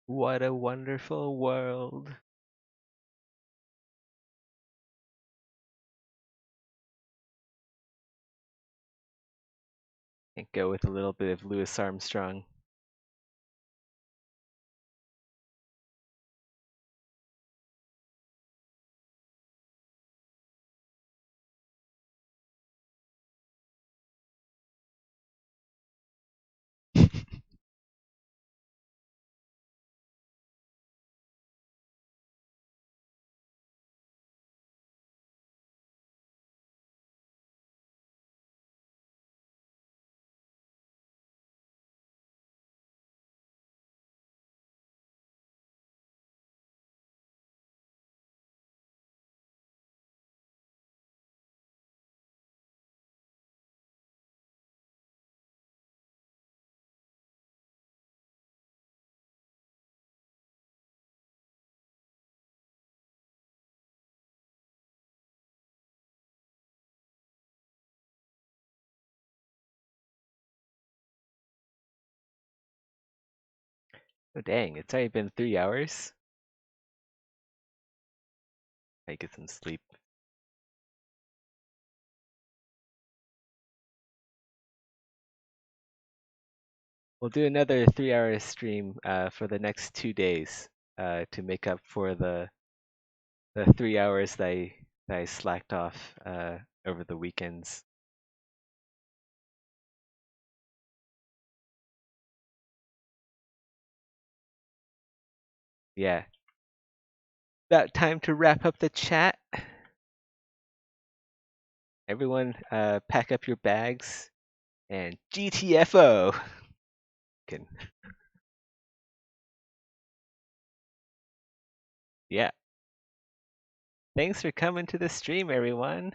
What a wonderful world. Can't go with a little bit of Louis Armstrong. Oh dang, it's already been 3 hours. I get some sleep. We'll do another 3 hour stream for the next 2 days to make up for the 3 hours that I slacked off over the weekends. Yeah. About time to wrap up the chat. Everyone, pack up your bags and GTFO. Can, yeah. Thanks for coming to the stream, everyone.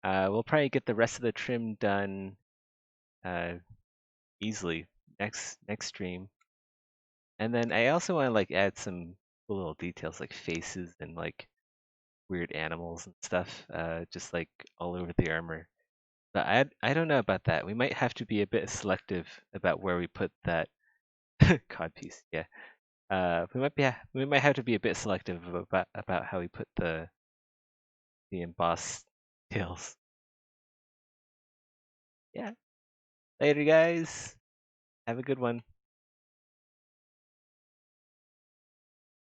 We'll probably get the rest of the trim done easily next stream. And then I also want to like add some cool little details like faces and like weird animals and stuff, just like all over the armor. But I don't know about that. We might have to be a bit selective about where we put that codpiece. Yeah. We might have to be a bit selective about how we put the embossed tails. Yeah. Later, guys. Have a good one.